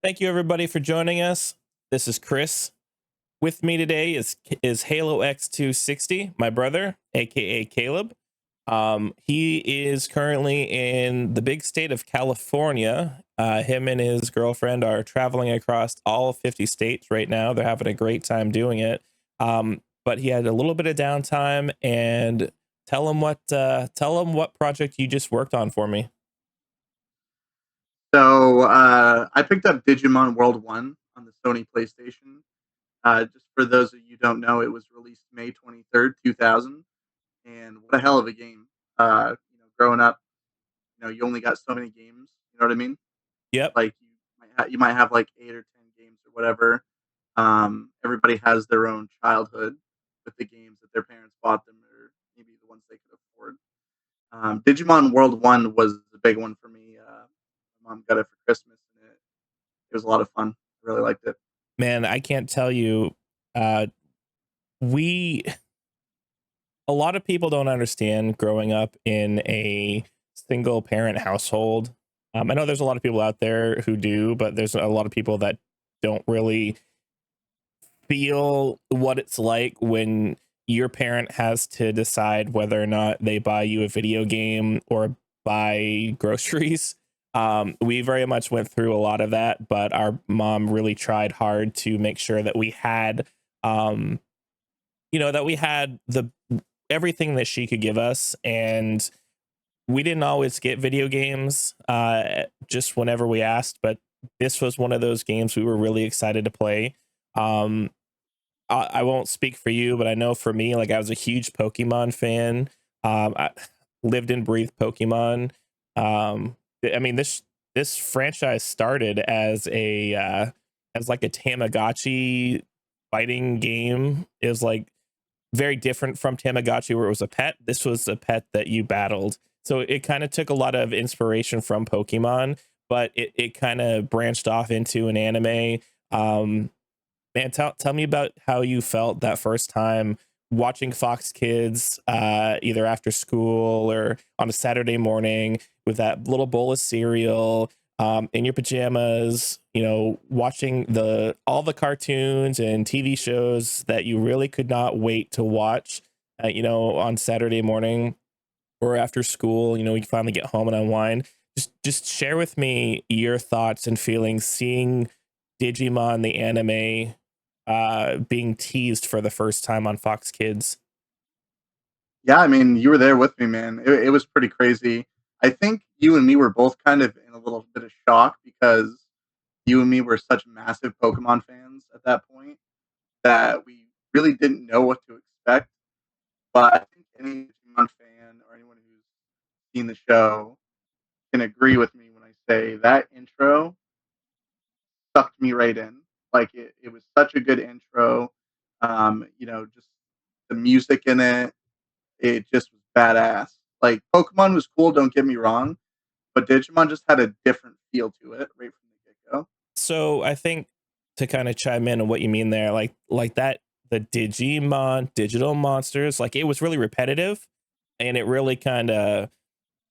Thank you everybody for joining us. This is Chris. With me today is Halo X260, my brother, aka Caleb. He is currently in the big state of California. Him and his girlfriend are traveling across all 50 states right now. They're having a great time doing it. But he had a little bit of downtime, and tell him what project you just worked on for me. So I picked up Digimon World 1 on the Sony PlayStation. Just for those of you who don't know, it was released May 23rd, 2000. And what a hell of a game. Growing up, you only got so many games. You know what I mean? Yep. Like you might have like 8 or 10 games or whatever. Everybody has their own childhood with the games that their parents bought them or maybe the ones they could afford. Digimon World 1 was the big one for me. My mom got it for Christmas, and it was a lot of fun. I really liked it. Man, I can't tell you. We A lot of people don't understand growing up in a single parent household. I know there's a lot of people out there who do, but there's a lot of people that don't really feel what it's like when your parent has to decide whether or not they buy you a video game or buy groceries. We very much went through a lot of that, but our mom really tried hard to make sure that we had, um, that we had the everything that she could give us. And we didn't always get video games just whenever we asked, but this was one of those games we were really excited to play. um I won't speak for you, but I know for me, like, I was a huge Pokemon fan. I lived and breathed Pokemon. I mean, this franchise started as as like a Tamagotchi fighting game. It was like very different from Tamagotchi, where it was a pet. This was a pet that you battled. So it kind of took a lot of inspiration from Pokemon, but it kind of branched off into an anime. Man, tell me about how you felt that first time watching Fox Kids, either after school or on a Saturday morning with that little bowl of cereal, in your pajamas, watching the all the cartoons and TV shows that you really could not wait to watch, on Saturday morning or after school. You finally get home and unwind. Just share with me your thoughts and feelings seeing Digimon the anime being teased for the first time on Fox Kids. Yeah, I mean, you were there with me, man. It was pretty crazy. I think you and me were both kind of in a little bit of shock because you and me were such massive Pokemon fans at that point that we really didn't know what to expect. But I think any Digimon fan or anyone who's seen the show can agree with me when I say that intro sucked me right in. Like it was such a good intro. Just the music in it just was badass. Like Pokemon was cool, don't get me wrong, but Digimon just had a different feel to it right from the get go. So I think, to kind of chime in on what you mean there, like that, the Digimon digital monsters, like, it was really repetitive, and it really kind of,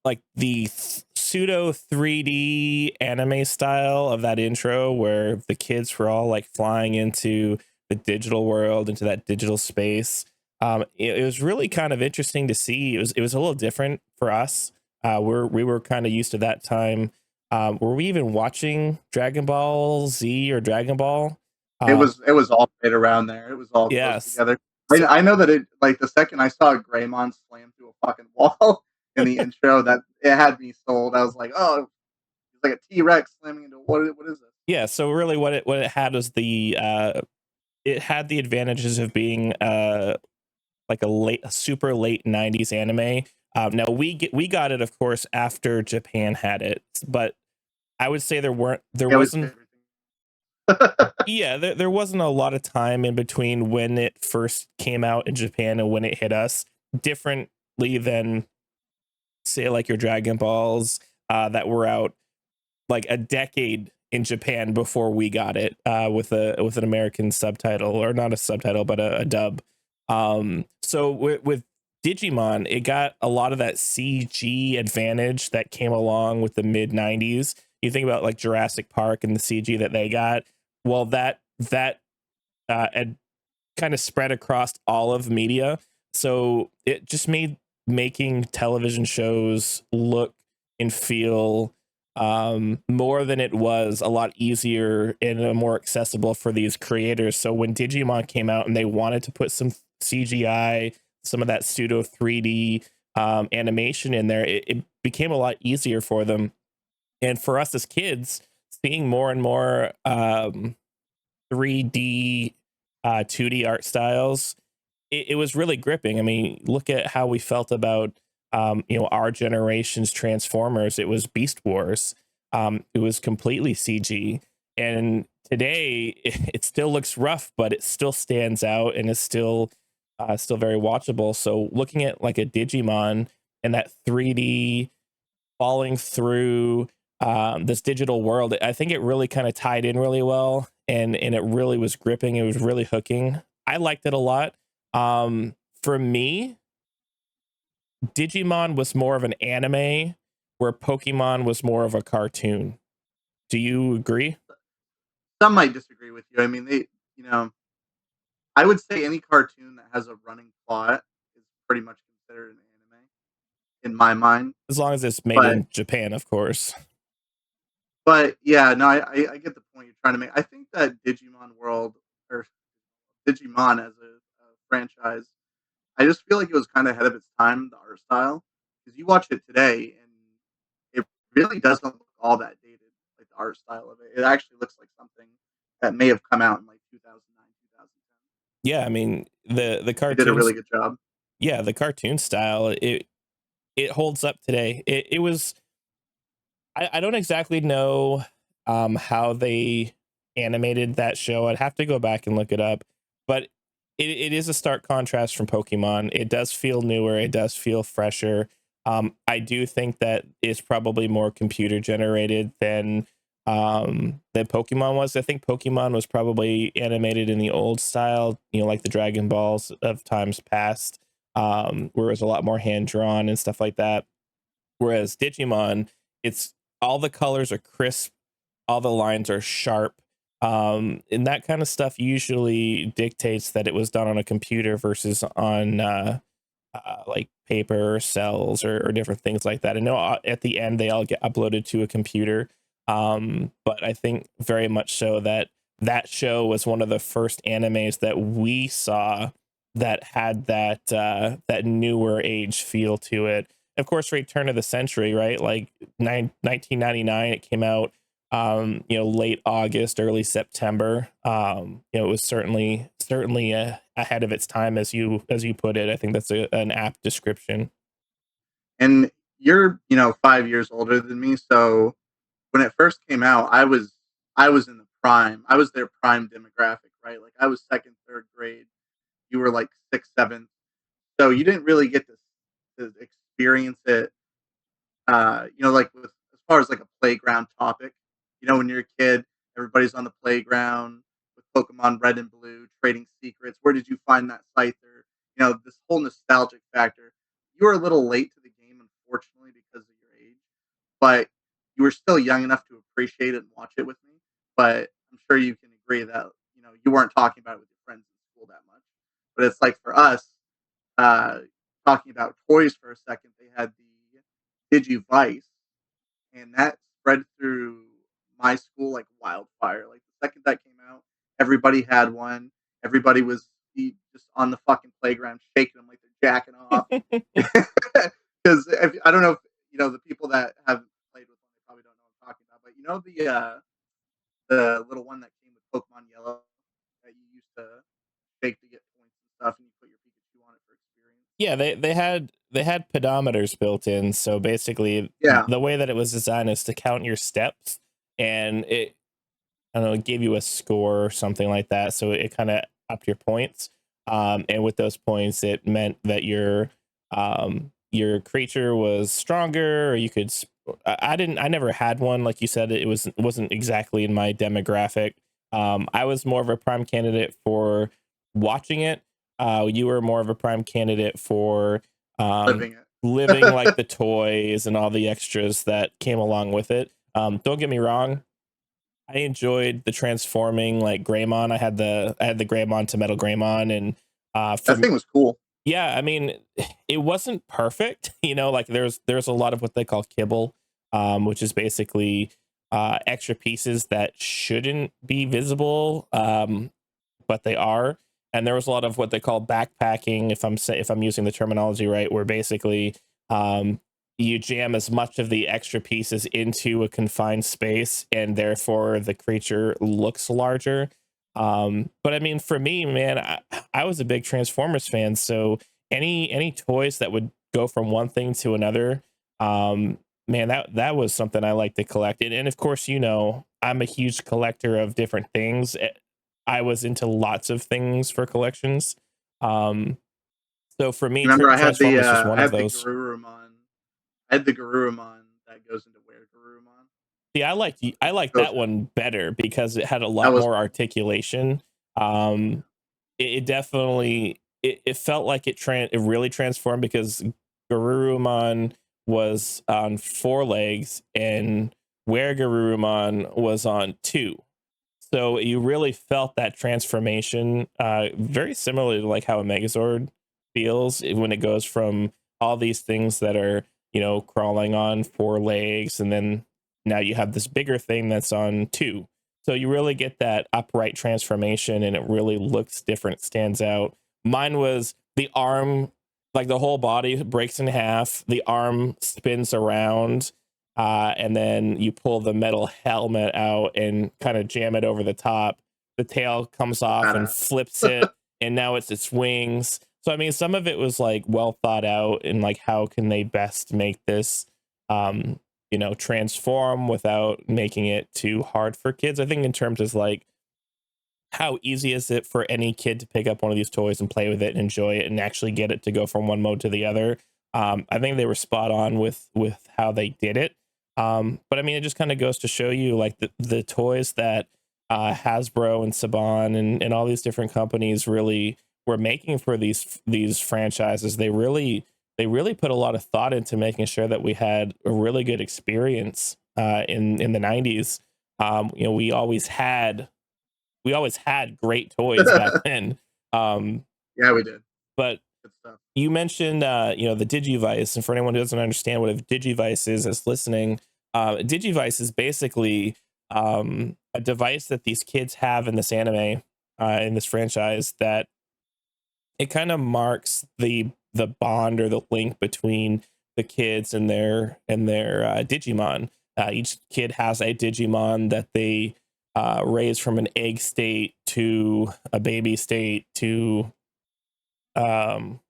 like, the pseudo 3D anime style of that intro where the kids were all like flying into the digital world, into that digital space. It was really kind of interesting to see. It was a little different for us. We were kind of used to that time. Were we even watching Dragon Ball Z or Dragon Ball? It was all right around there. It was all close Yes. together. So I know that it like the second I saw Greymon slam through a fucking wall in the intro, that it had me sold. I was like, oh, it's like a T Rex slamming into what is this? yeah, so really what it had was it had the advantages of being like a super late 90s anime. Now we got it, of course, after Japan had it, but I would say there It was wasn't yeah, there wasn't a lot of time in between when it first came out in Japan and when it hit us, differently than, say, like your Dragon Balls that were out like a decade in Japan before we got it, with an American subtitle, or not a subtitle but a dub. So with Digimon, it got a lot of that CG advantage that came along with the mid 90s. You think about like Jurassic Park and the CG that they got. Well, that had kind of spread across all of media, so it just made making television shows look and feel more than it was a lot easier and more accessible for these creators. So when Digimon came out and they wanted to put some CGI, some of that pseudo 3D animation in there, it became a lot easier for them. And for us as kids, seeing more and more 3D, 2D art styles, it was really gripping. I mean, look at how we felt about our generation's Transformers. It was Beast Wars. It was completely CG, and today it still looks rough, but it still stands out and is still very watchable. So looking at like a Digimon and that 3D falling through this digital world, I think it really kind of tied in really well, and it really was gripping. It was really hooking. I liked it a lot. For me, Digimon was more of an anime, where Pokemon was more of a cartoon. Do you agree? Some might disagree with you. I mean, you know, I would say any cartoon that has a running plot is pretty much considered an anime in my mind. As long as it's made But in Japan, of course. yeah, no, I get the point you're trying to make. I think that Digimon World or Digimon as a franchise, I just feel like it was kind of ahead of its time, the art style, because you watch it today and it really doesn't look all that dated. Like the art style of it, it actually looks like something that may have come out in like 2009, 2010. Yeah, I mean the They did a cartoons. really good job. Yeah, the cartoon style. It holds up today. It was. I don't exactly know how they animated that show. I'd have to go back and look it up, but it is a stark contrast from Pokemon. It does feel newer. It does feel fresher. I do think that it's probably more computer generated than Pokemon was. I think Pokemon was probably animated in the old style, like the Dragon Balls of times past, where it was a lot more hand drawn and stuff like that. Whereas Digimon, it's all the colors are crisp, all the lines are sharp. And that kind of stuff usually dictates that it was done on a computer versus on like paper or cells or different things like that. I know at the end they all get uploaded to a computer, but I think very much so that that show was one of the first animes that we saw that had that newer age feel to it. Of course, right turn of the century, right? Like 1999, it came out late August, early September. It was certainly ahead of its time, as you put it. I think that's an apt description. And you're 5 years older than me, so when it first came out, I was in the prime. I was their prime demographic, right? Like I was second, third grade. You were like sixth, seventh. So you didn't really get to experience it. Like with as far as like a playground topic. When you're a kid, everybody's on the playground with Pokemon Red and Blue, trading secrets. Where did you find that Scyther? This whole nostalgic factor. You were a little late to the game, unfortunately, because of your age, but you were still young enough to appreciate it and watch it with me. But I'm sure you can agree that you weren't talking about it with your friends in school that much. But it's like for us, uh, talking about toys for a second, they had the Digivice, and that spread through my school like wildfire. Like the second that came out, everybody had one. Everybody was just on the fucking playground shaking them like they're jacking off. Because I don't know if the people that haven't played with one, they probably don't know what I'm talking about. But the little one that came with Pokemon Yellow that you used to shake to get points and stuff, and you put your Pikachu on it for experience. Yeah, they had pedometers built in, so basically Yeah, the way that it was designed is to count your steps, and I don't know, it gave you a score or something like that, so it kind of upped your points. And with those points, it meant that your creature was stronger, or you could. I never had one, like you said. It wasn't exactly in my demographic. I was more of a prime candidate for watching it. You were more of a prime candidate for living living it. like the toys and all the extras that came along with it. Don't get me wrong, I enjoyed the transforming like Greymon. I had the Greymon to Metal Greymon, and That for thing was cool. yeah, I mean, it wasn't perfect, like there's a lot of what they call kibble, which is basically extra pieces that shouldn't be visible, but they are. And there was a lot of what they call backpacking, if I'm using the terminology right, where basically um, you jam as much of the extra pieces into a confined space, and therefore the creature looks larger. But I mean, for me, man, I was a big Transformers fan, so any toys that would go from one thing to another, man, that was something I like to collect. And of course, I'm a huge collector of different things. I was into lots of things for collections. Um, so for me, Remember, Transformers was I one of had the those. Garurumon. I had the Garurumon that goes into Where Garurumon. See, I like Goes that out. one better because it had a That lot was more cool. articulation. Um, it definitely it felt like it really transformed because Garurumon was on four legs and where Garurumon was on two. So you really felt that transformation, very similar to like how a Megazord feels when it goes from all these things that are, crawling on four legs, and then now you have this bigger thing that's on two. So you really get that upright transformation, and it really looks different, stands out. Mine was the arm, like the whole body breaks in half, the arm spins around, and then you pull the metal helmet out and kind of jam it over the top. The tail comes So off and badass. flips it, and now it's its wings. So I mean, some of it was like well thought out, and like how can they best make this, transform without making it too hard for kids. I think in terms of like how easy is it for any kid to pick up one of these toys and play with it and enjoy it and actually get it to go from one mode to the other. I think they were spot on with how they did it. But I mean, it just kind of goes to show you like the toys that Hasbro and Saban and all these different companies really were making for these franchises. They really put a lot of thought into making sure that we had a really good experience in the 90s. We always had great toys back then. Um, Yeah, we did. but Good stuff. you mentioned, the Digivice, and for anyone who doesn't understand what a Digivice is that's listening, a Digivice is basically a device that these kids have in this anime, in this franchise, that it kind of marks the bond or the link between the kids and their Digimon. Each kid has a Digimon that they raise from an egg state to a baby state to um,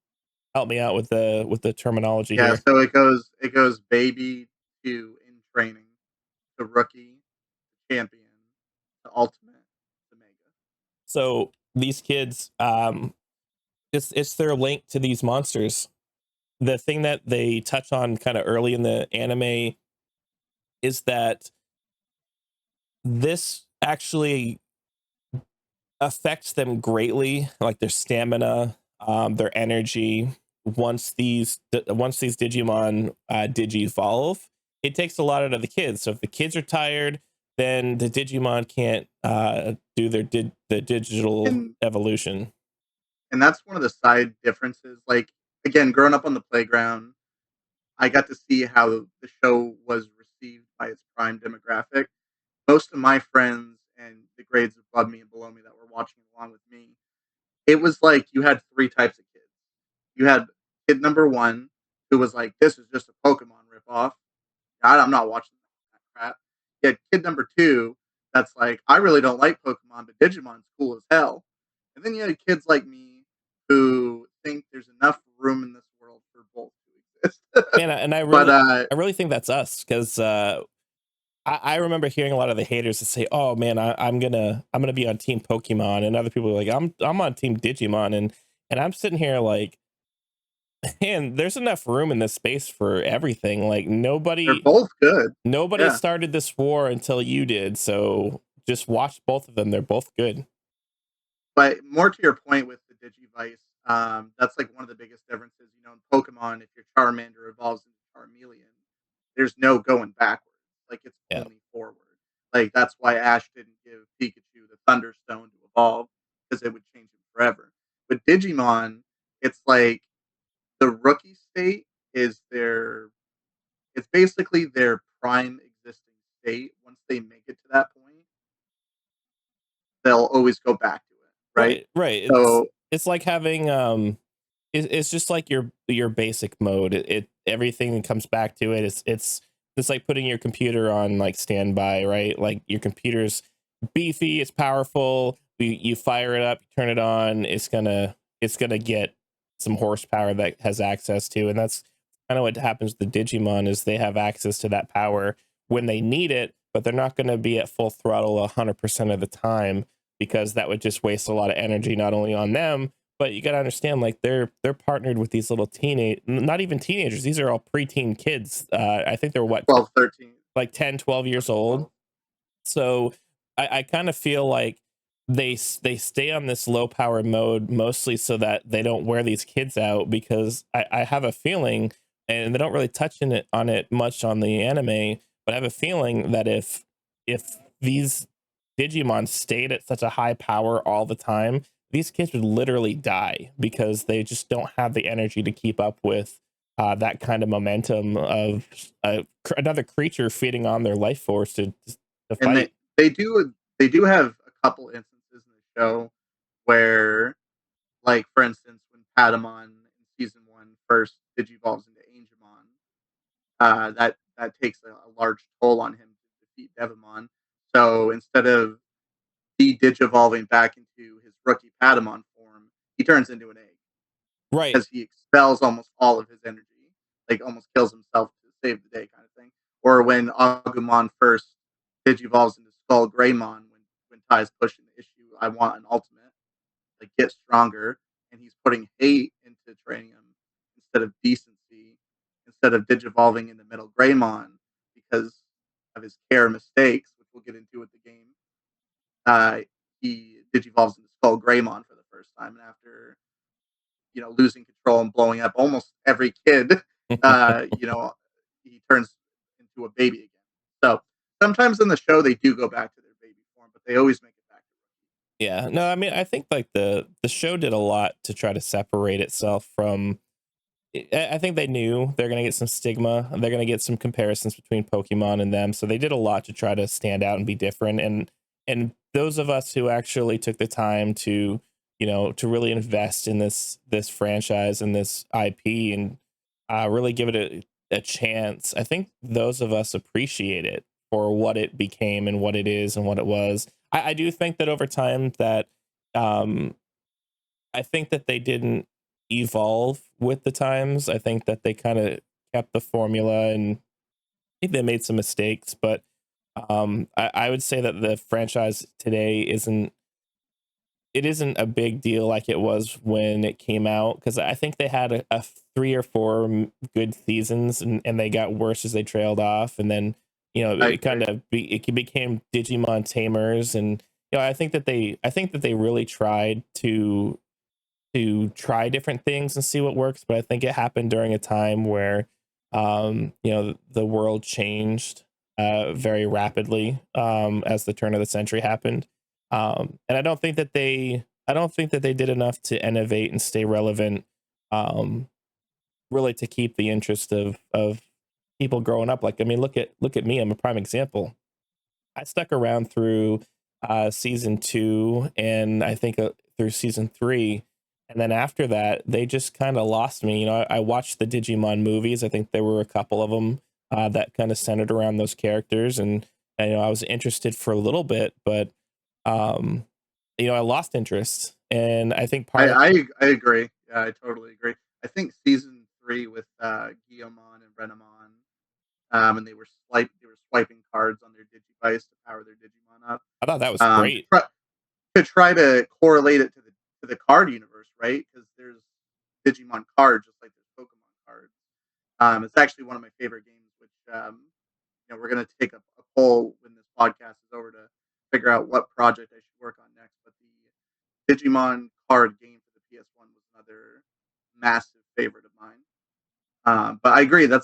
help me out with the terminology Yeah, here. so it goes baby to in training to rookie to champion to ultimate to mega. So these kids, it's their link to these monsters. The thing that they touch on kind of early in the anime is that this actually affects them greatly, like their stamina, their energy. Once these Digimon digivolve, it takes a lot out of the kids. So if the kids are tired, then the Digimon can't do the digital And evolution. and that's one of the side differences. Like again, growing up on the playground, I got to see how the show was received by its prime demographic. Most of my friends and the grades above me and below me that were watching along with me, it was like you had three types of kids. You had kid number one who was like, "This is just a Pokemon ripoff. I'm not watching that crap." You had kid number two that's like, "I really don't like Pokemon, but Digimon's cool as hell." And then you had kids like me who think there's enough room in this world for both to exist. Man, and I but really, I really think that's us because I remember hearing a lot of the haters that say, "Oh man, I'm gonna be on Team Pokemon," and other people are like, "I'm on Team Digimon," and I'm sitting here like, man, there's enough room in this space for everything. Like they're nobody both good. nobody Yeah. started this war until you did. So just watch both of them. They're both good. But more to your point with the Digivice, that's like one of the biggest differences. In Pokemon, if your Charmander evolves into Charmeleon, there's no going backwards. Like it's Yeah. only forward. Like that's why Ash didn't give Pikachu the Thunderstone to evolve because it would change him forever. But Digimon, it's like the rookie state is their it's basically their prime existing state. Once they make it to that point, they'll always go back to it, right? Right, right. So It's like having it's just like your basic mode. It everything comes back to it. It's like putting your computer on like standby, right? Like your computer's beefy, it's powerful. You fire it up, you turn it on, it's gonna get some horsepower that has access to, and that's kind of what happens with the Digimon is they have access to that power when they need it, but they're not going to be at full throttle 100% of the time because that would just waste a lot of energy not only on them, but you got to understand like they're partnered with these little teenage, not even teenagers, these are all preteen kids. I think they're what, 12, 13, like 10, 12 years old. 12. So I kind of feel like they stay on this low power mode mostly so that they don't wear these kids out, because I have a feeling, and they don't really touch on it much on the anime, but I have a feeling that if these Digimon stayed at such a high power all the time, these kids would literally die because they just don't have the energy to keep up with that kind of momentum of another creature feeding on their life force to And fight. they do have a couple instances in the show where, like for instance, when Patamon in season one first digivolves into Angemon, that takes a large toll on him to defeat Devimon. So instead of de-digivolving back into his rookie Patamon form, he turns into an egg Right. because he expels almost all of his energy, like almost kills himself to save the day, kind of thing. Or when Agumon first digivolves into Skull Greymon, when Ty's pushing the issue, I want an ultimate, like get stronger, and he's putting hate into training him instead of decency, instead of digivolving into Metal Greymon because of his care mistakes, which we'll get into with the game. Uh, he digivolves into Skull Greymon for the first time, and after losing control and blowing up almost every kid, he turns into a baby again. So sometimes in the show they do go back to their baby form, but they always make it back to Yeah. No, I mean, I think like the show did a lot to try to separate itself from. I think they knew they're gonna get some stigma. They're gonna get some comparisons between Pokemon and them, so they did a lot to try to stand out and be different. And those of us who actually took the time to, to really invest in this franchise and this IP and really give it a chance, I think those of us appreciate it for what it became and what it is and what it was. I do think that over time that um, I think that they didn't evolve with the times. I think that they kind of kept the formula, and I think they made some mistakes. But I would say that the franchise today isn't a big deal like it was when it came out, because I think they had a 3 or 4 good seasons, and they got worse as they trailed off, and then I it kind agree. of it became Digimon Tamers, and I think that they really tried to try different things and see what works. But I think it happened during a time where, the world changed very rapidly as the turn of the century happened. And I don't think that they did enough to innovate and stay relevant, um, really to keep the interest of people growing up. Like, I mean, look at me. I'm a prime example. I stuck around through season 2, and I think through season 3, and then after that, they just kind of lost me. I watched the Digimon movies. I think there were a couple of them that kind of centered around those characters, and I was interested for a little bit, but um, I lost interest, and I think I, part of I agree. Yeah, I totally agree. I think season three with Guillaumon and Renamon, and they were swiping cards on their Digivice to power their Digimon up, I thought that was um, to great. try to try to correlate it to the card universe, right? Because there's Digimon cards just like there's Pokemon cards. It's actually one of my favorite games, which we're gonna take a poll when this podcast is over to figure out what project I should work on next. But the Digimon card game for the PS1 was another massive favorite of mine. But I agree. But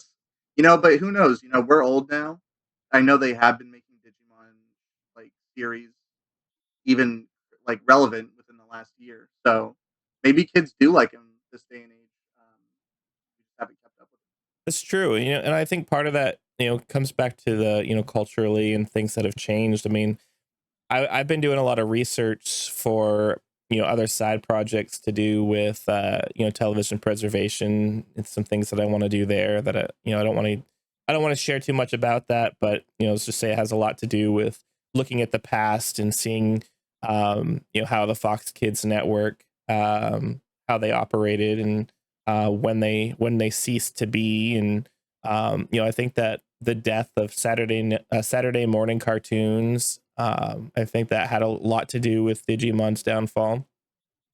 who knows? We're old now. I know they have been making Digimon like series even like relevant within the last year. So maybe kids do like him this day and age. We just haven't kept up with That's true. And I think part of that, comes back to the, culturally and things that have changed. I mean, I've been doing a lot of research for other side projects to do with television preservation and some things that I want to do there that I don't want to share too much about that, but let's just say it has a lot to do with looking at the past and seeing how the Fox Kids network, how they operated, and when they ceased to be. And I think that the death of Saturday morning cartoons, I think that had a lot to do with Digimon's downfall.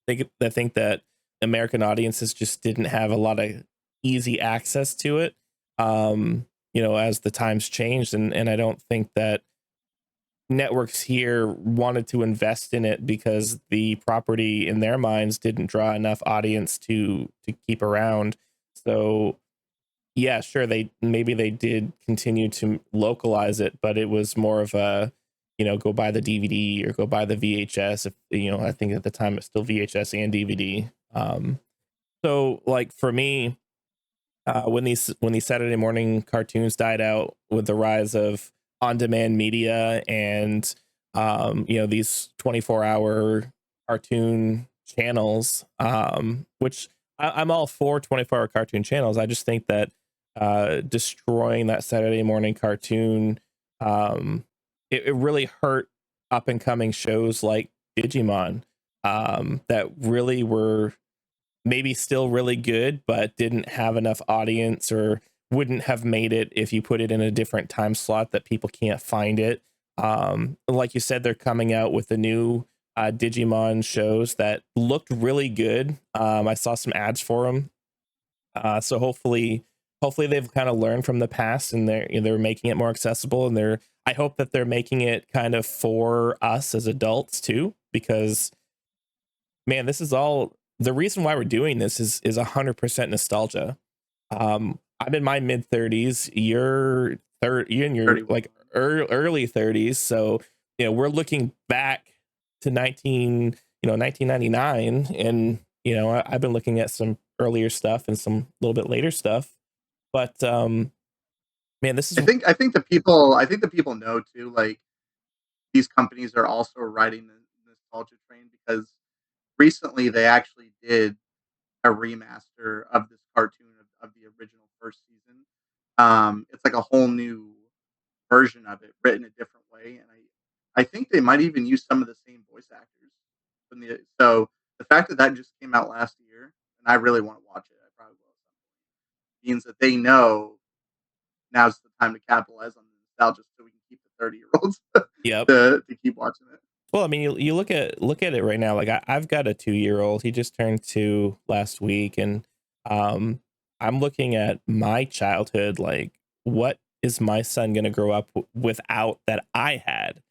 I think that American audiences just didn't have a lot of easy access to it, as the times changed. And I don't think that networks here wanted to invest in it because the property in their minds didn't draw enough audience to keep around. So yeah, sure, they did continue to localize it, but it was more of a, go buy the DVD or go buy the VHS. If I think at the time it's still VHS and DVD. So like for me, when these Saturday morning cartoons died out with the rise of on-demand media and these 24-hour cartoon channels, which I'm all for 24-hour cartoon channels. I just think that destroying that Saturday morning cartoon, it really hurt up and coming shows like Digimon, that really were maybe still really good, but didn't have enough audience or wouldn't have made it if you put it in a different time slot that people can't find it. Like you said, they're coming out with the new Digimon shows that looked really good. I saw some ads for them. So hopefully they've kind of learned from the past and they're making it more accessible, and I hope that they're making it kind of for us as adults too, because man, this is all the reason why we're doing this is 100% nostalgia. I'm in my mid 30s. You're in your 31. like early 30s. So, we're looking back to 1999. And, I've been looking at some earlier stuff and some little bit later stuff. But, man, this is, I think the people know too. Like these companies are also riding the nostalgia train because recently they actually did a remaster of this cartoon of the original first season. It's like a whole new version of it, written a different way, and I think they might even use some of the same voice actors. So the fact that that just came out last year, and I really want to watch it, I probably will, means that they know now's the time to capitalize on the nostalgia, so we can keep the 30-year-olds yep. to keep watching it. Well, I mean, you look at it right now. Like I've got a 2-year-old. He just turned 2 last week, and um, I'm looking at my childhood. Like, what is my son going to grow up without that I had?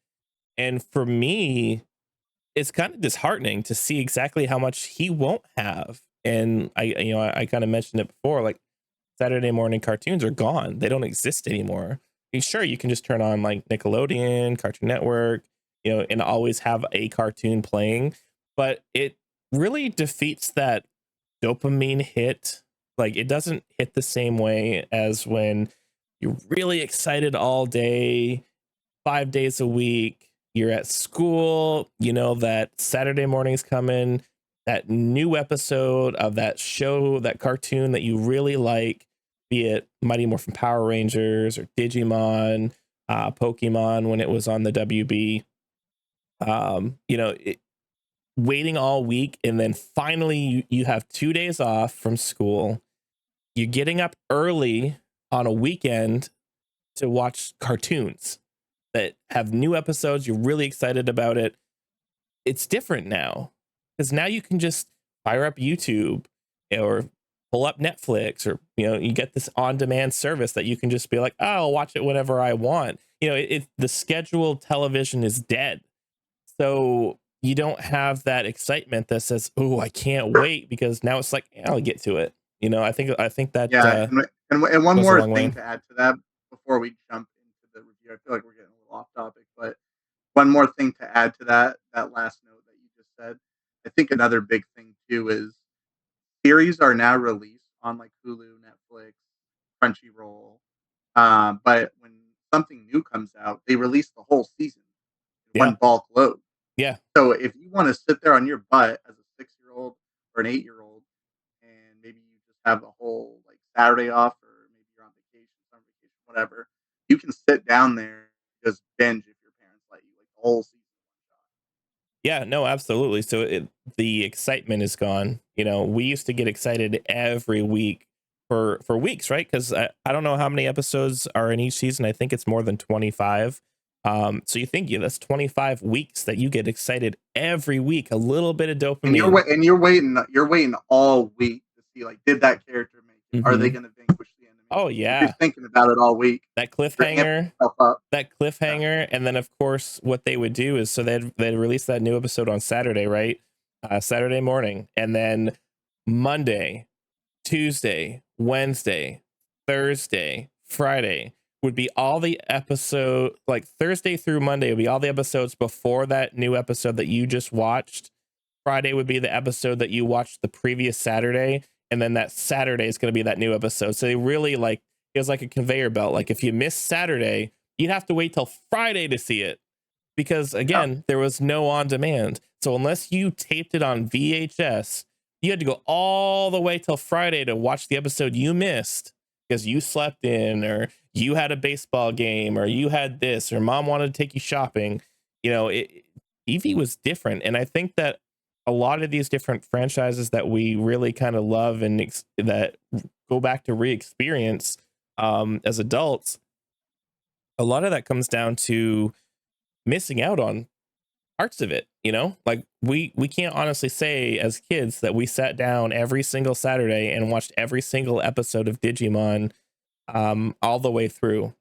And for me, it's kind of disheartening to see exactly how much he won't have. And I kind of mentioned it before. Like Saturday morning cartoons are gone. They don't exist anymore. Sure, you can just turn on like Nickelodeon, Cartoon Network, and always have a cartoon playing, but it really defeats that dopamine hit. Like it doesn't hit the same way as when you're really excited all day, 5 days a week. You're at school, that Saturday morning's coming, that new episode of that show, that cartoon that you really like, be it Mighty Morphin Power Rangers or Digimon, Pokemon when it was on the WB. Waiting all week, and then finally you have 2 days off from school. You're getting up early on a weekend to watch cartoons that have new episodes. You're really excited about it. It's different now because now you can just fire up YouTube or pull up Netflix, or you get this on-demand service that you can just be like, oh, I'll watch it whenever I want. The scheduled television is dead, so you don't have that excitement that says, oh, I can't wait, because now it's like, yeah, I'll get to it. I think that Yeah, and one goes a more long thing way. to add to that before we jump into the review here. I feel like we're getting a little off topic, but one more thing to add to that last note that you just said. I think another big thing too is series are now released on like Hulu, Netflix, Crunchyroll. But when something new comes out, they release the whole season in Yeah. one bulk load. Yeah. So if you want to sit there on your butt as a 6-year-old or an 8-year-old, and maybe you just have the whole like Saturday off, or maybe you're on vacation, summer vacation, whatever, you can sit down there and just binge if your parents let you, like the whole season. Yeah, no, absolutely. So the excitement is gone. You know, we used to get excited every week for weeks, right? Because I don't know how many episodes are in each season. I think it's more than 25. So you think, yeah, that's 25 weeks that you get excited every week. A little bit of And dopamine. you're waiting all week to see, like, did that character make it? Are they Hmm. going to vanquish the enemy? Oh Like, you're yeah, thinking about it all week. that You're amping cliffhanger, yourself up. that Yeah. cliffhanger, and then of course what they would do is so they'd release that new episode on Saturday, right? Saturday morning, and then Monday, Tuesday, Wednesday, Thursday, Friday would be all the episode, like Thursday through Monday would be all the episodes before that new episode that you just watched. Friday would be the episode that you watched the previous Saturday, and then that Saturday is going to be that new episode. So they really like, it was like a conveyor belt. Like if you missed Saturday, you'd have to wait till Friday to see it because Yeah. again, there was no on demand. So unless you taped it on VHS, you had to go all the way till Friday to watch the episode you missed because you slept in, or you had a baseball game, or you had this, or mom wanted to take you shopping. You know, TV was different. And I think that a lot of these different franchises that we really kind of love and that go back to re-experience as adults, a lot of that comes down to missing out on parts of it. You know, like we can't honestly say as kids that we sat down every single Saturday and watched every single episode of Digimon all the way through,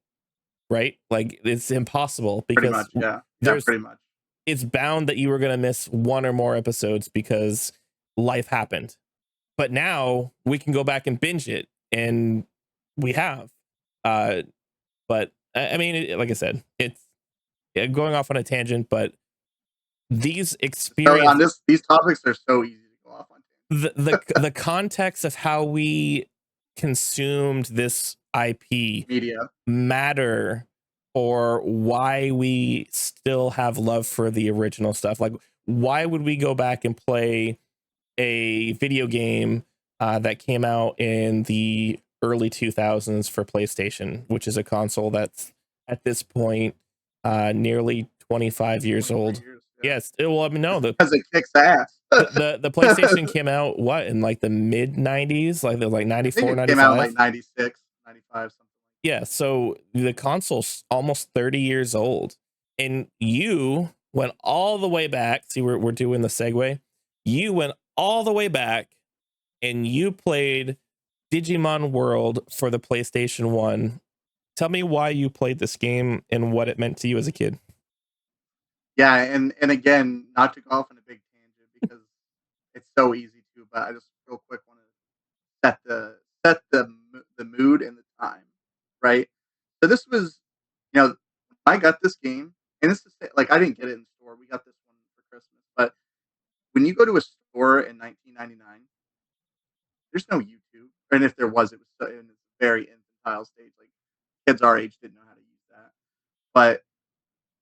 right? Like it's impossible Pretty because much. Yeah. Yeah. there's Pretty much. it's bound that you were going to miss one or more episodes because life happened. But now we can go back and binge it, and we have. Uh, but I mean, like I said, it's going off on a tangent, but these So on experience, these topics are so easy to go off on. the context of how we consumed this IP Media. matter for why we still have love for the original stuff. Like, why would we go back and play a video game that came out in the early 2000s for PlayStation, which is a console that's at this point nearly 25 years 23 old? years. Yeah. Yes. Well, I mean, no, Because it kicks ass. the PlayStation came out what in like the mid 90s, like like I think 94, it came out in 95. like 96, 95, something Yeah, so the console's almost 30 years old, and you went all the way back. See, we're doing the segue. You went all the way back and you played Digimon World for the PlayStation 1. Tell me why you played this game and what it meant to you as a kid. Yeah, and again, not to go off on a big tangent because it's so easy to, but I just real quick want to set the mood and the time, right? So this was, I got this game, and this is like I didn't get it in store. We got this one for Christmas, but when you go to a store in 1999, there's no YouTube, and if there was, it was in a very infantile stage. Like kids our age didn't know how to use that, but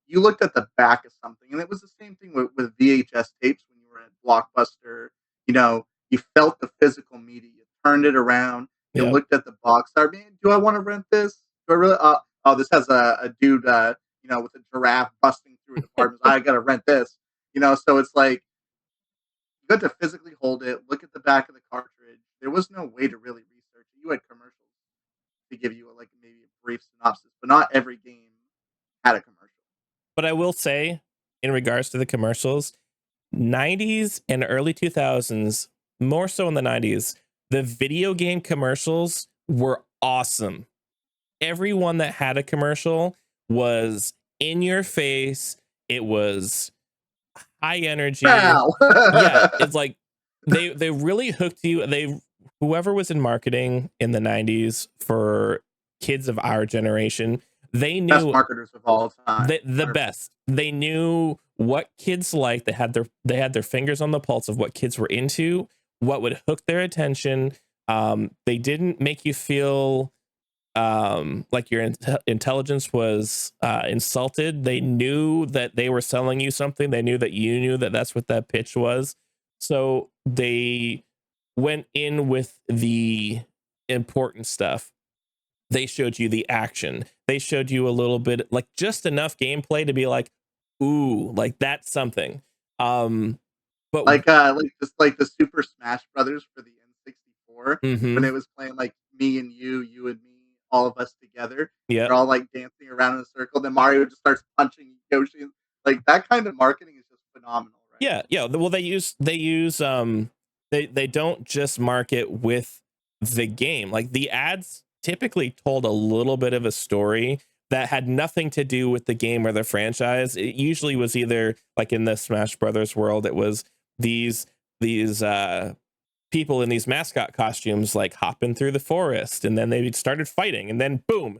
you looked at the back of something, and it was the same thing with VHS tapes when you were at Blockbuster. You felt the physical media. You turned it around. You Yeah. looked at the box art. Man, do I want to rent this? Do I really? Oh, this has a dude, with a giraffe busting through departments. I got to rent this. So it's like you got to physically hold it, look at the back of the cartridge. There was no way to really research it. You had commercials to give you like maybe a brief synopsis, but not every game had a commercial. But I will say, in regards to the commercials, 90s and early 2000s, more so in the 90s, the video game commercials were awesome. Everyone that had a commercial was in your face. It was high energy. Wow. Yeah, it's like they really hooked you. Whoever was in marketing in the 90s for kids of our generation, They Best knew marketers of all time. the 100%. best. They knew what kids liked. They had their fingers on the pulse of what kids were into, what would hook their attention. They didn't make you feel like your intelligence was insulted. They knew that they were selling you something. They knew that you knew that that's what that pitch was. So they went in with the important stuff. They showed you the action. They showed you a little bit, like just enough gameplay to be like, ooh, like that's something. But Like just like the Super Smash Brothers for the N64 when mm-hmm, it was playing like me and you and me, all of us together. yeah, They're all like dancing around in a circle. Then Mario just starts punching Yoshi. Like that kind of marketing is just phenomenal, right? yeah. Well, they don't just market with the game. Like the ads typically told a little bit of a story that had nothing to do with the game or the franchise. It usually was either like in the Smash Brothers world, it was these these people in these mascot costumes like hopping through the forest, and then they started fighting, and then boom,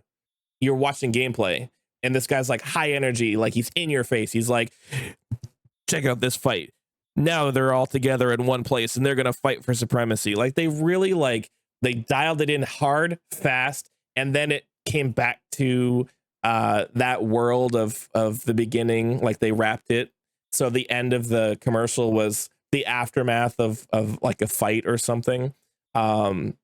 you're watching gameplay, and this guy's like high energy, like he's in your face. He's like, check out this fight. Now they're all together in one place and they're going to fight for supremacy. Like they really they dialed it in hard, fast, and then it came back to that world of the beginning. Like they wrapped it. So the end of the commercial was the aftermath of like a fight or something. Um It's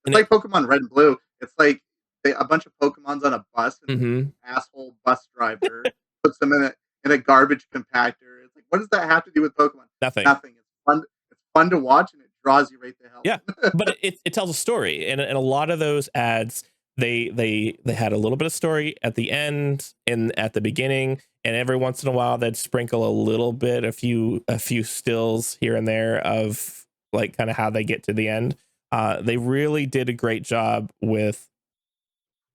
and like Pokemon Red and Blue. It's like a bunch of Pokemon's on a bus, and this mhm, asshole bus driver puts them in a garbage compactor. It's like, what does that have to do with Pokemon? nothing. Nothing. It's fun. It's fun to watch, and it draws you right the hell Yeah, in. but it tells a story, and a lot of those ads, they had a little bit of story at the end and at the beginning, and every once in a while they'd sprinkle a little bit, a few stills here and there of like kind of how they get to the end. They really did a great job with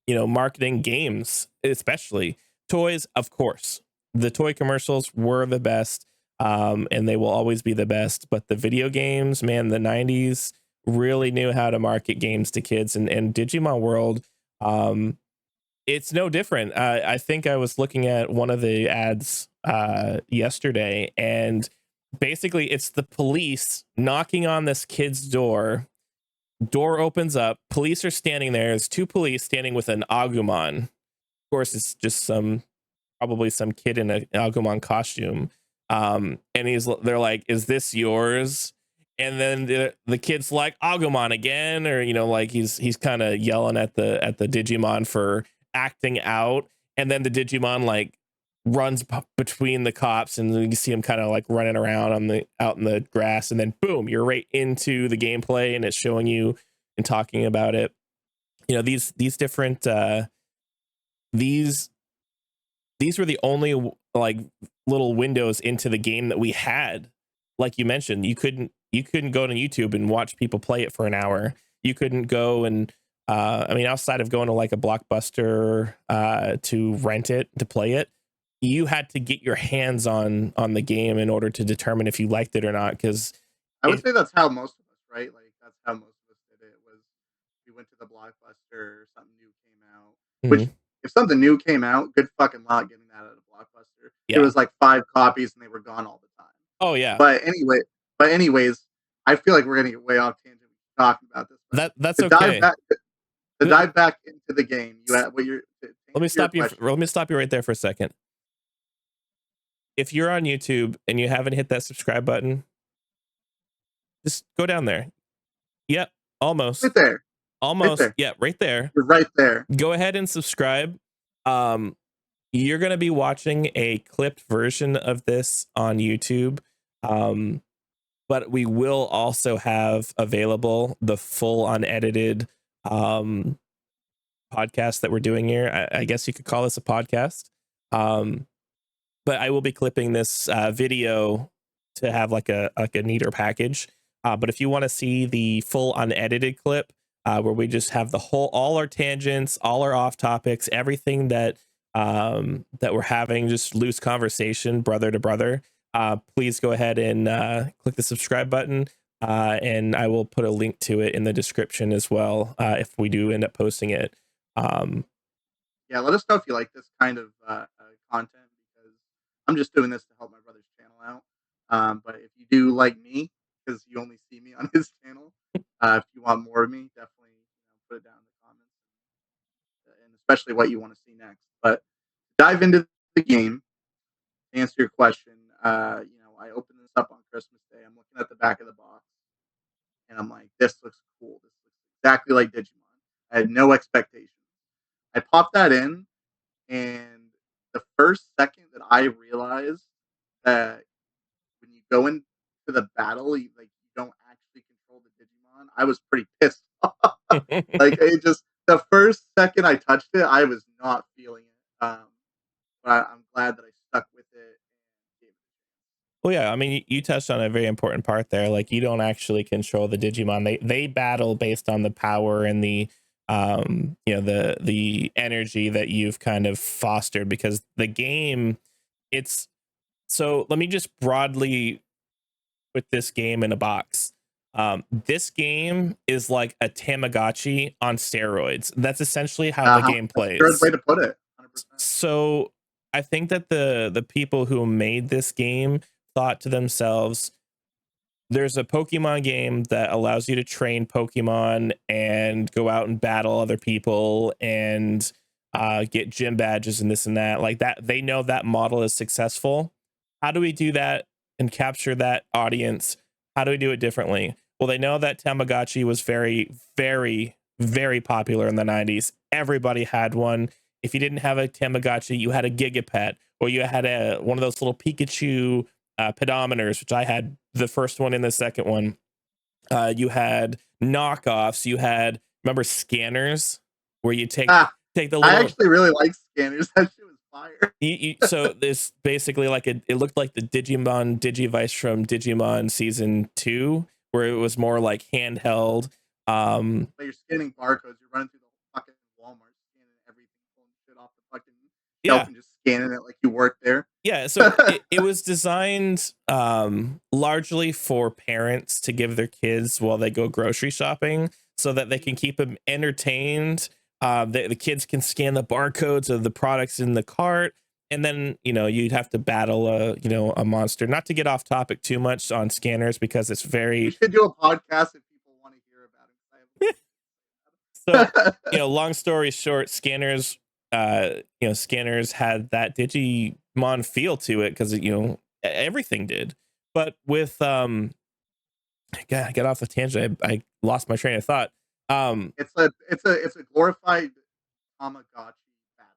marketing games, especially toys. Of course, the toy commercials were the best, and they will always be the best. But the video games, man, the '90s really knew how to market games to kids, and Digimon World, it's no different. I think I was looking at one of the ads yesterday, and basically it's the police knocking on this kid's door. Door opens up. Police are standing there. There's two police standing with an Agumon. Of course, it's just probably some kid in an Agumon costume. And they're like, "Is this yours?" And then the kid's like, "Agumon again," or like he's kind of yelling at the Digimon for acting out. And then the Digimon like runs between the cops, and you see him kind of like running around out in the grass, and then boom, you're right into the gameplay, and it's showing you and talking about it. These different these were the only like little windows into the game that we had. Like you mentioned, you couldn't go to YouTube and watch people play it for an hour. You couldn't go and I mean, outside of going to like a Blockbuster to rent it to play it, you had to get your hands on the game in order to determine if you liked it or not. Because I would say that's how most of us, right? Like that's how most of us did it. Was we went to the Blockbuster, something new came out. Which, if something new came out, good fucking luck getting that at a Blockbuster. It yeah, was like 5 copies, and they were gone all the time. oh yeah, But anyway, anyways, I feel like we're gonna get way off tangent talking about this. But that's to dive okay. back, into the game, you had what you're to Let me answer your stop you. question. Let me stop you right there for a second. If you're on YouTube and you haven't hit that subscribe button, just go down there. Yep, Right almost, there, right almost. there, Yeah, right there. you're right there. Go ahead and subscribe. Um, you're gonna be watching a clipped version of this on YouTube. Um, but we will also have available the full unedited um podcast that we're doing here. I guess you could call this a podcast. Um, but I will be clipping this video to have like a neater package. But if you want to see the full unedited clip, where we just have all our tangents, all our off topics, everything that we're having, just loose conversation, brother to brother, please go ahead and click the subscribe button. And I will put a link to it in the description as well if we do end up posting it. Um, Yeah, let us know if you like this kind of content because I'm just doing this to help my brother's channel out. But if you do like me, because you only see me on his channel, if you want more of me, definitely put it down in the comments, and especially what you want to see next. But dive into the game. To answer your question, I opened this up on Christmas Day. I'm looking at the back of the box, and I'm like, this looks cool. This looks exactly like Digimon. I had no expectations. I popped that in, and the first second that I realized that when you go into the battle, you don't actually control the Digimon, I was pretty pissed off. Like it just the first second I touched it, I was not feeling it. But I'm glad that I stuck with it and gave it. Well, yeah, I mean, you touched on a very important part there. Like, you don't actually control the Digimon. They battle based on the power and the the energy that you've kind of fostered, because the game, it's so let me just broadly put this game in a box. This game is like a Tamagotchi on steroids. That's essentially how the game That's a good way plays. to put it. 100%. So I think that the people who made this game thought to themselves, there's a Pokemon game that allows you to train Pokemon and go out and battle other people and get gym badges and this and that. Like that, they know that model is successful. How do we do that and capture that audience? How do we do it differently? Well, they know that Tamagotchi was very, very, very popular in the 90s. Everybody had one. If you didn't have a Tamagotchi, you had a Gigapet, or you had one of those little Pikachu pedometers, which I had the first one and the second one. You had knockoffs. You had, remember, scanners, where you Ah, take the I little. actually really like scanners. That shit was fire. So this basically like it looked like the Digimon Digivice from Digimon season 2, where it was more like handheld. But you're scanning barcodes. You're running through the whole fucking Walmart, scanning everything, pulling shit off the fucking shelf Yeah, and just scanning it like you work there. yeah, so it was designed largely for parents to give their kids while they go grocery shopping, so that they can keep them entertained. The kids can scan the barcodes of the products in the cart, and then you'd have to battle a monster. Not to get off topic too much on scanners, because it's We very. should do a podcast if people want to hear about So, it. long story short, scanners had that Digimon feel to it, because everything did. But with God, I got off the tangent. I lost my train of thought. It's a glorified Tamagotchi battle.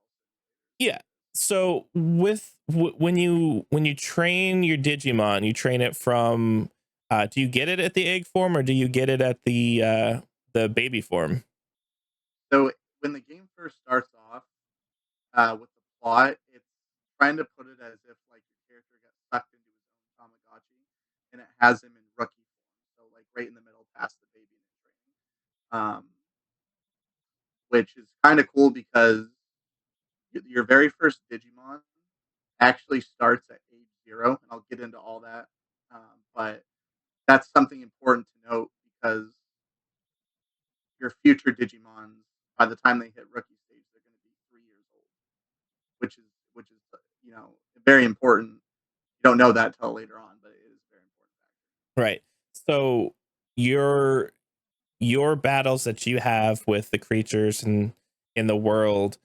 Yeah. So when you train your Digimon, you train it from. Do you get it at the egg form, or do you get it at the baby form? So when the game first starts off, with the plot, it's trying to put it as if like your character got sucked into his own Tamagotchi, and it has him in rookie form, so like right in the middle, past the baby and training, which is kind of cool because your very first Digimon actually starts at age 0, and I'll get into all that. But that's something important to note because your future Digimons, by the time they hit rookie stage, they're going to be 3 years old, which is very important. You don't know that till later on, but it is very important. Right. So your your battles that you have with the creatures in the world,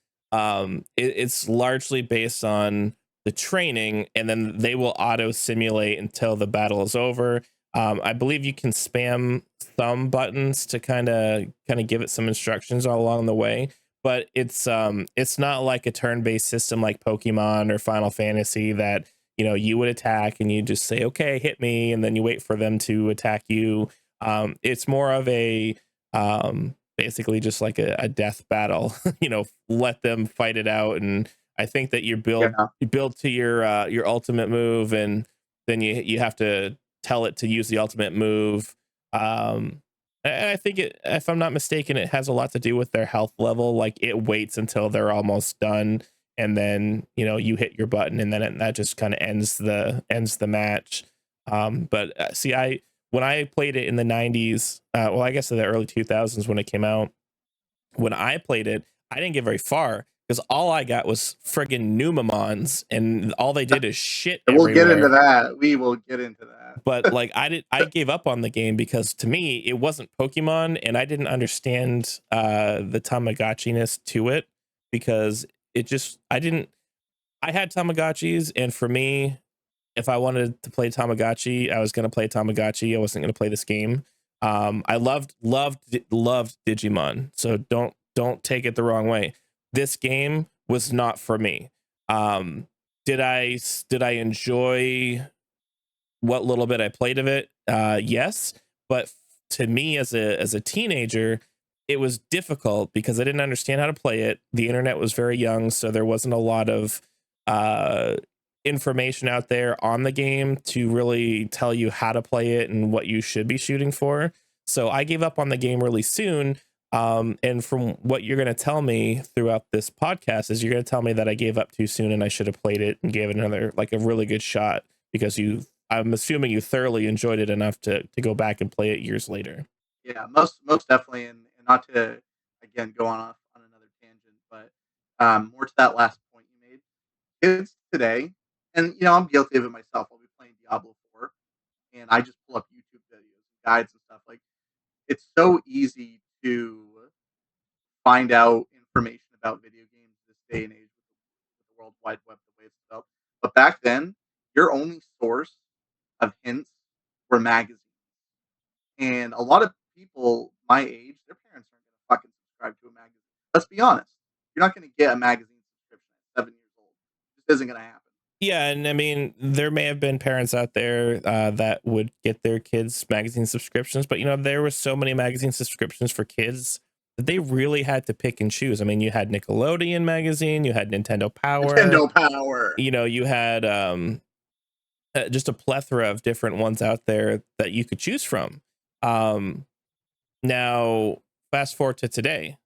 it's largely based on the training, and then they will auto simulate until the battle is over. I believe you can spam thumb buttons to kind of give it some instructions all along the way, but it's not like a turn-based system like Pokemon or Final Fantasy, that you would attack and you just say, okay, hit me, and then you wait for them to attack you. It's more of a basically just like a death battle. Let them fight it out. And I think that Yeah, you build to your ultimate move, and then you have to tell it to use the ultimate move. And I think if I'm not mistaken, it has a lot to do with their health level. Like, it waits until they're almost done, and then you hit your button, and then that just kind of ends the match. But see, when I played it in the 90s, well, I guess in the early 2000s when it came out, when I played it, I didn't get very far. because all I got was friggin' Numamons, and all they did is shit We'll get into everywhere. that. We will get into that. But like I gave up on the game because to me it wasn't Pokemon, and I didn't understand the Tamagotchi-ness to it, because it just I had Tamagotchis, and for me, if I wanted to play Tamagotchi, I was going to play Tamagotchi. I wasn't going to play this game. I loved Digimon, so don't take it the wrong way. This game was not for me. Um, did I enjoy what little bit I played of it? Yes, but to me as a teenager, it was difficult because I didn't understand how to play it. The internet was very young, so there wasn't a lot of uh, information out there on the game to really tell you how to play it and what you should be shooting for. So I gave up on the game really soon. And from what you're going to tell me throughout this podcast is you're going to tell me that I gave up too soon and I should have played it and gave it another, like a really good shot, because I'm assuming you thoroughly enjoyed it enough to go back and play it years later. Yeah, most definitely, and not to again go on off on another tangent, but more to that last point you made. Kids today, and I'm guilty of it myself. I'll be playing Diablo 4, and I just pull up YouTube videos, guides, and stuff. Like it's so easy to find out information about video games this day and age with the World Wide Web the way it's developed. But back then, your only source of hints were magazines. And a lot of people my age, their parents aren't going to fucking subscribe to a magazine. Let's be honest. You're not going to get a magazine subscription at 7 years old. This isn't going to happen. Yeah, and I mean, there may have been parents out there that would get their kids magazine subscriptions, but there were so many magazine subscriptions for kids that they really had to pick and choose. I mean, you had Nickelodeon magazine, you had Nintendo Power, Nintendo Power. you had just a plethora of different ones out there that you could choose from. Now, fast forward to today,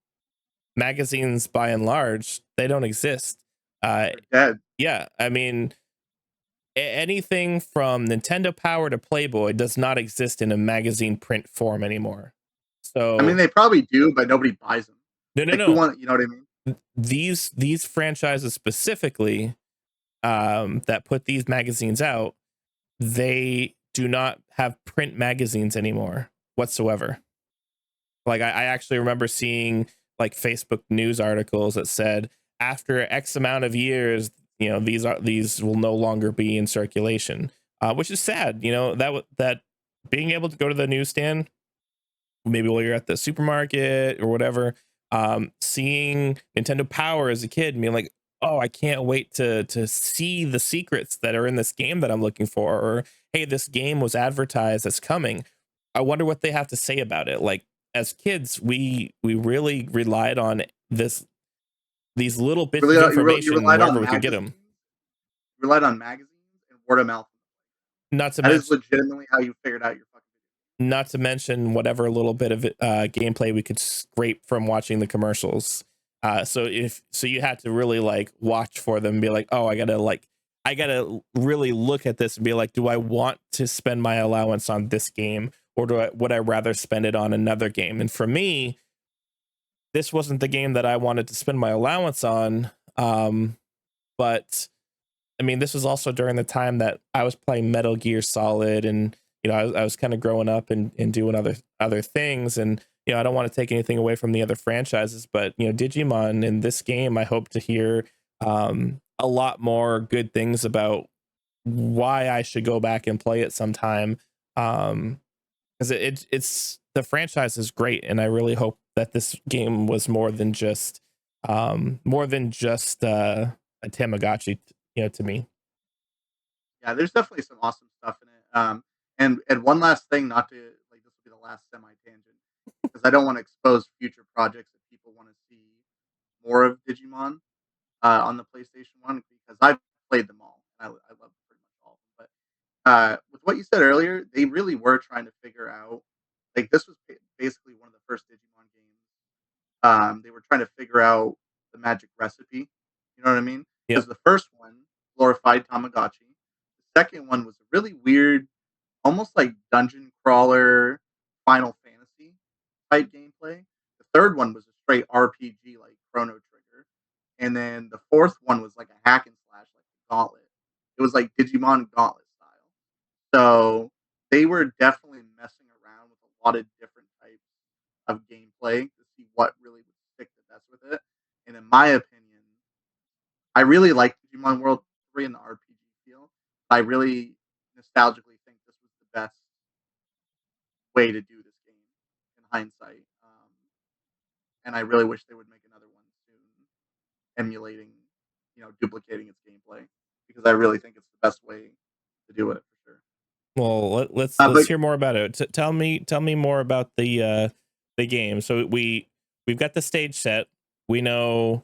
magazines by and large, they don't exist. They're dead. Yeah, I mean, anything from Nintendo Power to Playboy does not exist in a magazine print form anymore. I mean, So they probably do, but nobody buys them. no, no, Like, who no. want? You know what I mean? These franchises specifically that put these magazines out, they do not have print magazines anymore whatsoever. Like I actually remember seeing like Facebook news articles that said after X amount of years, these will no longer be in circulation, which is sad. That being able to go to the newsstand, maybe while you're at the supermarket or whatever, seeing Nintendo Power as a kid and being like, oh, I can't wait to see the secrets that are in this game that I'm looking for, or hey, this game was advertised as coming. I wonder what they have to say about it. Like as kids, we really relied on these little bits of You information relied wherever on we could get magazines. them. You relied on magazines and word of mouth. Not to That is mention, legitimately how you figured out your fucking whatever little bit of gameplay we could scrape from watching the commercials. So you had to really like watch for them and be like, oh, I gotta really look at this and be like, do I want to spend my allowance on this game, or would I rather spend it on another game? And for me, this wasn't the game that I wanted to spend my allowance on. But I mean, this was also during the time that I was playing Metal Gear Solid, and I was kind of growing up and doing other things, and I don't want to take anything away from the other franchises, but Digimon in this game, I hope to hear a lot more good things about why I should go back and play it sometime. Because it's the franchise is great, and I really hope that this game was more than just a Tamagotchi, to me. Yeah, there's definitely some awesome stuff in it. And one last thing, not to like this will be the last semi tangent because I don't want to expose future projects if people want to see more of Digimon on the PlayStation One because I've played them all. I love pretty much all of them. But with what you said earlier, they really were trying to figure out like this was basically one of the first Digimon games. They were trying to figure out the magic recipe. You know what I mean? Yep. Because the first one glorified Tamagotchi. The second one was a really weird, almost like dungeon crawler, Final Fantasy type gameplay. The third one was a straight RPG like Chrono Trigger, and then the fourth one was like a hack and slash, like the Gauntlet. It was like Digimon Gauntlet style. So they were definitely messing around with a lot of different types of gameplay to see what really would stick the best with it. And in my opinion, I really like Digimon World 3 in the RPG feel. I really nostalgically think this was the best way to do this game in hindsight. And I really wish they would make another one soon, emulating, duplicating its gameplay because I really think it's the best way to do it for sure. Well, let's But hear more about it. Tell me more about the game. So we've got the stage set. We know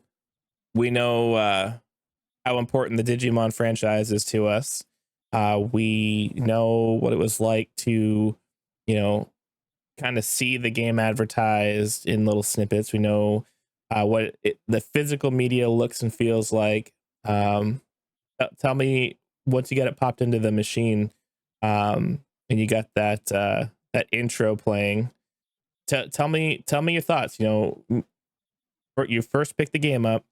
how important the Digimon franchise is to us. We know what it was like to, you know, kind of see the game advertised in little snippets. We know the physical media looks and feels like. Tell me, once you get it popped into the machine, and you got that intro playing. Tell me your thoughts. You first pick the game up.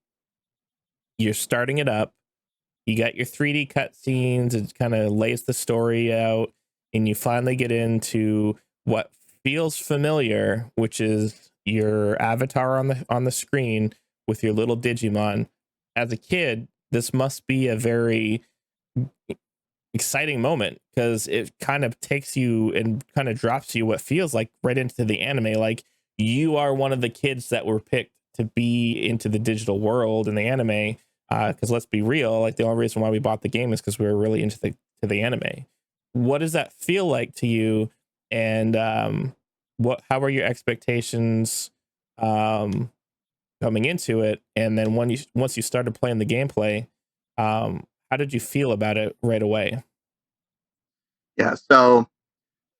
You're starting it up. You got your 3D cutscenes. It kind of lays the story out, and you finally get into what feels familiar, which is your avatar on the screen with your little Digimon. As a kid, this must be a very exciting moment because it kind of takes you and kind of drops you what feels like right into the anime. Like you are one of the kids that were picked to be into the digital world in the anime. Because let's be real, like the only reason why we bought the game is because we were really into the anime. What does that feel like to you? And how are your expectations coming into it? And then once you started playing the gameplay, how did you feel about it right away? yeah, so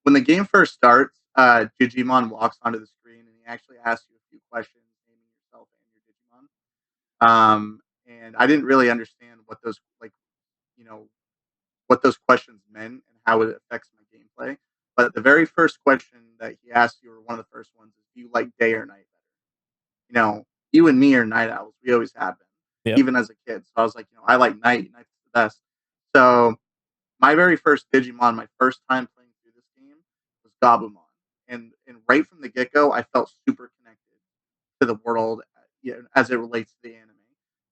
when the game first starts, Digimon walks onto the screen and he actually asks you a few questions, naming yourself and your Digimon. And I didn't really understand what those you know what those questions meant and how it affects my gameplay. But the very first question that he asked you, or one of the first ones, is, "Do you like day or night better?" You and me are night owls. We always have been, Yep. even as a kid. So I was like, I like night. Night's the best. So my very first Digimon, my first time playing through this game, was Gabumon, and right from the get go, I felt super connected to the world, as it relates to the anime.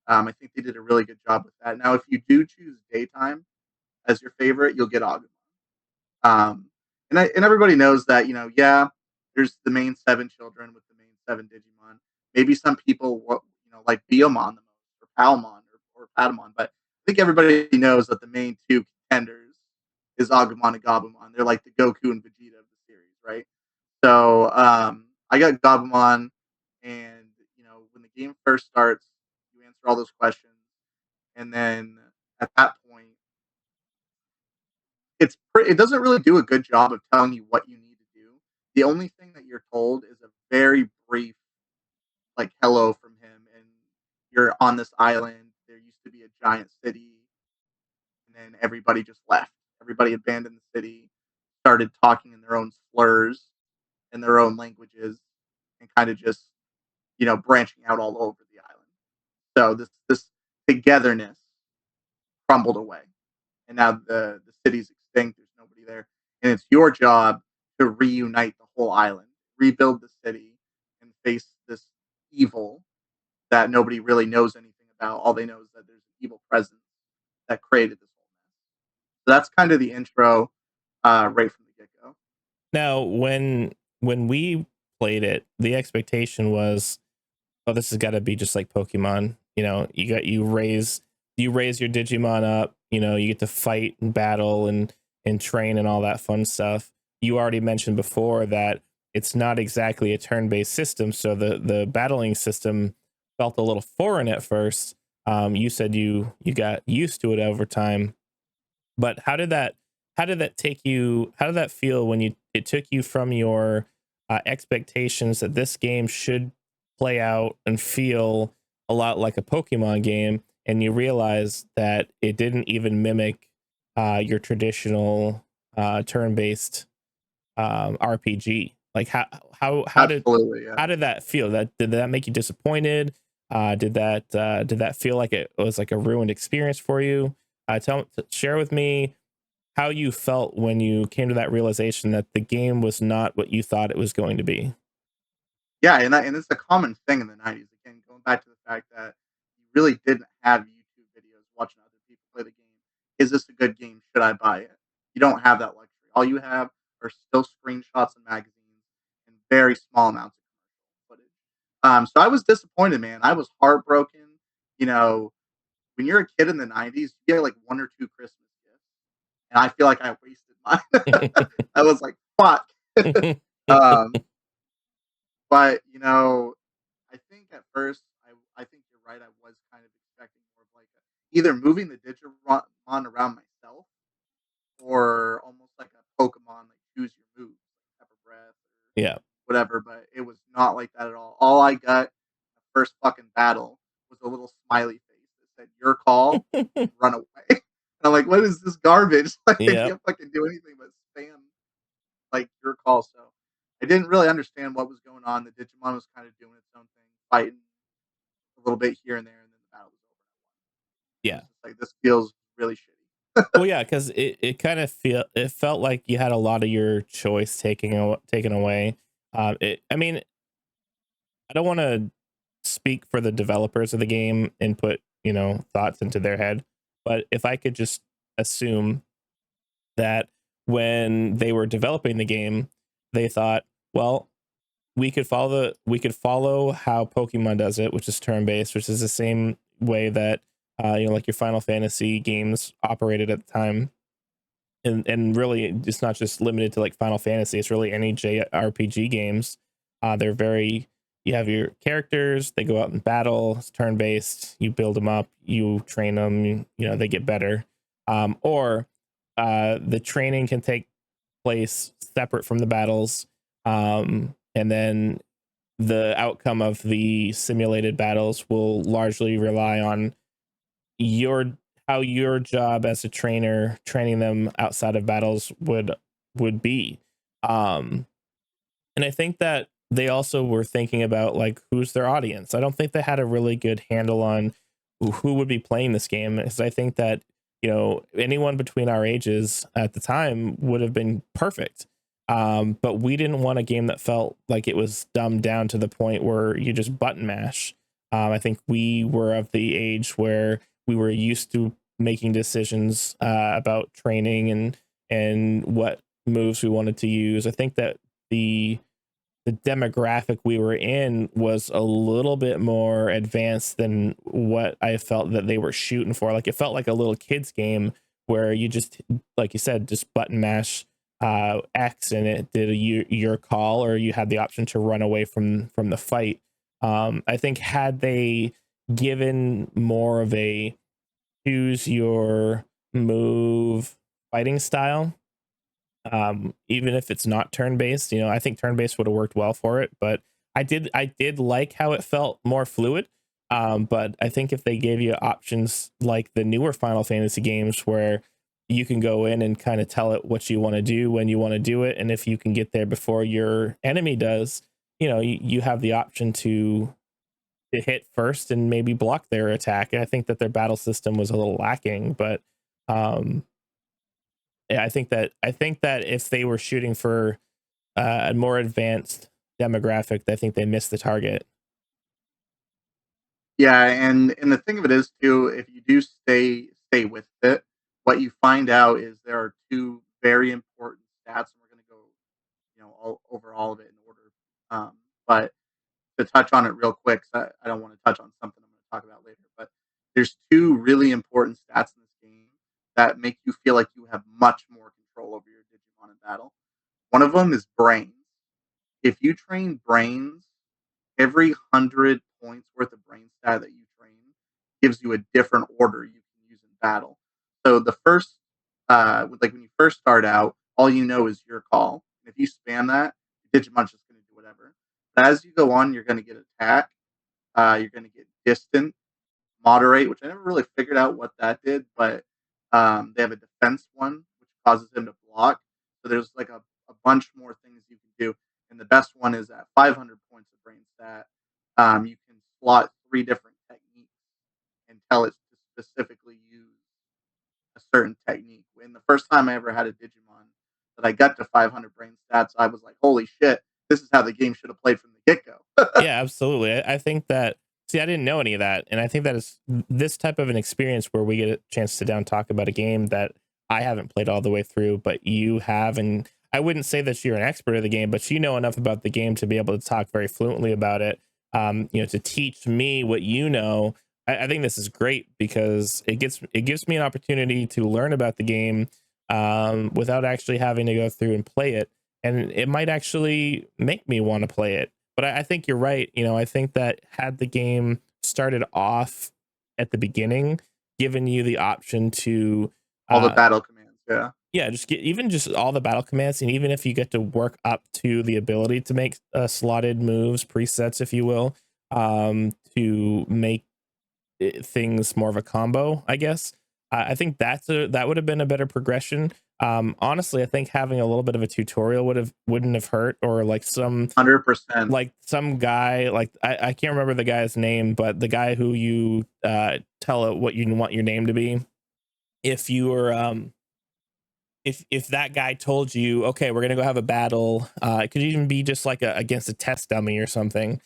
I think they did a really good job with that. Now, if you do choose daytime as your favorite, you'll get Agumon. And everybody knows that, yeah, there's the main seven children with the main seven Digimon. Maybe some people like Biomon the most, or Palmon, or Patamon, but I think everybody knows that the main two contenders is Agumon and Gabumon. They're like the Goku and Vegeta of the series, right? So I got Gabumon, and when the game first starts, you answer all those questions, and then at that point, it doesn't really do a good job of telling you what you need to do. The only thing that you're told is a very brief, like, hello from him, and you're on this island. There used to be a giant city, and then everybody just left. Everybody abandoned the city, started talking in their own slurs, in their own languages, and kind of just branching out all over the island. So this togetherness crumbled away, and now the city's extinct. There's nobody there, and it's your job to reunite the whole island, rebuild the city, and face this evil that nobody really knows anything about. All they know is that there's an evil presence that created this whole mess. So that's kind of the intro, right from the get go. Now, when we played it, the expectation was, oh, this has got to be just like Pokemon. You raise your Digimon up. You get to fight and battle and train and all that fun stuff. You already mentioned before that it's not exactly a turn-based system, so the battling system felt a little foreign at first. You said you got used to it over time, but how did that take you? How did that feel when it took you from your expectations that this game should play out and feel a lot like a Pokemon game, and you realize that it didn't even mimic your traditional turn-based RPG? Like how how how did Absolutely, yeah. how did that feel? Did that make you disappointed? Did that feel like it was like a ruined experience for you? Share with me how you felt when you came to that realization that the game was not what you thought it was going to be. Yeah, and it's a common thing in the '90s. Again, going back to the fact that you really didn't have YouTube videos watching other people play the game. Is this a good game? Should I buy it? You don't have that luxury. All you have are still screenshots and magazines and very small amounts of commercial footage. So I was disappointed, man. I was heartbroken. You know, when you're a kid in the '90s, you get like one or two Christmas gifts, and I feel like I wasted mine. I was like, fuck. um, but I think at first, I think you're right. I was kind of expecting more of like either moving the Digimon around myself or almost like a Pokemon, like choose your moves, like Pepper Breath or Yeah. whatever. But it was not like that at all. All I got the first fucking battle was a little smiley face that said "Your call" and run away. And I'm like, what is this garbage? Like I Yep. can't fucking do anything but spam like your call. So I didn't really understand what was going on. The Digimon was kind of doing its own thing, fighting a little bit here and there, and then the battle was over. It Yeah. was just like this feels really shitty. Well, yeah, because it kind of it felt like you had a lot of your choice taken away. I mean, I don't want to speak for the developers of the game and put thoughts into their head, but if I could just assume that when they were developing the game, they thought, well, we could follow how Pokemon does it, which is turn based, which is the same way that like your Final Fantasy games operated at the time. And really it's not just limited to like Final Fantasy, it's really any JRPG games. They're very You have your characters, they go out in battle, it's turn based, you build them up, you train them, they get better. Or the training can take place separate from the battles. And then the outcome of the simulated battles will largely rely on your how your job as a trainer training them outside of battles would be. um and I think that they also were thinking about like who's their audience. I don't think they had a really good handle on who would be playing this game, because I think that anyone between our ages at the time would have been perfect. But we didn't want a game that felt like it was dumbed down to the point where you just button mash. I think we were of the age where we were used to making decisions about training and what moves we wanted to use. I think that the the demographic we were in was a little bit more advanced than what I felt that they were shooting for. Like it felt like a little kids game where you just, like you said, just button mash X and it did your call, or you had the option to run away from the fight. I think had they given more of a choose your move fighting style, even if it's not turn based, I think turn based would have worked well for it. But I did like how it felt more fluid. But I think if they gave you options like the newer Final Fantasy games where you can go in and kind of tell it what you want to do when you want to do it, and if you can get there before your enemy does, you have the option to hit first and maybe block their attack. And I think that their battle system was a little lacking, but um yeah, I think that if they were shooting for a more advanced demographic, I think they missed the target. Yeah, and the thing of it is too, if you do stay with it, what you find out is there are two very important stats, and we're going to go over all of it in order. But to touch on it real quick, 'cause I don't want to touch on something I'm going to talk about later. But there's two really important stats in this game that make you feel like you have much more control over your Digimon in battle. One of them is brains. If you train brains, every 100 points worth of brain stat that you train gives you a different order you can use in battle. So the first, like when you first start out, all you know is your call. And if you spam that, Digimon's just going to do whatever. But as you go on, you're going to get attack. You're going to get distant, moderate, which I never really figured out what that did, but they have a defense one, which causes him to block. So there's like a bunch more things you can do. And the best one is at 500 points of brain stat. You can slot 3 different techniques and tell it to specifically use a certain technique. When the first time I ever had a Digimon that I got to 500 brain stats, I was like, holy shit, this is how the game should have played from the get go. Yeah, absolutely. I think that, see, I didn't know any of that. And I think that is this type of an experience where we get a chance to sit down and talk about a game that I haven't played all the way through, but you have. And I wouldn't say that you're an expert of the game, but you know enough about the game to be able to talk very fluently about it. To teach me what you know. I think this is great because it gives me an opportunity to learn about the game without actually having to go through and play it. And it might actually make me want to play it. But I think you're right. I think that had the game started off at the beginning, given you the option to, All the battle commands, yeah. just get even just all the battle commands, and even if you get to work up to the ability to make slotted moves, presets, if you will, to make things more of a combo, I guess. I think that would have been a better progression. Honestly, I think having a little bit of a tutorial wouldn't have hurt, or like 100%. like some guy, like I can't remember the guy's name, but the guy who you tell it what you want your name to be. If you were if that guy told you, okay, we're gonna go have a battle, it could even be just like against a test dummy or something.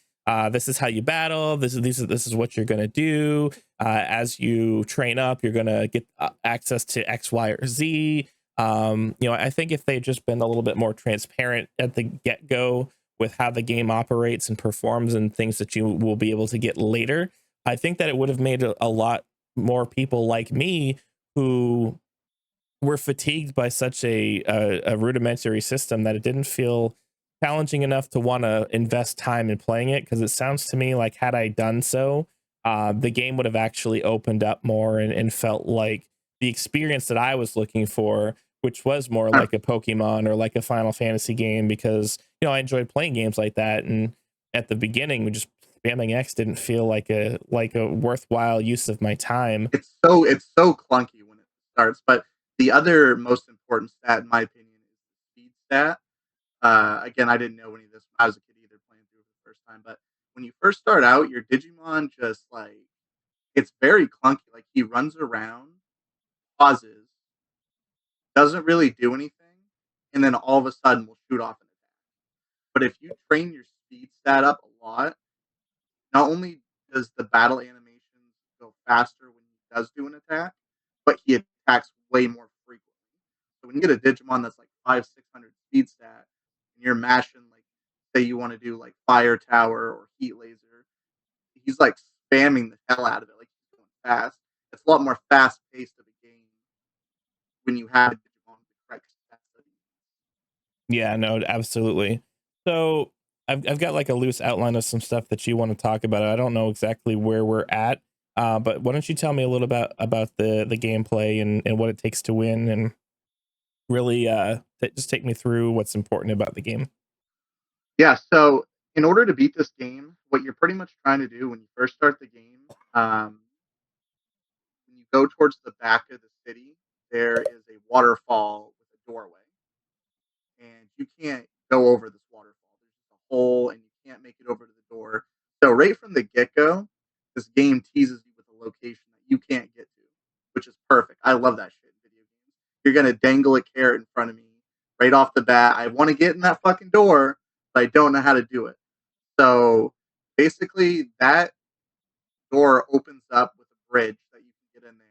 This is how you battle. This is what you're gonna do. As you train up, you're gonna get access to X, Y, or Z. I think if they'd just been a little bit more transparent at the get go with how the game operates and performs and things that you will be able to get later, I think that it would have made a lot more people like me who were fatigued by such a rudimentary system that it didn't feel challenging enough to want to invest time in playing it. Because it sounds to me like had I done so, the game would have actually opened up more and felt like the experience that I was looking for, which was more like a Pokemon or like a Final Fantasy game, because I enjoyed playing games like that. And at the beginning, we just spamming X didn't feel like a worthwhile use of my time. It's so clunky when it starts, but the other most important stat, in my opinion, is the speed stat. Again, I didn't know any of this when I was a kid either, playing through it for the first time. But when you first start out, your Digimon just like it's very clunky. Like he runs around, pauses, doesn't really do anything, and then all of a sudden will shoot off an attack. But if you train your speed stat up a lot, not only does the battle animations go faster when he does do an attack, but he attacks way more frequently. So when you get a Digimon that's like 500-600 speed stat, and you're mashing like, say you want to do like Fire Tower or Heat Laser, he's like spamming the hell out of it, like he's going fast. It's a lot more fast paced of a game when you have a Digimon with the correct stats. Yeah, no, absolutely. So I've got like a loose outline of some stuff that you want to talk about. I don't know exactly where we're at, but why don't you tell me a little about the gameplay and what it takes to win, and really just take me through what's important about the game. Yeah, so in order to beat this game, what you're pretty much trying to do when you first start the game, when you go towards the back of the city, there is a waterfall with a doorway, and you can't go over this waterfall. There's a hole, and you can't make it over to the door. So right from the get go, this game teases you with a location that you can't get to, which is perfect. I love that shit in video games. You're gonna dangle a carrot in front of me right off the bat. I want to get in that fucking door, but I don't know how to do it. So basically, that door opens up with a bridge that you can get in there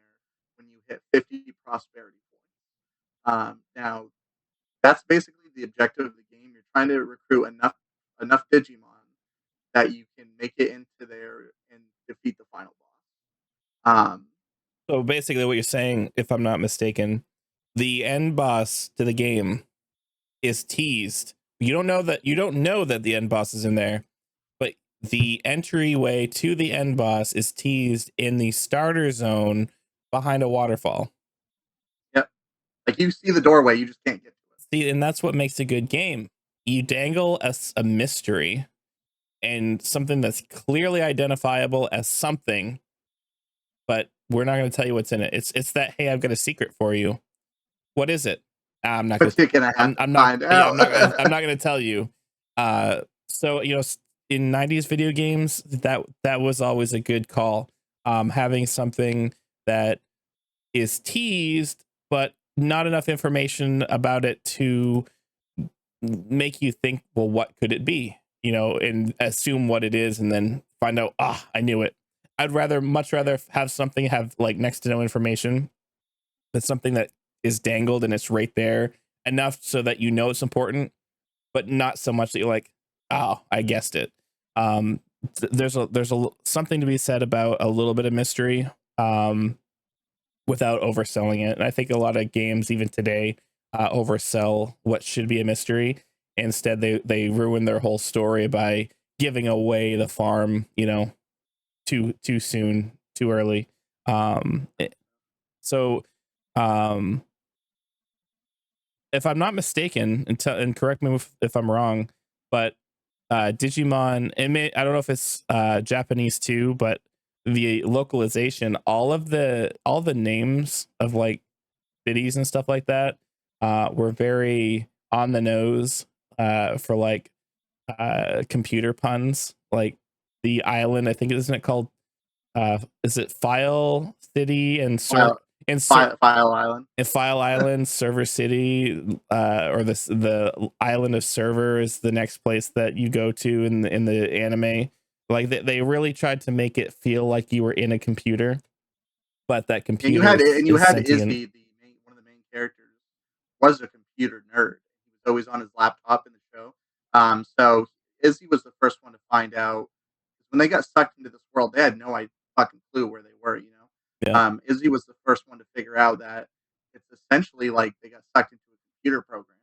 when you hit 50 prosperity points. Now, that's basically the objective of the game. You're trying to recruit enough Digimon that you can make it into there and defeat the final boss. So basically, what you're saying, if I'm not mistaken, the end boss to the game is teased. You don't know that the end boss is in there, but the entryway to the end boss is teased in the starter zone behind a waterfall. Yep. Like you see the doorway, you just can't get to it. See, and that's what makes a good game. You dangle a mystery and something that's clearly identifiable as something, but we're not going to tell you what's in it. It's that, hey, I've got a secret for you. What is it? I'm not But going to. you're gonna have to I'm not. find Yeah, out. I'm not going to tell you. So in 90s video games, that was always a good call. Having something that is teased, but not enough information about it to make you think, well, what could it be? You know, and assume what it is, and then find out, I knew it. I'd much rather have something have like next to no information than something that is dangled and it's right there enough so that you know it's important, but not so much that you're like, oh, I guessed it. Um, there's a something to be said about a little bit of mystery. Without overselling it. And I think a lot of games, even today, oversell what should be a mystery. Instead, they ruin their whole story by giving away the farm, you know, too soon, too early. So, um, if I'm not mistaken, and correct me if I'm wrong, but Digimon, I don't know if it's Japanese too, but the localization, all the names of like cities and stuff like that were very on the nose for like computer puns. Like the island, I think, isn't it called? Is it File City and File, and File Island. and File Island, Server City, or the island of Server is the next place that you go to in the anime. Like they really tried to make it feel like you were in a computer, but that computer And you is had sentient. Izzy, one of the main characters, was a computer nerd. He was always on his laptop in the show. So Izzy was the first one to find out when they got sucked into this world. They had no fucking clue where they were. You know, Yeah. Izzy was the first one to figure out that it's essentially like they got sucked into a computer program.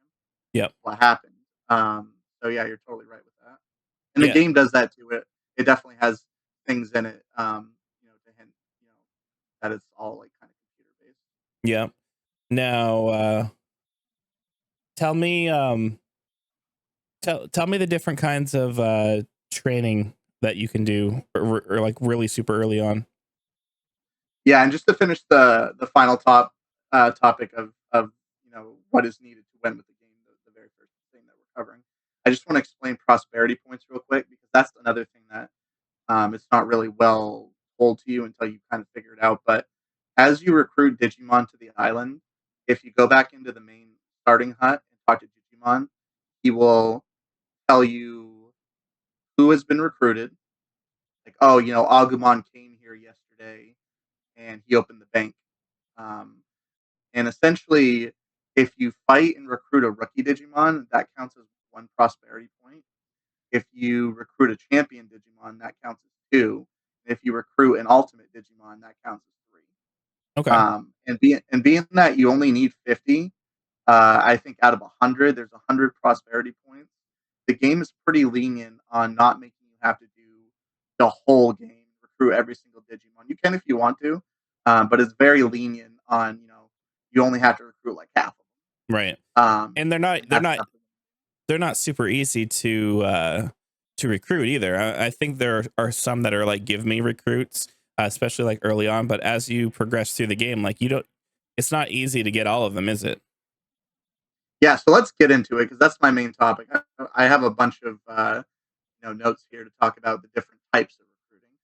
Yep. What happened? So yeah, you're totally right with that. And the Yeah. game does that to it. It definitely has things in it, to hint, that it's all like kind of computer based. Yeah. Now, tell me, tell me the different kinds of training that you can do, or like really super early on. Yeah, and just to finish the final topic of what is needed to win with the game, the very first thing that we're covering, I just want to explain prosperity points real quick because that's another thing that it's not really well told to you until you kind of figure it out. But as you recruit Digimon to the island, if you go back into the main starting hut and talk to Digimon, he will tell you who has been recruited. Like, oh, Agumon came here yesterday and he opened the bank. Um, and essentially, if you fight and recruit a rookie Digimon, that counts as one prosperity point. If you recruit a champion Digimon, that counts as two. If you recruit an ultimate Digimon, that counts as three. Okay. And being that you only need 50, I think out of 100, there's 100 prosperity points. The game is pretty lenient on not making you have to do the whole game, recruit every single Digimon. You can if you want to, but it's very lenient on you only have to recruit like half of Right. them. And And that's definitely they're not super easy to recruit either. I think there are some that are like give me recruits, especially like early on. But as you progress through the game, like you don't, it's not easy to get all of them, is it? yeah. So let's get into it because that's my main topic. I have a bunch of notes here to talk about the different types of recruiting.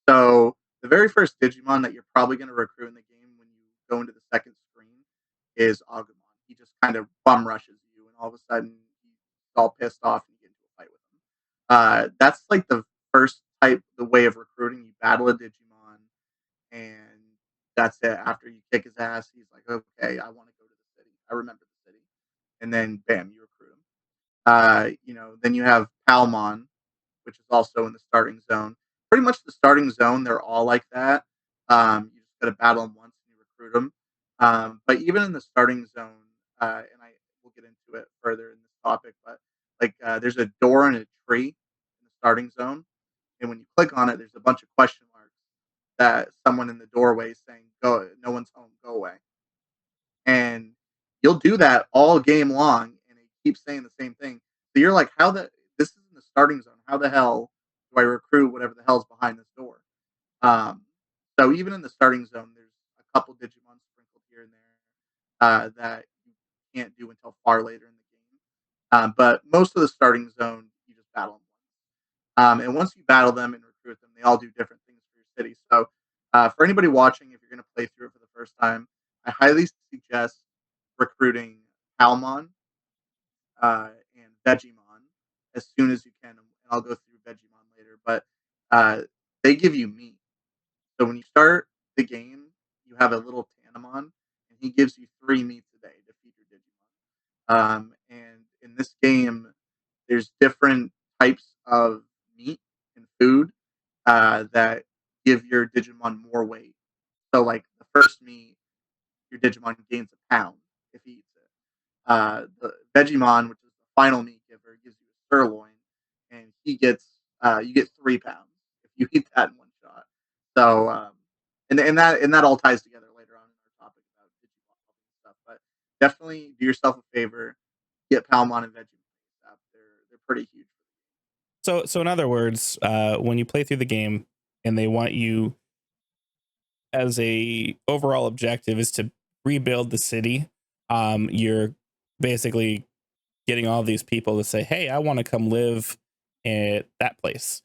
So the very first Digimon that you're probably going to recruit in the game when you go into the second screen is Agumon. He just kind of bum rushes you, and all of a sudden he's all pissed off, and you get into a fight with him. That's like the first type, the way of recruiting. You battle a Digimon, and that's it. After you kick his ass, he's like, "Okay, I want to go to the city. I remember the city," and then bam, you recruit him. Then you have Palmon, which is also in the starting zone. Pretty much the starting zone, they're all like that. You just got to battle them once and you recruit them. But even in the starting zone, and I will get into it further in this topic, but like there's a door and a tree in the starting zone, and when you click on it, there's a bunch of question marks that someone in the doorway is saying, "Go, no one's home, go away." And you'll do that all game long, and it keeps saying the same thing. So you're like, "How the? This is in the starting zone. How the hell do I recruit whatever the hell's behind this door?" Um, so even in the starting zone, there's a couple Digimon sprinkled here and there that you can't do until far later in the game. But most of the starting zone, you just battle them. And once you battle them and recruit them, they all do different things for your city. So for anybody watching, if you're going to play through it for the first time, I highly suggest recruiting Palmon and Vegemon as soon as you can. And I'll go through Vegemon later. But uh, they give you meat. So when you start the game, you have a little Tanamon, and he gives you 3 meats a day to feed your Digimon. And in this game, there's different types of meat and food that give your Digimon more weight. So, like the first meat, your Digimon gains a pound if he eats it. The Vegemon, which is the final meat giver, gives you a sirloin, and he gets you get 3 pounds if you eat that in one shot. So, and that all ties together later on in our topic about Digimon and stuff. But definitely do yourself a favor, get Palmon and Vegemon stuff. They're pretty huge. So in other words, when you play through the game and they want you as a overall objective is to rebuild the city, you're basically getting all these people to say, "Hey, I want to come live at that place."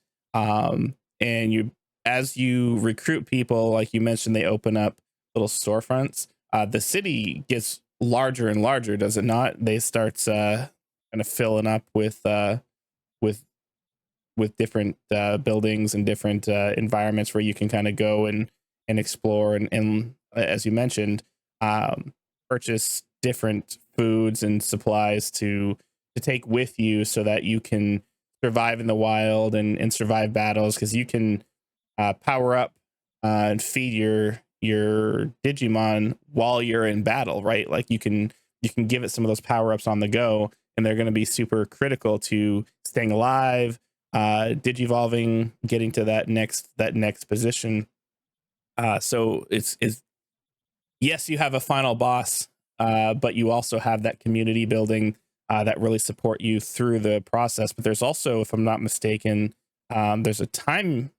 And you, as you recruit people, like you mentioned, they open up little storefronts. The city gets larger and larger, does it not? They start kind of filling up with different buildings and different environments where you can kind of go and explore and as you mentioned, um, purchase different foods and supplies to take with you so that you can survive in the wild and survive battles because you can power up and feed your Digimon while you're in battle, right? Like you can give it some of those power ups on the go, and they're going to be super critical to staying alive, digivolving, getting to that next position. So it's yes, you have a final boss, but you also have that community building that really support you through the process. But there's also, if I'm not mistaken, there's a time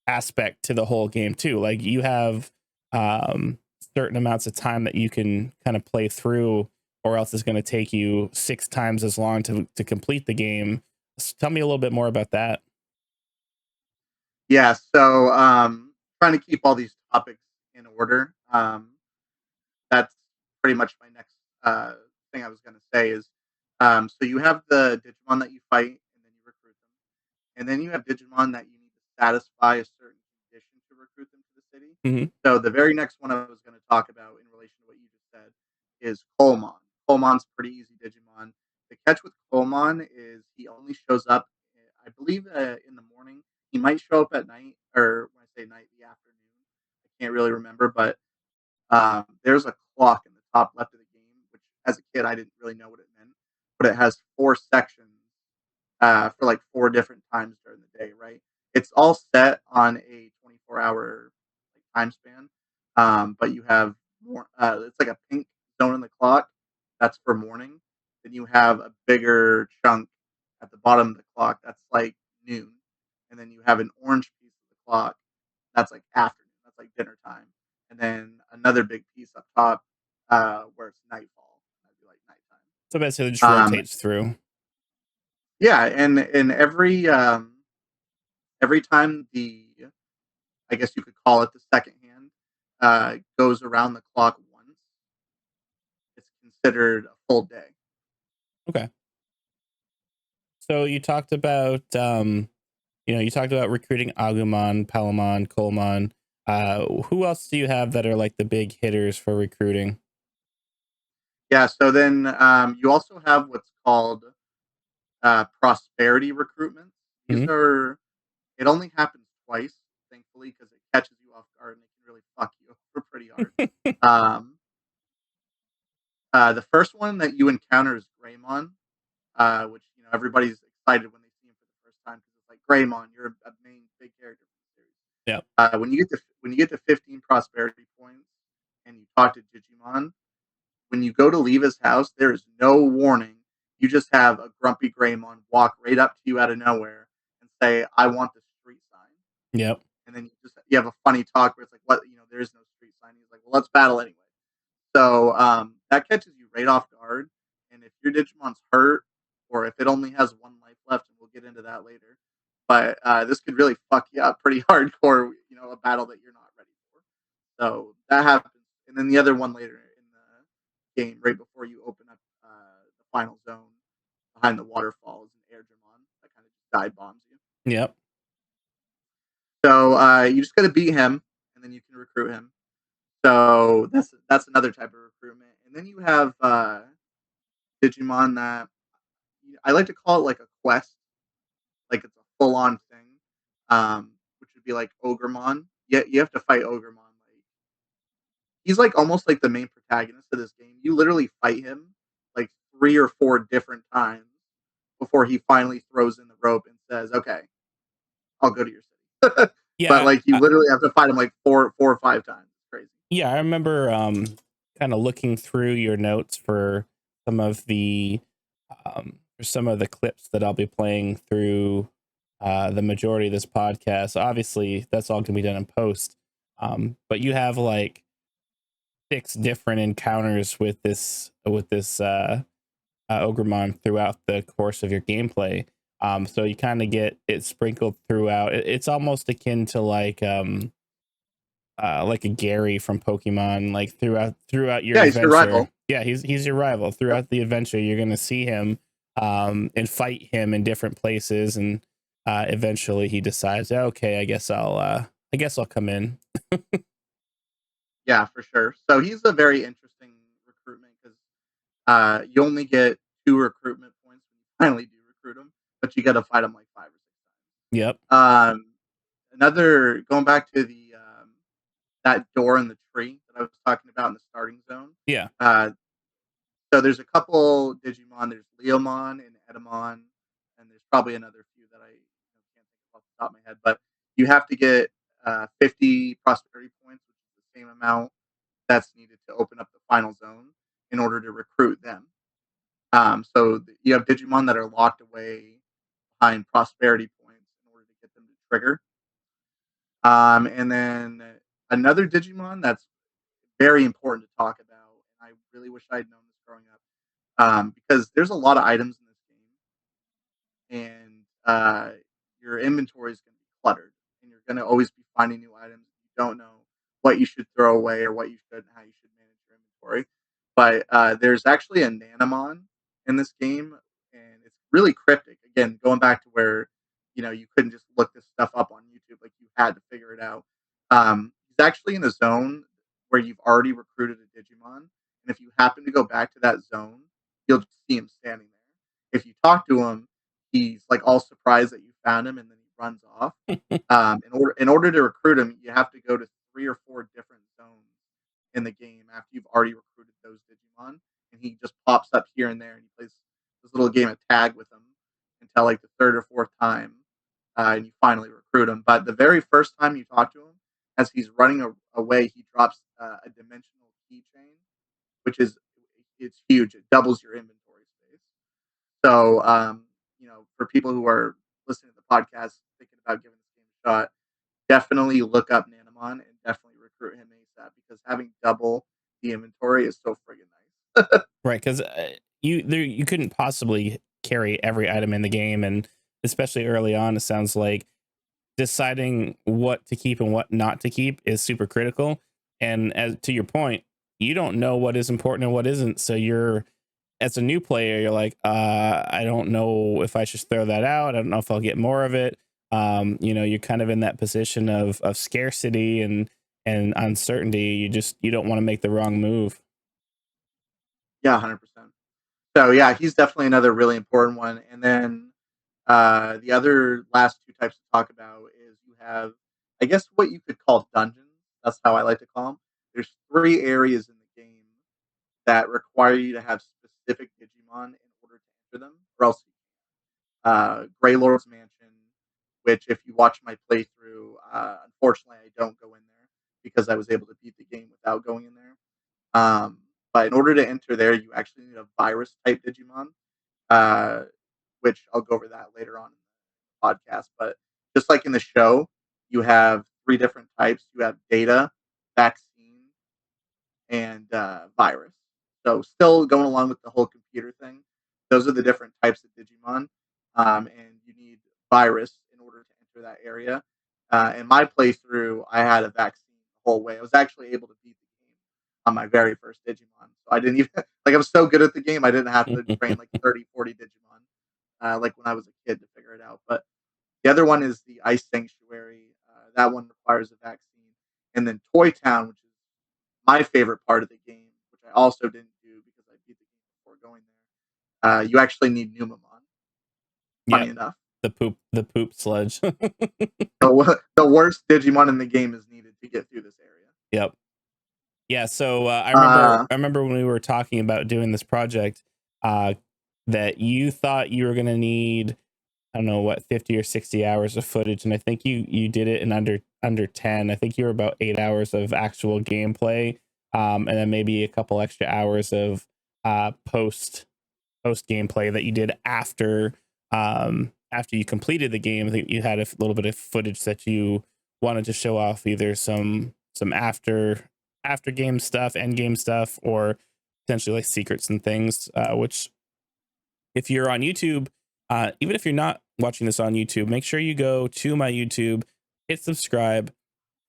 aspect to the whole game too. Like you have certain amounts of time that you can kind of play through, or else it's going to take you 6 times as long to complete the game. Tell me a little bit more about that. Yeah, so trying to keep all these topics in order. That's pretty much my next thing I was going to say is so you have the Digimon that you fight and then you recruit them. And then you have Digimon that you need to satisfy a certain condition to recruit them to the city. Hmm. So the very next one I was going to talk about in relation to what you just said is Colmon. Colmon's pretty easy Digimon. The catch with Colmon is he only shows up, I believe, in the morning. He might show up at night, or when I say night, the afternoon. I can't really remember, but there's a clock in the top left of the game, which as a kid I didn't really know what it meant, but it has 4 sections for like 4 different times during the day, right? It's all set on a 24-hour like, time span, but you have more. It's like a pink zone in the clock. That's for morning. Then you have a bigger chunk at the bottom of the clock. That's like noon, and then you have an orange piece of the clock. That's like afternoon. That's like dinner time, and then another big piece up top where it's nightfall. That'd be like nighttime. So basically, it just Um, rotates through. yeah, and every time the I guess you could call it the second hand goes around the clock once, it's considered a full day. Okay. So you talked about recruiting Agumon, Palamon, Colemon. Who else do you have that are like the big hitters for recruiting? Yeah, so then you also have what's called prosperity recruitment. These Hmm. are it only happens twice, thankfully, because it catches you off guard and it can really fuck you over pretty hard. Um, the first one that you encounter is Greymon, which everybody's excited when they see him for the first time because it's like Greymon, you're a main big character from the series. Yeah. When you get to 15 prosperity points and you talk to Digimon, when you go to leave his house, there is no warning. You just have a grumpy Greymon walk right up to you out of nowhere and say, "I want the street sign." Yep. And then you have a funny talk where it's like, "What? There is no street sign." He's like, "Well, let's battle anyway." So that catches you right off guard. And if your Digimon's hurt, or if it only has one life left, get into that later. But this could really fuck you up pretty hardcore. A battle that you're not ready for. So that happens, and then the other one later in the game, right before you open up the final zone behind the waterfall, is an air Digimon that kind of just dive bombs you. Yep. So you just got to beat him, and then you can recruit him. So that's another type of recruitment, and then you have Digimon that I like to call it like a quest, like it's a full on thing, which would be like Ogremon. Yet you have to fight Ogremon. Like he's like almost like the main protagonist of this game. You literally fight him like 3 or 4 different times before he finally throws in the rope and says, "Okay, I'll go to your city." But Yeah. like you literally have to fight him like four or 5 times. It's crazy. Yeah, I remember kind of looking through your notes for some of the clips that I'll be playing through the majority of this podcast. Obviously, that's all gonna be done in post. But you have like 6 different encounters with this Ogremon throughout the course of your gameplay. So you kind of get it sprinkled throughout. It's almost akin to like a Gary from Pokemon, like throughout your Yeah, he's your adventure. rival. Yeah, he's your rival throughout the adventure. You're gonna see him and fight him in different places, and eventually he decides, okay, I guess I'll come in. Yeah, for sure. So he's a very interesting recruitment because you only get 2 recruitment points when you finally do recruit him, but you got to fight him like 5 or 6 Yep. times. Another going back to the that door in the tree that I was talking about in the starting zone. Yeah. Uh, so there's a couple Digimon. There's Leomon and Edamon, and there's probably another few that I can't think of off the top of my head. But you have to get 50 prosperity points, which is the same amount that's needed to open up the final zone in order to recruit them. So you have Digimon that are locked away behind prosperity points in order to get them to trigger. And then another Digimon that's very important to talk about, and I really wish I'd known this growing up, because there's a lot of items in this game, and your inventory is going to be cluttered, and you're going to always be finding new items. You don't know what you should throw away or what you should, how you should manage your inventory. But there's actually a Nanamon in this game, and it's really cryptic. Again, going back to where you couldn't just look this stuff up on YouTube, like you had to figure it out. He's actually in a zone where you've already recruited a Digimon, and if you happen to go back to that zone, you'll just see him standing there. If you talk to him, he's like all surprised that you found him, and then he runs off. In order to recruit him, you have to go to 3 or 4 different zones in the game after you've already recruited those Digimon, and he just pops up here and there, and he plays this little game of tag with them until like the 3rd or 4th time, and you finally recruit him. But the very first time you talk to him, as he's running away, he drops a dimensional keychain, which is it's huge. It doubles your inventory space. So, for people who are listening to the podcast, thinking about giving this game a shot, definitely look up Nanamon and definitely recruit him ASAP because having double the inventory is so friggin' nice. Right, because you couldn't possibly carry every item in the game, and especially early on, it sounds like deciding what to keep and what not to keep is super critical. And as to your point, you don't know what is important and what isn't. So you're as a new player, you're like, I don't know if I should throw that out. I don't know if I'll get more of it. You're kind of in that position of scarcity and uncertainty. You don't want to make the wrong move. Yeah, 100%. So yeah, he's definitely another really important one. And then the other last 2 types to talk about is you have, I guess, what you could call dungeons. That's how I like to call them. There's 3 areas in the game that require you to have specific Digimon in order to enter them, or else Greylord's Mansion, which if you watch my playthrough, unfortunately I don't go in there because I was able to beat the game without going in there. But in order to enter there, you actually need a virus type Digimon, uh, which I'll go over that later on in the podcast. But just like in the show, you have 3 different types. You have data, vaccine, and virus. So still going along with the whole computer thing, those are the different types of Digimon. And you need virus in order to enter that area. In my playthrough, I had a vaccine the whole way. I was actually able to beat the game on my very first Digimon. So I didn't even like I was so good at the game I didn't have to train like 30, 40 Digimon like when I was a kid to figure it out. But the other one is the Ice Sanctuary. That one requires a vaccine. And then Toy Town, which is my favorite part of the game, which I also didn't do because I beat the game before going there. You actually need Numamon. Funny Yep. enough, The poop sludge. the worst Digimon in the game is needed to get through this area. Yep. Yeah, so I remember Uh, I remember when we were talking about doing this project, uh, that you thought you were gonna need, I don't know what, 50 or 60 hours of footage, and I think you did it in under 10. I think you were about 8 hours of actual gameplay, and then maybe a couple extra hours of post gameplay that you did after you completed the game. I think you had a little bit of footage that you wanted to show off, either some after game stuff, end game stuff, or potentially like secrets and things. Which, if you're on YouTube, even if you're not watching this on YouTube, make sure you go to my YouTube, hit subscribe,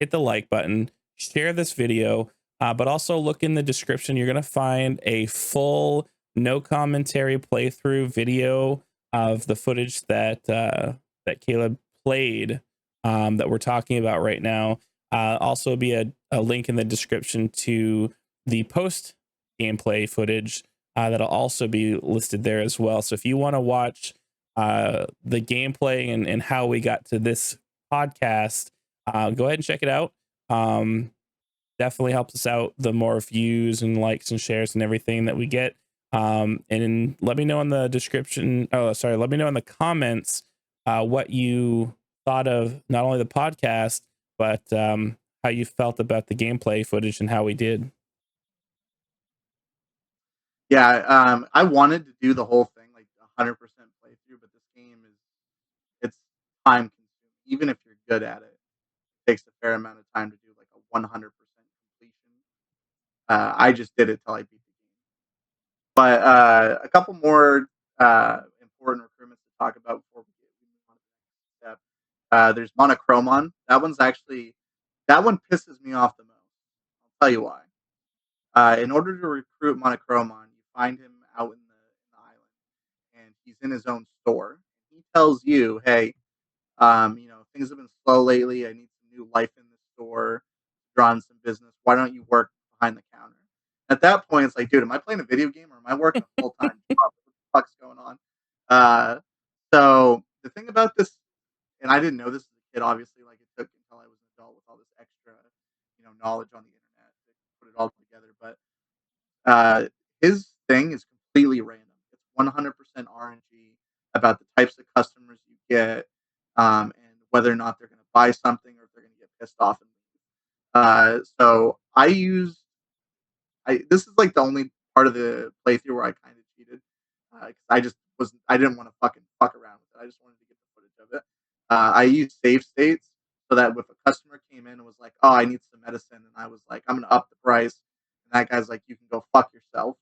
hit the like button, share this video, but also look in the description. You're going to find a full, no commentary playthrough video of the footage that Caleb played, that we're talking about right now. Also, be a link in the description to the post gameplay footage that'll also be listed there as well. So if you want to watch the gameplay and how we got to this podcast, go ahead and check it out. Definitely helps us out. The more views and likes and shares and everything that we get. And let me know in the description. Oh, sorry. Let me know in the comments what you thought of not only the podcast, but how you felt about the gameplay footage and how we did. yeah, I wanted to do the whole thing like 100% playthrough, but this game is it's time consuming. Even if you're good at it, it takes a fair amount of time to do like a 100% completion. I just did it till I beat the game. But a couple more important recruitments to talk about before we move on to the next step. There's Monochromon. That one pisses me off the most. I'll tell you why. In order to recruit Monochromon, you find him out in the island, and he's in his own store. He tells you, "Hey, things have been slow lately. I need some new life in the store, drawing some business. Why don't you work behind the counter?" At that point, it's like, dude, am I playing a video game or am I working a full time job? What the fuck's going on? Uh, so the thing about this, and I didn't know this as a kid, obviously, like it took until I was an adult with all this extra, knowledge on the internet to put it all together. But his thing is completely random. It's 100% RNG about the types of customers you get, and whether or not they're going to buy something or if they're going to get pissed off and leave. So this is like the only part of the playthrough where I kind of cheated, because I didn't want to fucking fuck around with it. I just wanted to get the footage of it. I used save states so that if a customer came in and was like, "Oh, I need some medicine," and I was like, "I'm gonna up the price," and that guy's like, "You can go fuck yourself,"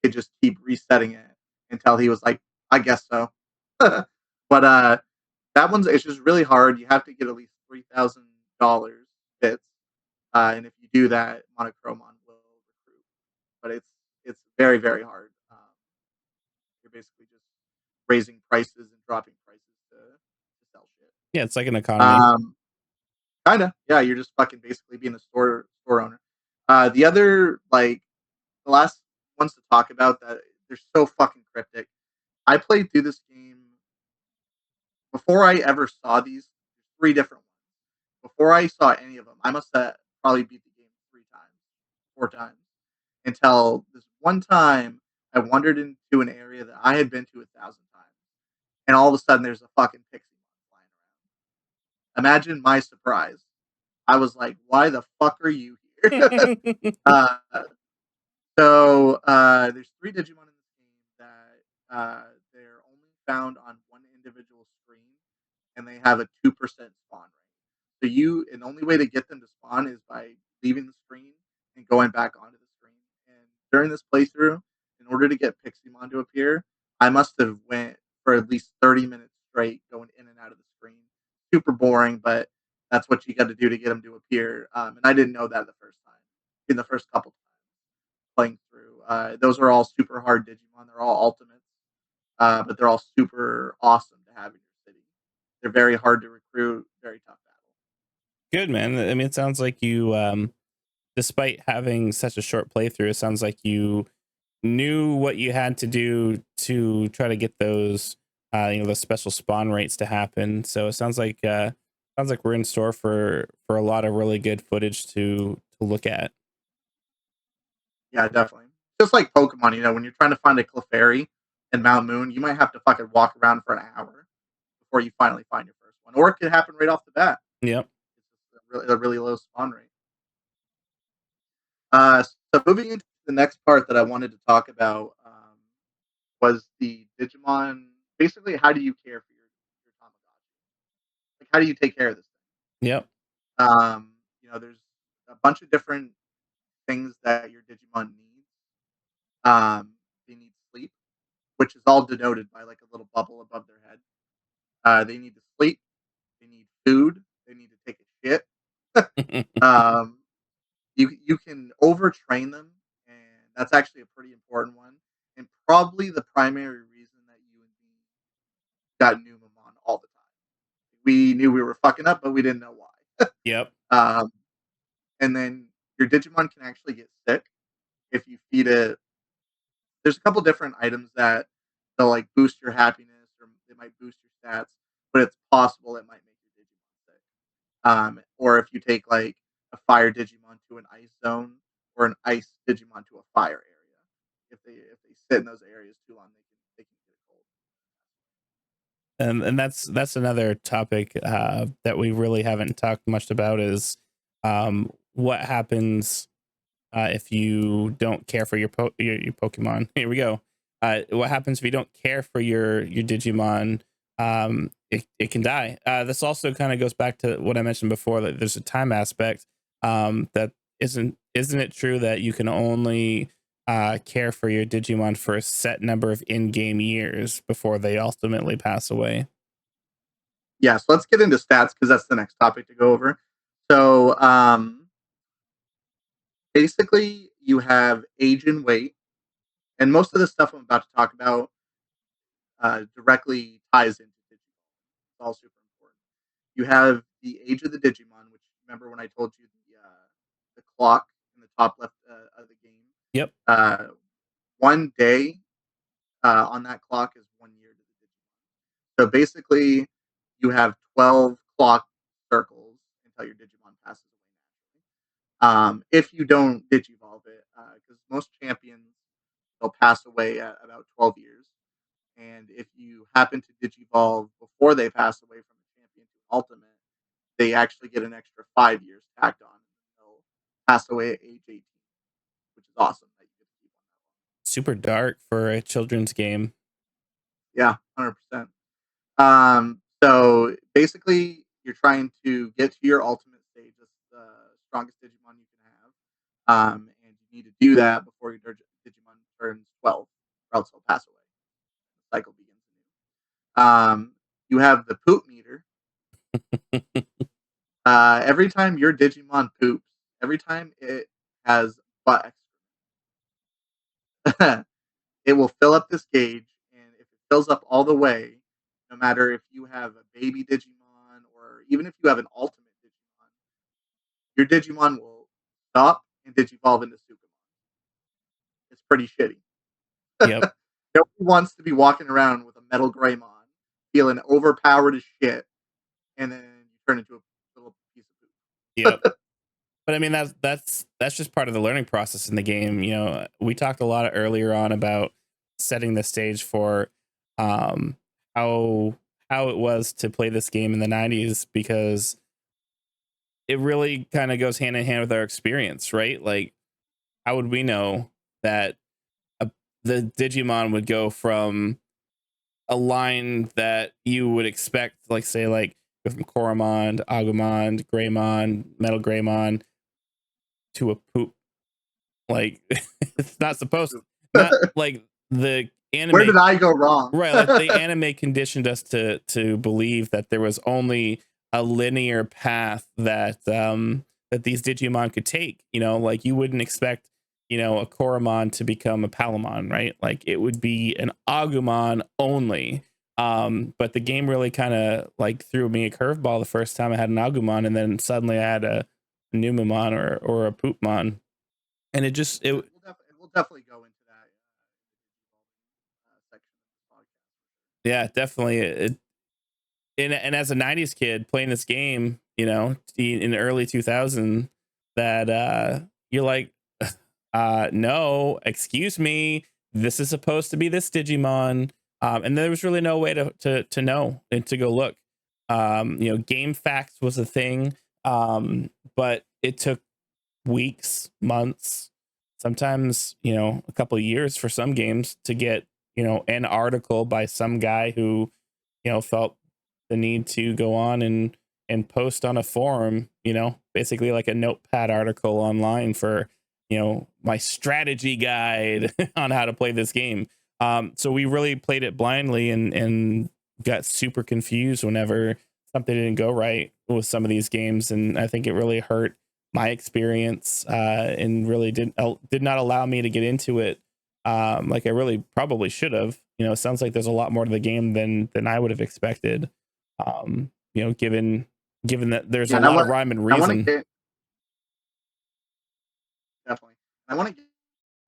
could just keep resetting it until he was like, "I guess so." But that one's it's just really hard. You have to get at least $3,000 bits, and if you do that, Monochromon will recruit. But it's very very hard. You're basically just raising prices and dropping prices to sell shit. Yeah, it's like an economy. Um, Kinda, yeah. You're just fucking basically being a store owner. The other the last ones to talk about that they're so fucking cryptic. I played through this game before I ever saw these three different ones. Before I saw any of them, I must have probably beat the game 3 times, 4 times, until this one time I wandered into an area that I had been to 1,000 times, and all of a sudden there's a fucking pixie flying around. Imagine my surprise. I was like, "Why the fuck are you here?" uh, there's 3 Digimon in this game that they're only found on one individual screen, and they have a 2% spawn rate. The only way to get them to spawn is by leaving the screen and going back onto the screen. And during this playthrough, in order to get Piximon to appear, I must have went for at least 30 minutes straight going in and out of the screen. Super boring, but that's what you got to do to get them to appear. And I didn't know that the first time. In the first couple times playing through, those are all super hard Digimon. They're all ultimates, but they're all super awesome to have in your city. They're very hard to recruit, very tough battle. Good, man. I mean, it sounds like you, despite having such a short playthrough, it sounds like you knew what you had to do to try to get those, those special spawn rates to happen. So it sounds like we're in store for a lot of really good footage to look at. Yeah, definitely. Just like Pokemon, when you're trying to find a Clefairy in Mount Moon, you might have to fucking walk around for an hour before you finally find your first one, or it could happen right off the bat. Yep. It's a really low spawn rate. So moving into the next part that I wanted to talk about was the Digimon. Basically, how do you care for your Tamagotchi? Like, how do you take care of this Yep. thing? There's a bunch of different things that your Digimon needs. They need sleep, which is all denoted by like a little bubble above their head. They need to sleep. They need food. They need to take a shit. Um, you can overtrain them, and that's actually a pretty important one, and probably the primary reason that you and me got Numamon all the time. We knew we were fucking up, but we didn't know why. Yep. Um, and then your Digimon can actually get sick if you feed it. There's a couple different items that they'll like boost your happiness or they might boost your stats, but it's possible it might make your Digimon sick. Or if you take like a fire Digimon to an ice zone or an ice Digimon to a fire area, if they sit in those areas too long, they can get cold. And that's another topic that we really haven't talked much about is what happens if you don't care for your Pokemon. Here we go. What happens if you don't care for your Digimon? It can die. This also kind of goes back to what I mentioned before, that there's a time aspect. That isn't it true that you can only care for your Digimon for a set number of in-game years before they ultimately pass away? Yeah, so let's get into stats because that's the next topic to go over. So basically, you have age and weight, and most of the stuff I'm about to talk about directly ties into Digimon. It's all super important. You have the age of the Digimon, which remember when I told you the clock in the top left of the game. Yep. One day on that clock is 1 year to the Digimon. So basically, you have 12 clock circles until your Digimon passes away naturally. If you don't Digivolve it, because most champions they'll pass away at about 12 years. And if you happen to Digivolve before they pass away from the champion to ultimate, they actually get an extra 5 years tacked on. They'll pass away at age 18, which is awesome. That you get to keep on that Super dark for a children's game. long. Yeah, 100%. So basically, you're trying to get to your ultimate stage. That's the strongest Digimon you can have. And you need to do that before your Digimon turns 12, or else he'll pass away. The cycle begins anew. You have the poop meter. Every time your Digimon poops, every time it has butt excrement, it will fill up this gauge. And if it fills up all the way, no matter if you have a baby Digimon or even if you have an ultimate Digimon, your Digimon will stop and Digivolve into Sukamon. It's pretty shitty. Yep. Nobody wants to be walking around with a metal Greymon, feeling overpowered as shit, and then you turn into a little piece of Yep. poop. But I mean that's just part of the learning process in the game. We talked a lot earlier on about setting the stage for um how it was to play this game in the 90s, because it really kind of goes hand in hand with our experience, right? Like, how would we know that a, the Digimon would go from a line that you would expect, like say like go from Koromon, Agumon, Greymon, Metal Greymon to a poop? Like, it's not supposed to, not like Where anime did I go wrong? right, like the anime conditioned us to believe that there was only a linear path that these Digimon could take. Like you wouldn't expect, a Koromon to become a Palamon, right? Like it would be an Agumon only. But the game really kind of like threw me a curveball the first time I had an Agumon, and then suddenly I had a Numemon or a Poopmon, and it just it We'll definitely go into that section of the podcast. yeah, definitely. And as a 90s kid playing this game, in the early 2000s, that you're like, no, excuse me, this is supposed to be this Digimon. And there was really no way to know and to go look. Game facts was a thing, but it took weeks, months, sometimes, a couple of years for some games to get, an article by some guy who, felt the need to go on and post on a forum, basically like a notepad article online for, my strategy guide on how to play this game. So we really played it blindly and got super confused whenever something didn't go right with some of these games. And I think it really hurt my experience, and really did not allow me to get into it like I really probably should have. It sounds like there's a lot more to the game than I would have expected. Given that there's a lot of rhyme and I want to reason. get definitely. I want to get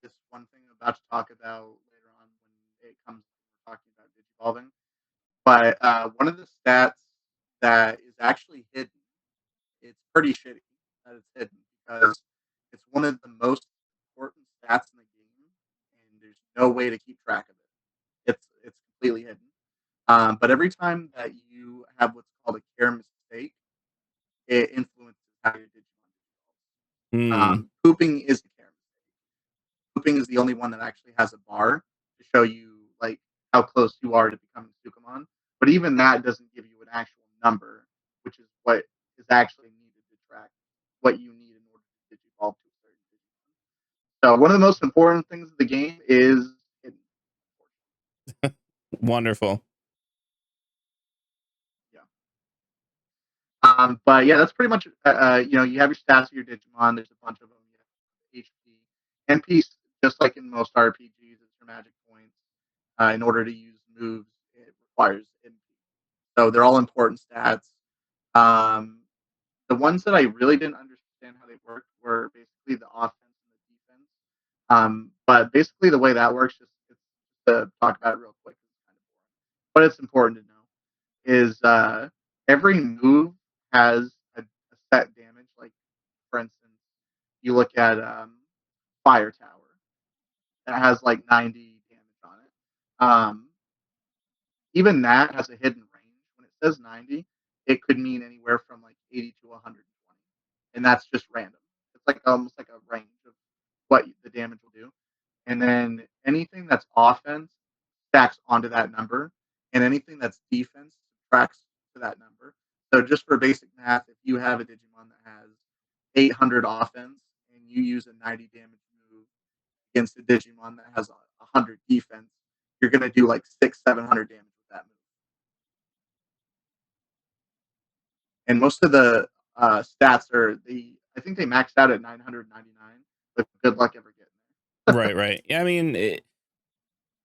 this one thing I'm about to talk about later on when it comes to talking about digivolving. But one of the stats that is actually hidden, it's pretty shitty that it's hidden because it's one of the most important stats in the game, and there's no way to keep track of it. It's completely hidden. But every time that you have what's called a care mistake, it influences how your Digimon evolves. Mm, Pooping is the care mistake. Pooping is the only one that actually has a bar to show you like how close you are to becoming Sukamon. But even that doesn't give you an actual number, which is what is actually needed to track what you need in order to evolve to a certain Digimon. So one of the most important things of the game is hidden. wonderful. Yeah. But yeah, that's pretty much. You have your stats of your Digimon. There's a bunch of them. You have HP, NP, just like in most RPGs, it's your magic points. In order to use moves, it requires NP. So they're all important stats. Um, the ones that I really didn't understand how they worked were basically the offense and the defense. But basically, the way that works, just to talk about it real quick, but it's important to know is every move has a set damage. Like for instance, you look at Fire Tower that has like 90 damage on it. Even that has a hidden range. When it says 90, it could mean anywhere from like 80 to 120, and that's just random. It's like almost like a range of what the damage will do. And then anything that's offense stacks onto that number, and anything that's defense tracks to that number. So just for basic math, if you have a Digimon that has 800 offense and you use a 90 damage move against a Digimon that has 100 defense, you're going to do like 700 damage with that move. And most of the stats are I think they maxed out at 999, but good luck ever getting there. Right. Yeah, I mean,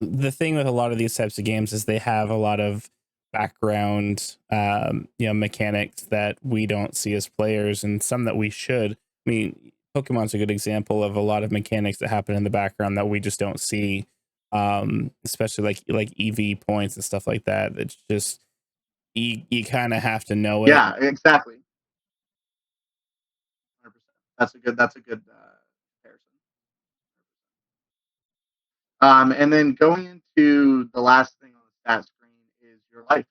the thing with a lot of these types of games is they have a lot of background, mechanics that we don't see as players, and some that we should. I mean, Pokemon's a good example of a lot of mechanics that happen in the background that we just don't see. Especially like EV points and stuff like that. It's just you kind of have to know it. Yeah, exactly. 100%. That's a good comparison. And then going into the last thing on the stat screen is your life.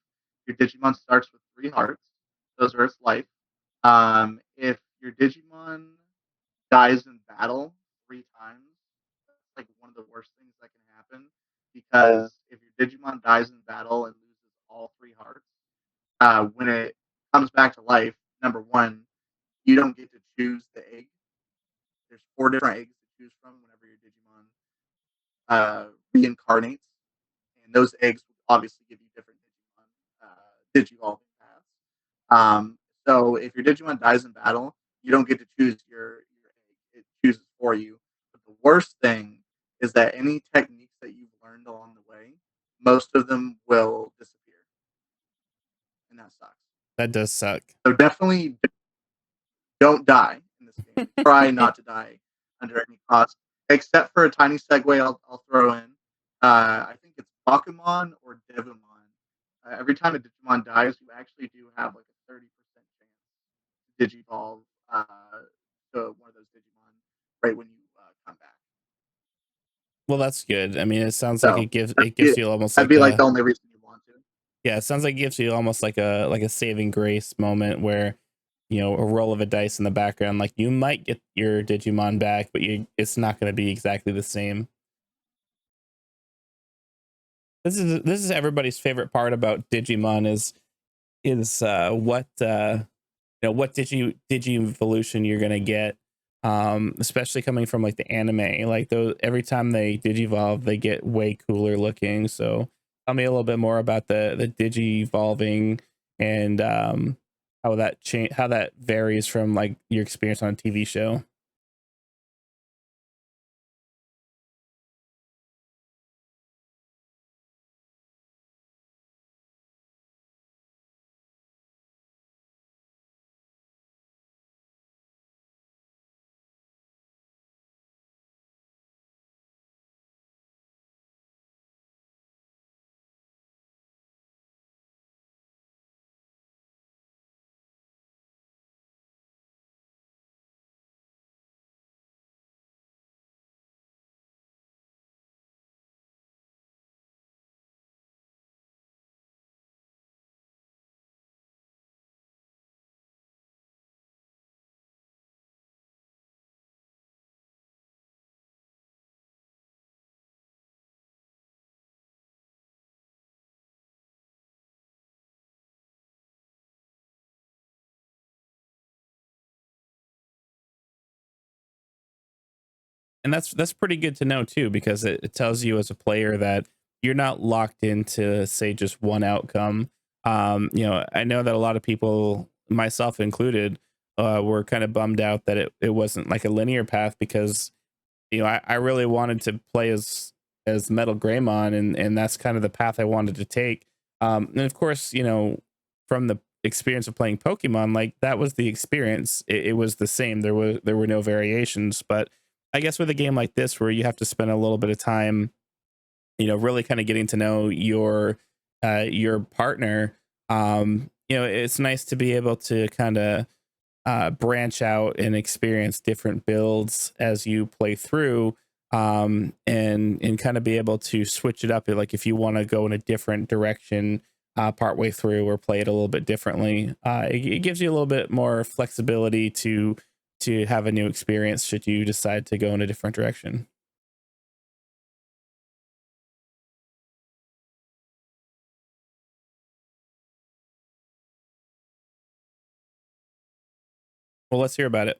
Your Digimon starts with 3 hearts. Those are its life. If your Digimon dies in battle 3 times, that's like one of the worst things that can happen. Because if your Digimon dies in battle and loses all 3 hearts, when it comes back to life, number one, you don't get to choose the egg. There's 4 different eggs to choose from whenever your Digimon reincarnates. those eggs will obviously give you different Digimon Digivolving paths. So if your Digimon dies in battle, you don't get to choose your egg; it chooses for you. But the worst thing is that any techniques that you've learned along the way, most of them will disappear, and that sucks. That does suck. So definitely don't die in this game. Try not to die under any cost, except for a tiny segue I'll throw in. I think it's Pokemon or Devimon. Every time a Digimon dies, you actually do have like a 30% chance to Digivolve to one of those Digimon right when you come back. Well, that's good. I mean, it sounds like So it gives you almost that'd like be like a, the only reason you want to. yeah, it sounds like it gives you almost like a saving grace moment where, you know, a roll of a dice in the background, like you might get your Digimon back, but it's not going to be exactly the same. This is everybody's favorite part about Digimon is what you know, what digi evolution you're gonna get, especially coming from like the anime. Like those, every time they digivolve they get way cooler looking. So tell me a little bit more about the digi evolving, and how that varies from like your experience on a TV show. And that's pretty good to know too, because it tells you as a player that you're not locked into say just one outcome. You know, I know that a lot of people, myself included, were kind of bummed out that it wasn't like a linear path, because you know, I really wanted to play as Metal Greymon, and that's kind of the path I wanted to take. And of course, you know, from the experience of playing Pokemon, like that was the experience. It was the same. There were no variations. But I guess with a game like this, where you have to spend a little bit of time, you know, really kind of getting to know your partner, you know, it's nice to be able to kind of branch out and experience different builds as you play through, and kind of be able to switch it up, like if you want to go in a different direction partway through, or play it a little bit differently. It gives you a little bit more flexibility to have a new experience should you decide to go in a different direction. Well, let's hear about it.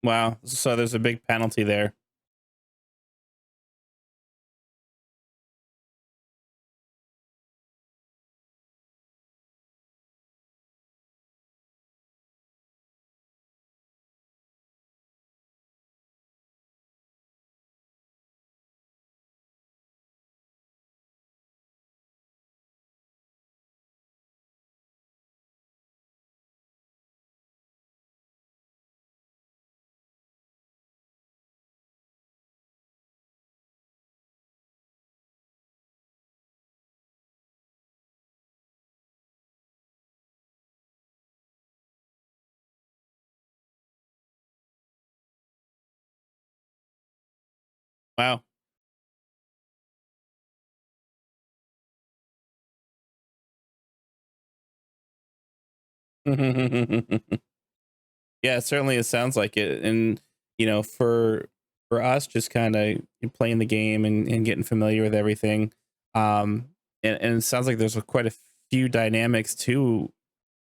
Wow. So there's a big penalty there. Wow. Yeah, certainly it sounds like it. And for us, just kind of playing the game and getting familiar with everything, um, and it sounds like there's quite a few dynamics to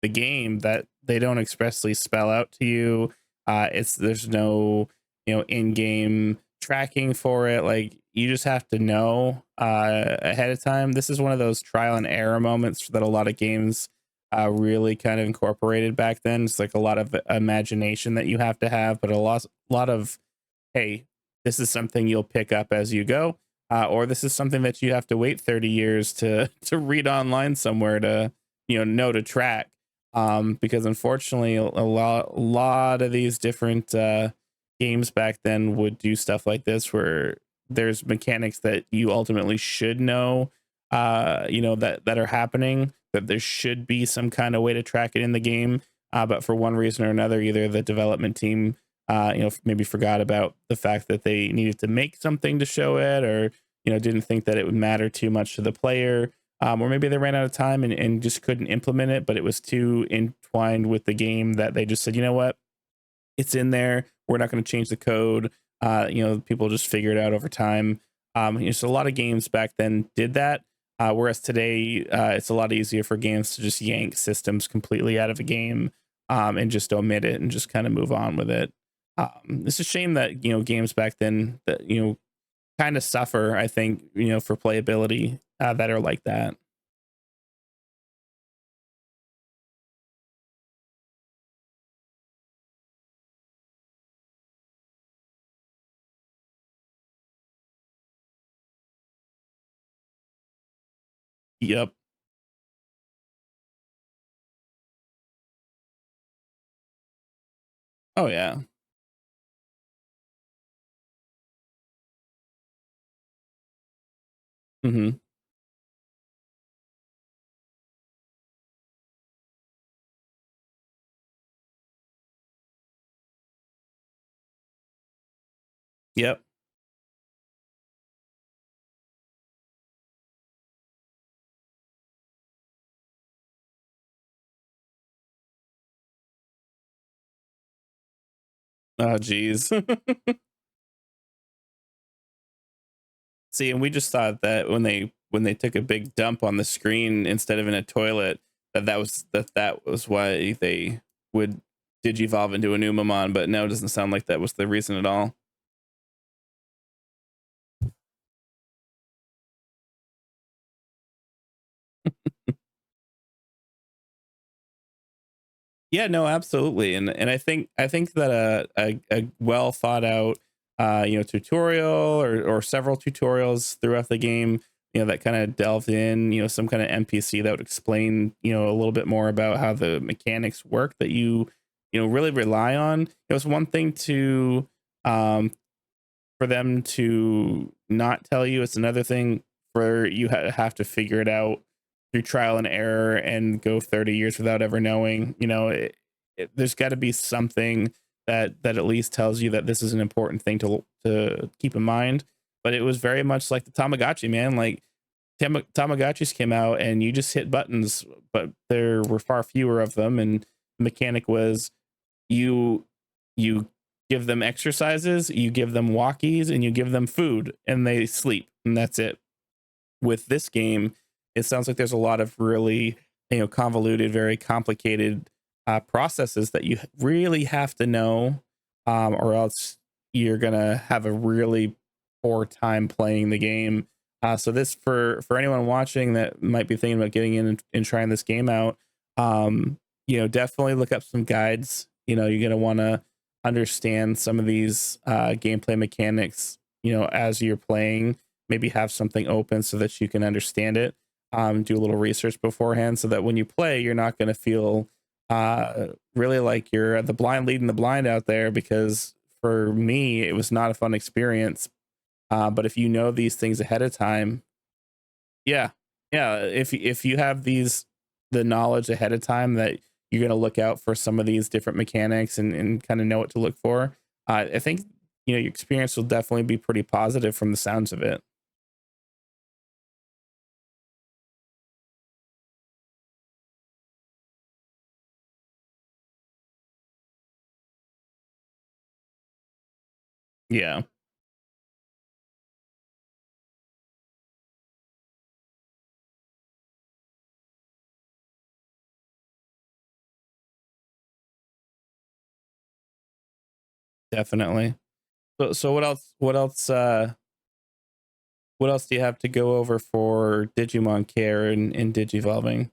the game that they don't expressly spell out to you. It's There's no in-game tracking for it. Like you just have to know ahead of time. This is one of those trial and error moments that a lot of games really kind of incorporated back then. It's like a lot of imagination that you have to have, but a lot of, hey, this is something you'll pick up as you go, or this is something that you have to wait 30 years to to read online somewhere to know to track. Because unfortunately, a lot of these different games back then would do stuff like this, where there's mechanics that you ultimately should know, that are happening. That there should be some kind of way to track it in the game, but for one reason or another, either the development team maybe forgot about the fact that they needed to make something to show it, or didn't think that it would matter too much to the player, or maybe they ran out of time and just couldn't implement it, but it was too entwined with the game that they just said, you know what, it's in there, we're not going to change the code. People just figure it out over time. So a lot of games back then did that, whereas today it's a lot easier for games to just yank systems completely out of a game, and just omit it and just kind of move on with it. It's a shame that games back then that kind of suffer, I think, for playability, that are like that. Yep. Oh yeah. Hmm. Yep. Oh geez. See, and we just thought that when they took a big dump on the screen instead of in a toilet, that was why they would digivolve into a Numamon, but no, it doesn't sound like that was the reason at all. Yeah, no, absolutely, and I think that a well thought out tutorial, or several tutorials throughout the game, that kind of delved in, some kind of NPC that would explain a little bit more about how the mechanics work that you really rely on. It was one thing to um for them to not tell you. It's another thing for you have to figure it out through trial and error and go 30 years without ever knowing. There's got to be something that at least tells you that this is an important thing to keep in mind. But it was very much like the Tamagotchi, man. Like Tamagotchis came out and you just hit buttons, but there were far fewer of them, and the mechanic was you you give them exercises, you give them walkies, and you give them food, and they sleep, and that's it. With this game, it sounds like there's a lot of really convoluted, very complicated processes that you really have to know, or else you're gonna have a really poor time playing the game. So this, for anyone watching that might be thinking about getting in and trying this game out, definitely look up some guides. You're gonna want to understand some of these gameplay mechanics. As you're playing, maybe have something open so that you can understand it. Do a little research beforehand so that when you play, you're not going to feel really like you're the blind leading the blind out there, because for me it was not a fun experience. But if you know these things ahead of time, yeah, yeah, if you have the knowledge ahead of time that you're going to look out for some of these different mechanics and kind of know what to look for, I think your experience will definitely be pretty positive from the sounds of it. Yeah, definitely. So what else do you have to go over for Digimon Care and Digivolving?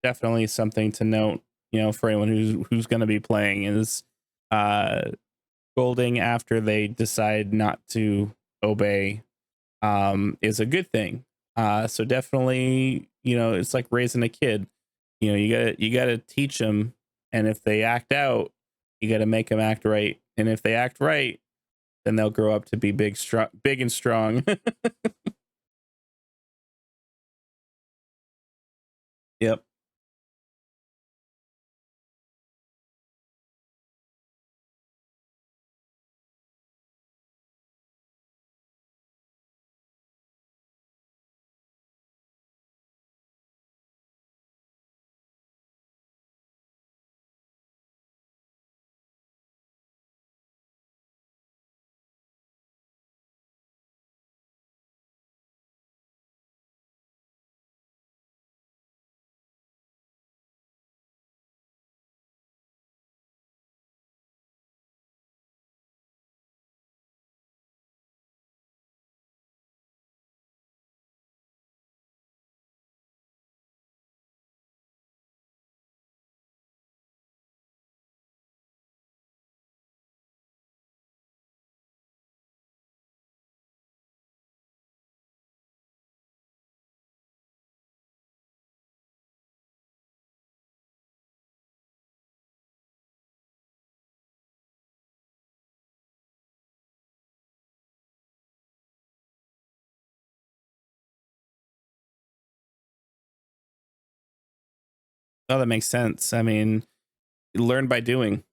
Definitely something to note, for anyone who's going to be playing, is uh scolding after they decide not to obey is a good thing. So definitely, it's like raising a kid. You gotta teach them, and if they act out, you gotta make them act right. And if they act right, then they'll grow up to be big and strong. Yep. Oh, that makes sense. I mean, learn by doing.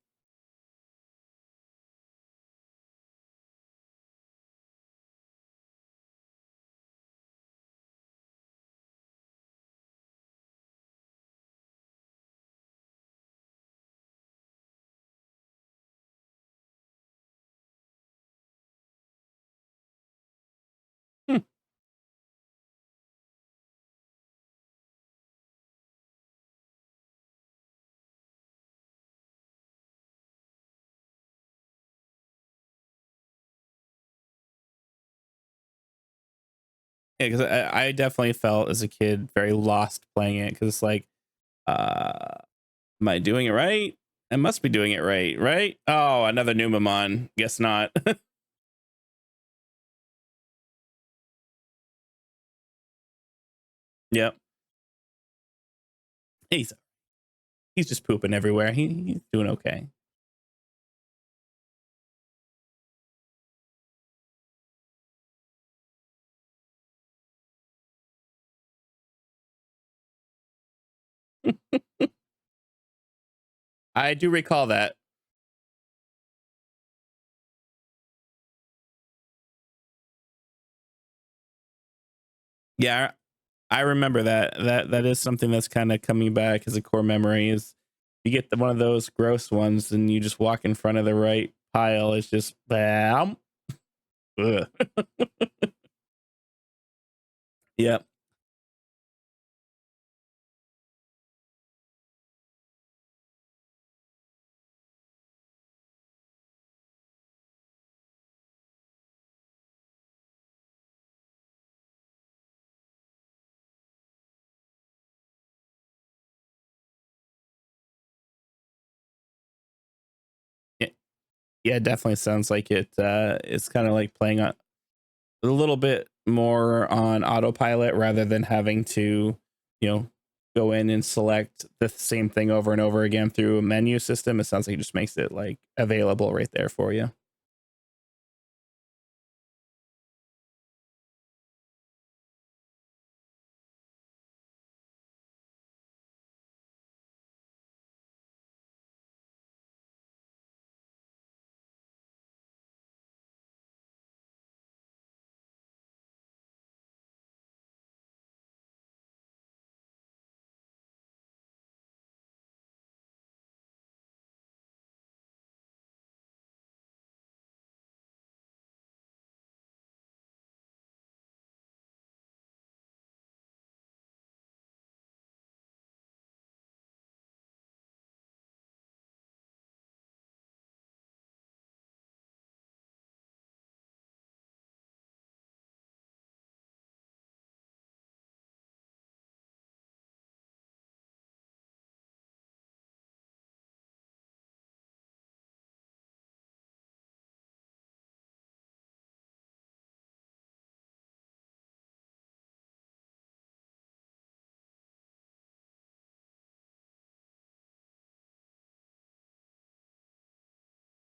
Hmm. Yeah, because I definitely felt as a kid very lost playing it, because it's like, uh, am I doing it right? I must be doing it right, right? Oh, another Numamon. Guess not. Yep. He's he's just pooping everywhere. He's doing okay. I do recall that. Yeah, I remember that. That is something that's kind of coming back as a core memory. Is you get one of those gross ones, and you just walk in front of the right pile. It's just bam. Ugh. Yep. Yeah, yeah, it definitely sounds like it. It's kind of like playing on a little bit more on autopilot rather than having to, you know, go in and select the same thing over and over again through a menu system. It sounds like it just makes it like available right there for you.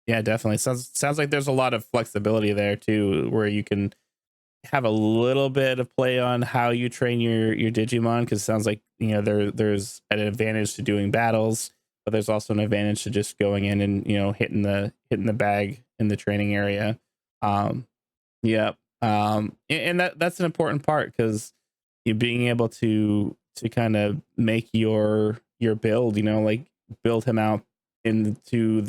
Yeah, definitely. Sounds like there's a lot of flexibility there too, where you can have a little bit of play on how you train your Digimon, because it sounds like there's an advantage to doing battles, but there's also an advantage to just going in and hitting the bag in the training area. Um, yeah, and that's an important part because you being able to kind of make your build, like build him out into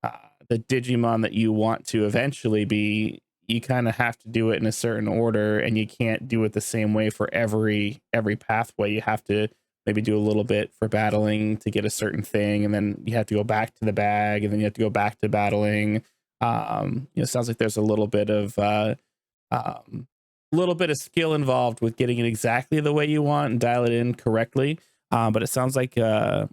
uh, the Digimon that you want to eventually be, you kind of have to do it in a certain order, and you can't do it the same way for every pathway. You have to maybe do a little bit for battling to get a certain thing, and then you have to go back to the bag, and then you have to go back to battling. It sounds like there's um, a little bit of skill involved with getting it exactly the way you want and dial it in correctly. But it sounds like a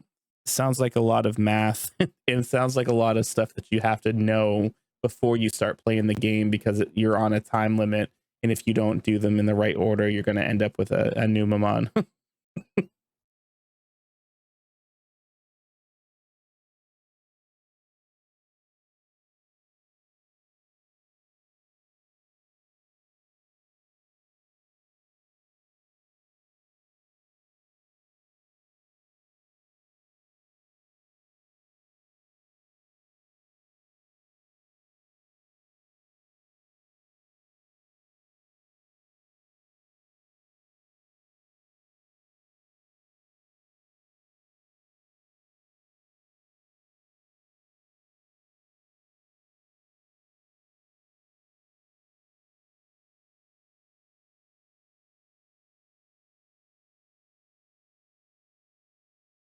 lot of math and it sounds like a lot of stuff that you have to know before you start playing the game, because you're on a time limit. And if you don't do them in the right order, you're going to end up with a new Mamon.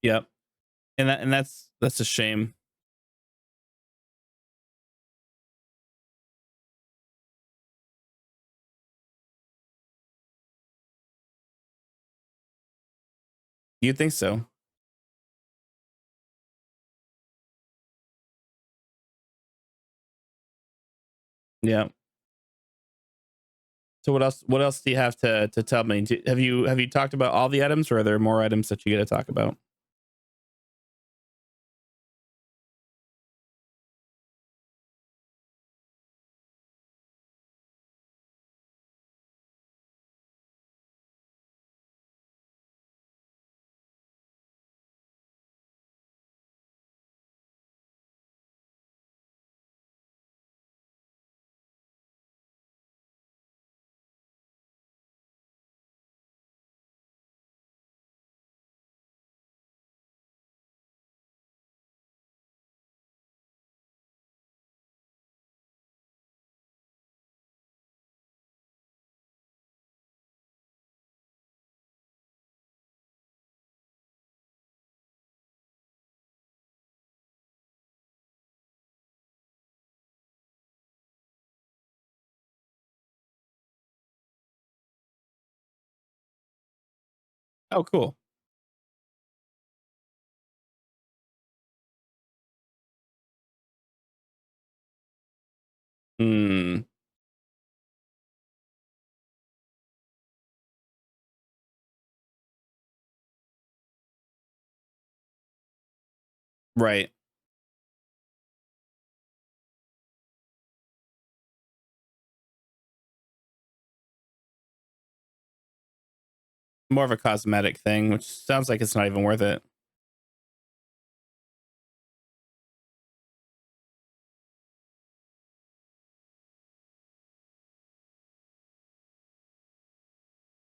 Yep. And that's a shame. You think so? Yeah. So what else do you have to tell me? Have you talked about all the items, or are there more items that you got to talk about? Oh, cool. Hmm. Right. More of a cosmetic thing, which sounds like it's not even worth it.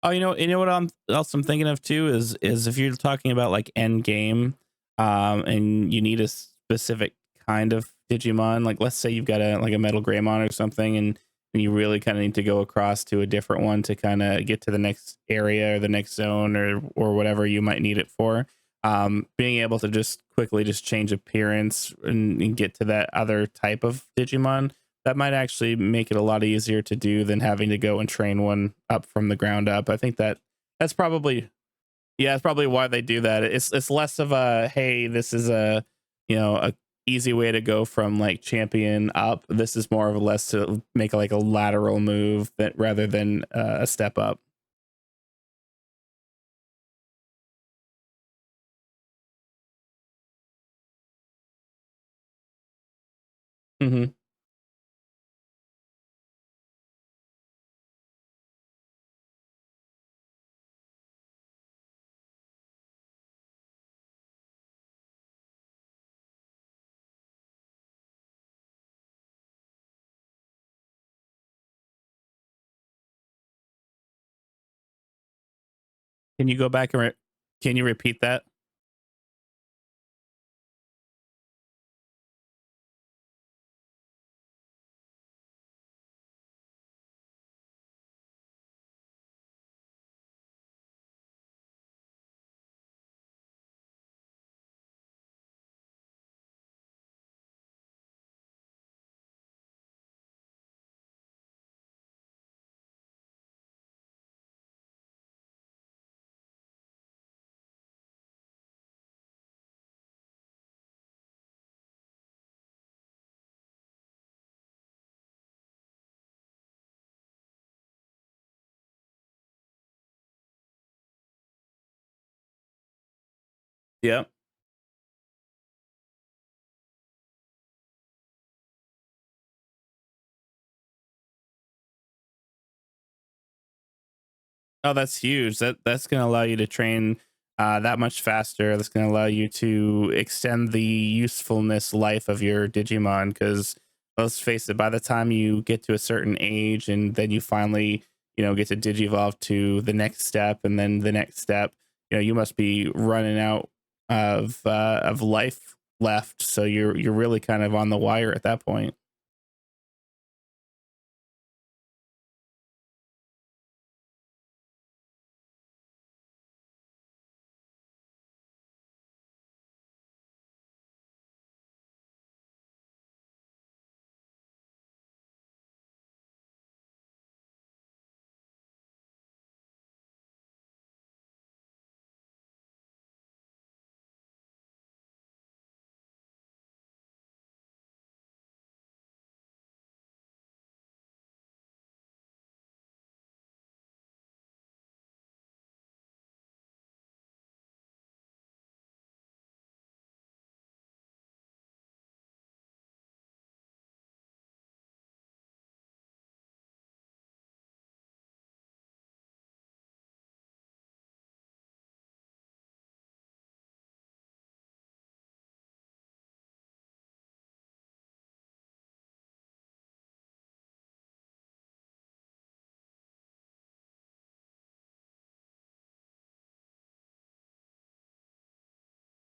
Oh, you know what else I'm thinking of too is if you're talking about like end game, and you need a specific kind of Digimon, like let's say you've got a Metal Greymon or something, and you really kind of need to go across to a different one to kind of get to the next area or the next zone or whatever you might need it for. Being able to just quickly just change appearance and get to that other type of Digimon, that might actually make it a lot easier to do than having to go and train one up from the ground up. I think that's probably, yeah, it's probably why they do that. It's less of a, hey, this is a, a easy way to go from like champion up. This is more of a less to make like a lateral move that rather than a step up. Hmm. Can you go back and can you repeat that? Yeah. Oh, that's huge. That's going to allow you to train that much faster. That's going to allow you to extend the usefulness life of your Digimon. Because let's face it, by the time you get to a certain age, and then you finally, get to Digivolve to the next step, and then the next step, you must be running out of life left. So you're really kind of on the wire at that point.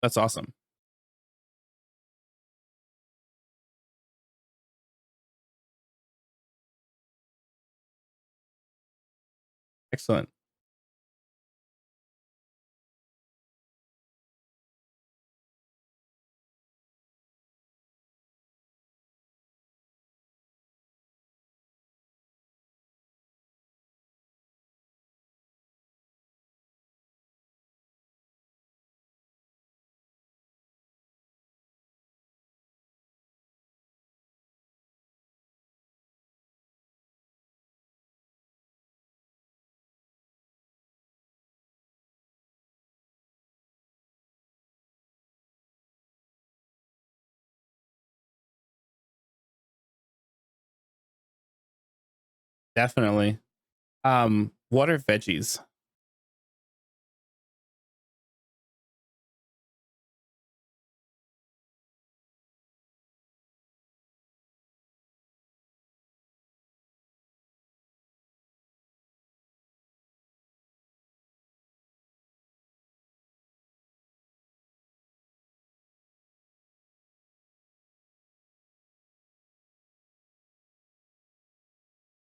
That's awesome. Excellent. Definitely. What are veggies?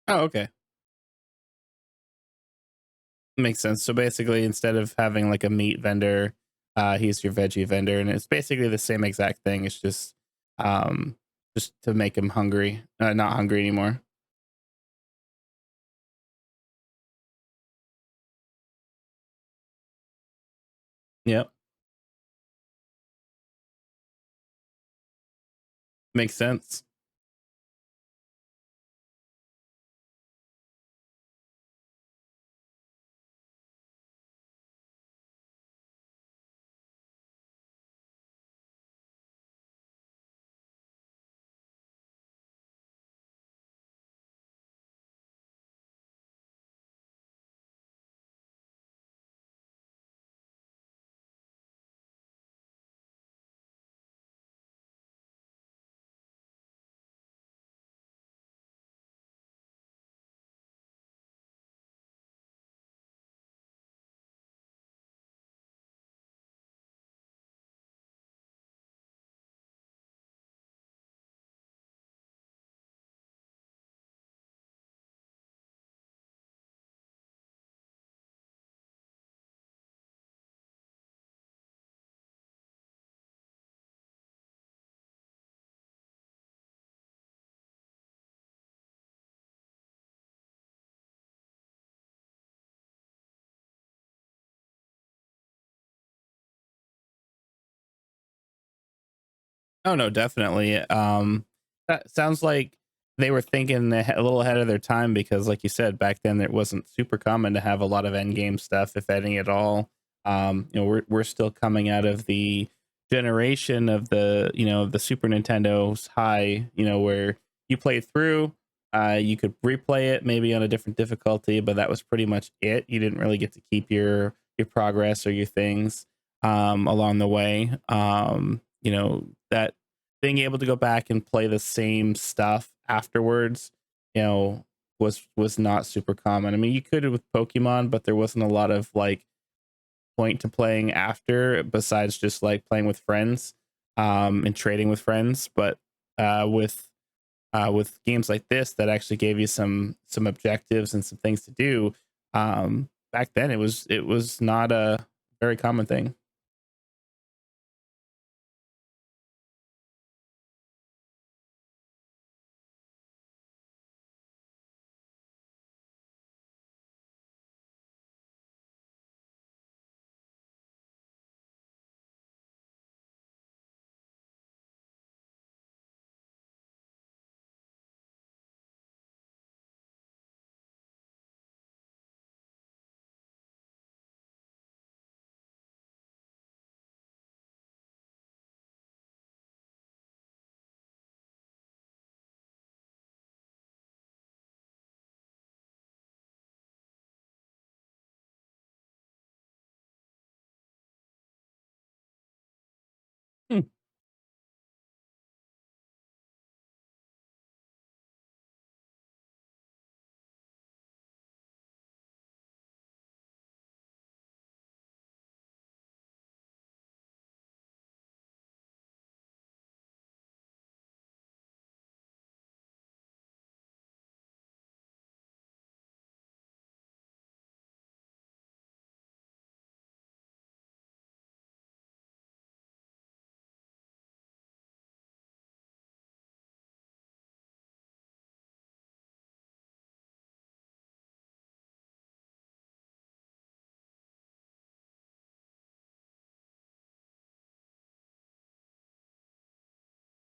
Oh, okay. Makes sense. So basically, instead of having like a meat vendor, he's your veggie vendor, and it's basically the same exact thing. It's um, just to make him hungry, not hungry anymore. Yep, makes sense. Oh no, definitely. That sounds like they were thinking a little ahead of their time because, like you said, back then it wasn't super common to have a lot of end game stuff, if any at all. We're still coming out of the generation of the Super Nintendo's high, where you played through, you could replay it maybe on a different difficulty, but that was pretty much it. You didn't really get to keep your progress or your things along the way. That being able to go back and play the same stuff afterwards, you know, was not super common. I mean, you could with Pokemon, but there wasn't a lot of like point to playing after besides just like playing with friends and trading with friends. But with games like this that actually gave you some objectives and some things to do, back then it was not a very common thing.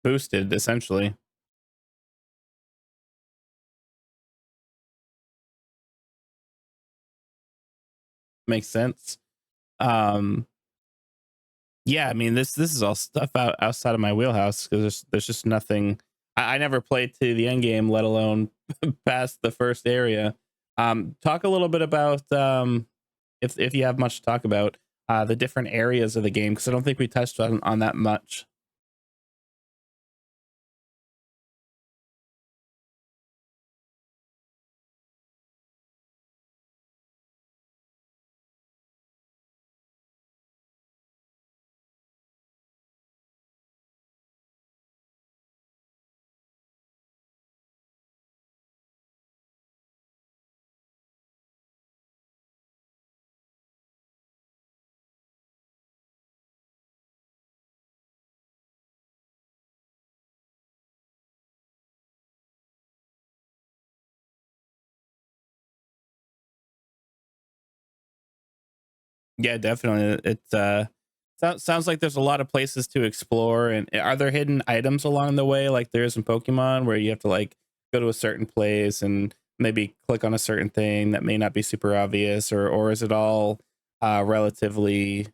boosted essentially. Makes sense. Um, yeah, I mean this is all stuff outside of my wheelhouse because there's just nothing. I never played to the end game, let alone past the first area. Talk a little bit about if you have much to talk about the different areas of the game because I don't think we touched on that much. Yeah, definitely. It sounds like there's a lot of places to explore. And are there hidden items along the way, like there is in Pokemon, where you have to like go to a certain place and maybe click on a certain thing that may not be super obvious, or is it all relatively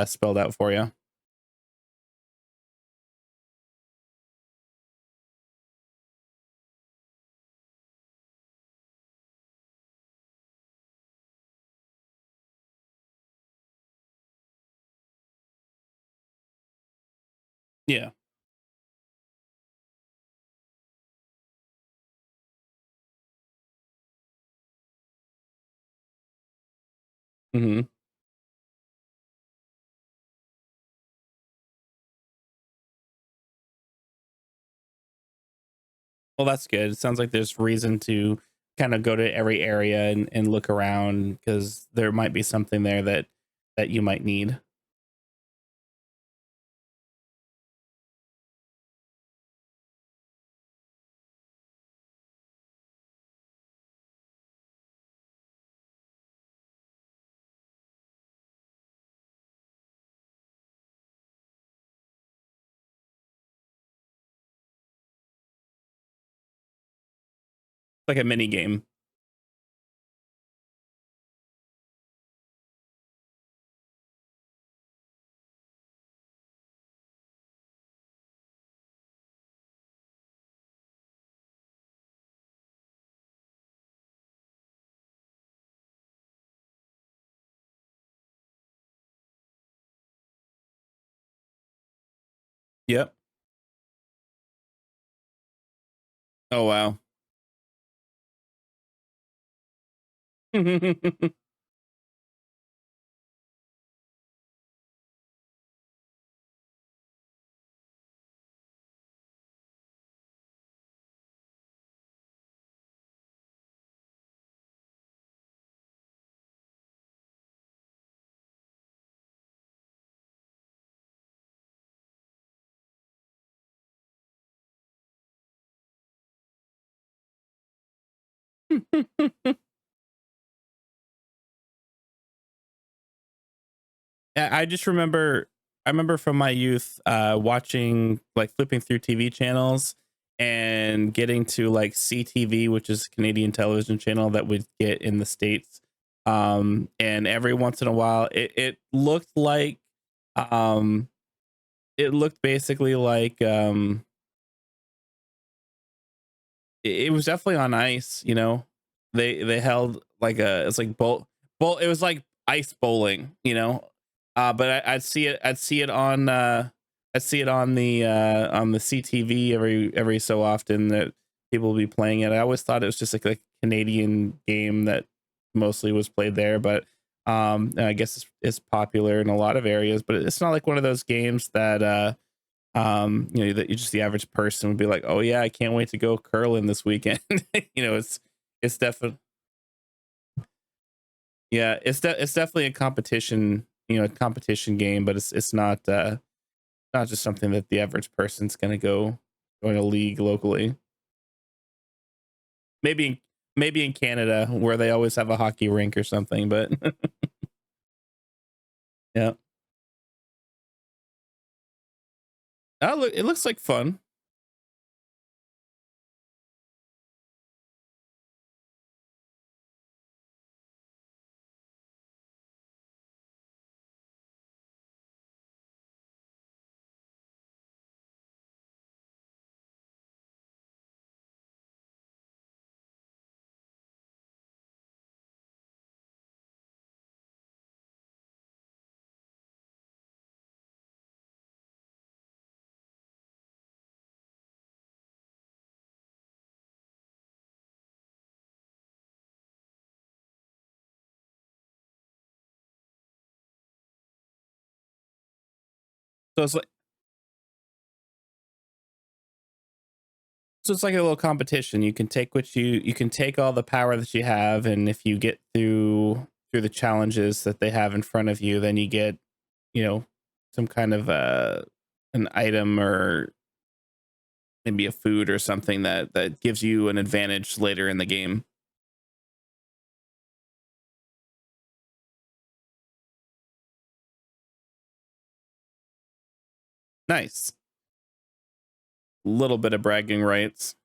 spelled out for you? Yeah. Hmm. Well, that's good. It sounds like there's reason to kind of go to every area and look around because there might be something there that you might need. Like a mini game. Yep. Oh wow. I just remember I remember from my youth watching like flipping through TV channels and getting to like CTV, which is Canadian television channel that we get in the States. And every once in a while it looked like um it looked basically like it was definitely on ice, you know. They held like a it's like bowl it was like ice bowling, you know. But I'd see it on the CTV every so often that people will be playing it. I always thought it was just like a Canadian game that mostly was played there, but I guess it's popular in a lot of areas, but it's not like one of those games that you know that you just the average person would be like, oh yeah, I can't wait to go curling this weekend. You know, it's definitely yeah, it's definitely a competition, you know, a competition game, but it's not just something that the average person's gonna go join a league locally. Maybe maybe in Canada where they always have a hockey rink or something, but yeah. Oh, look, it looks like fun. So it's like so it's like a little competition. You can take what you can take all the power that you have, and if you get through the challenges that they have in front of you, then you get, you know, some kind of an item or maybe a food or something that gives you an advantage later in the game. Nice. Little bit of bragging rights.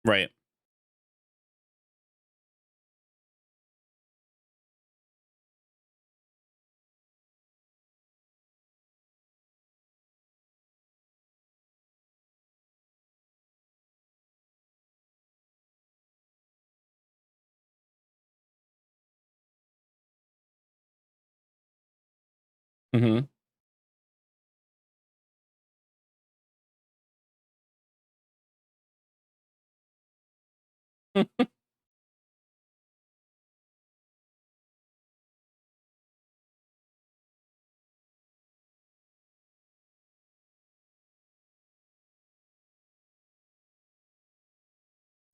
Right. Hmm.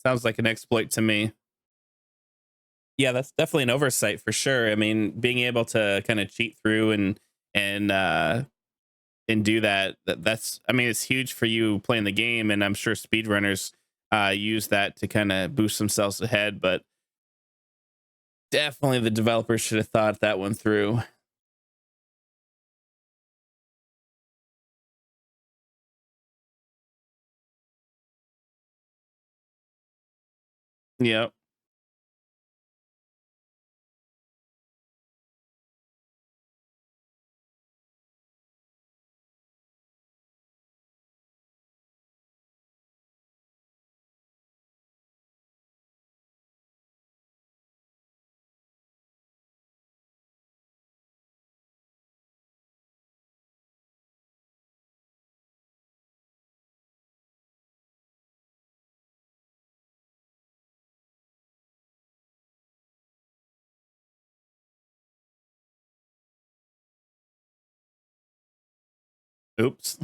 Sounds like an exploit to me. Yeah, that's definitely an oversight for sure. I mean, being able to kind of cheat through and and do that's I mean, it's huge for you playing the game, and I'm sure speedrunners use that to kind of boost themselves ahead, but definitely the developers should have thought that one through. Yep. Oops.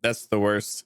That's the worst.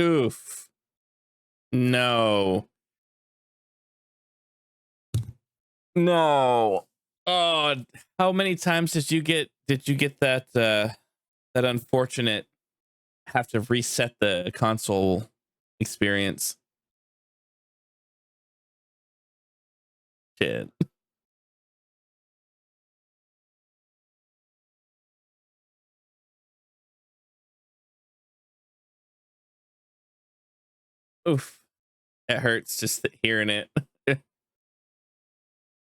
Oof. No. No. Oh, how many times did you get that unfortunate have to reset the console experience? Shit. Oof. It hurts just hearing it.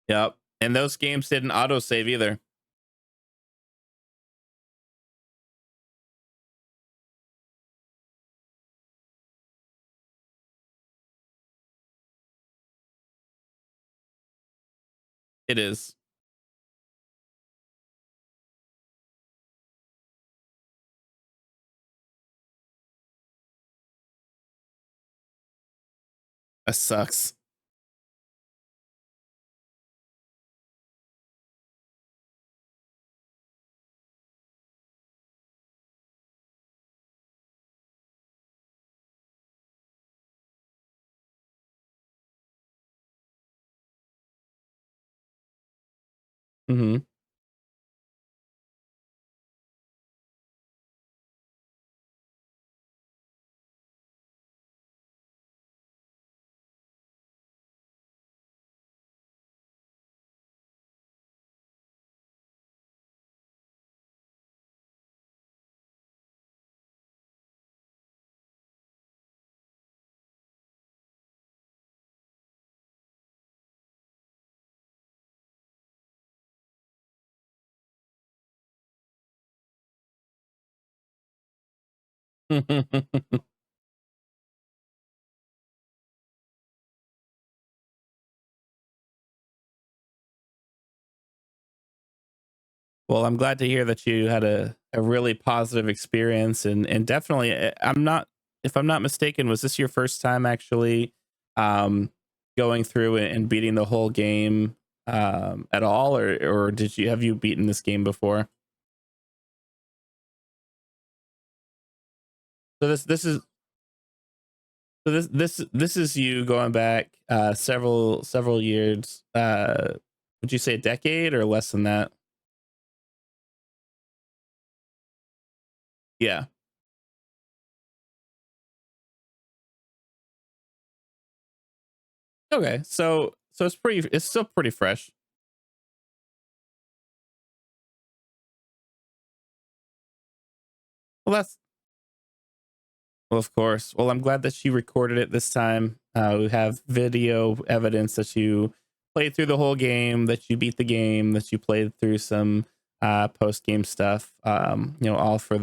Yep. And those games didn't autosave either. It is. That sucks. Mhm. Well, I'm glad to hear that you had a really positive experience, and definitely I'm not, if I'm not mistaken, was this your first time actually um going through and beating the whole game at all, or did you, have you beaten this game before? So this is you going back several years, would you say a decade or less than that? Yeah. Okay. So it's still pretty fresh. Well, that's, well, of course. Well, I'm glad that you recorded it this time. We have video evidence that you played through the whole game, that you beat the game, that you played through some post game stuff. All for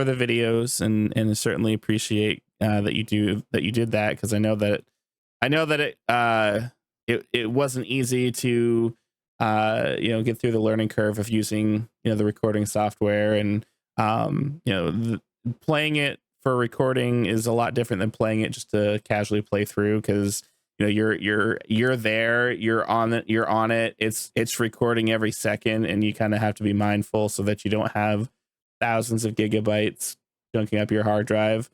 the videos, and certainly appreciate that you did that, because I know that it wasn't easy to get through the learning curve of using the recording software, and playing it for recording is a lot different than playing it just to casually play through, because you're there, you're on it, it's recording every second, and you kind of have to be mindful so that you don't have thousands of gigabytes junking up your hard drive,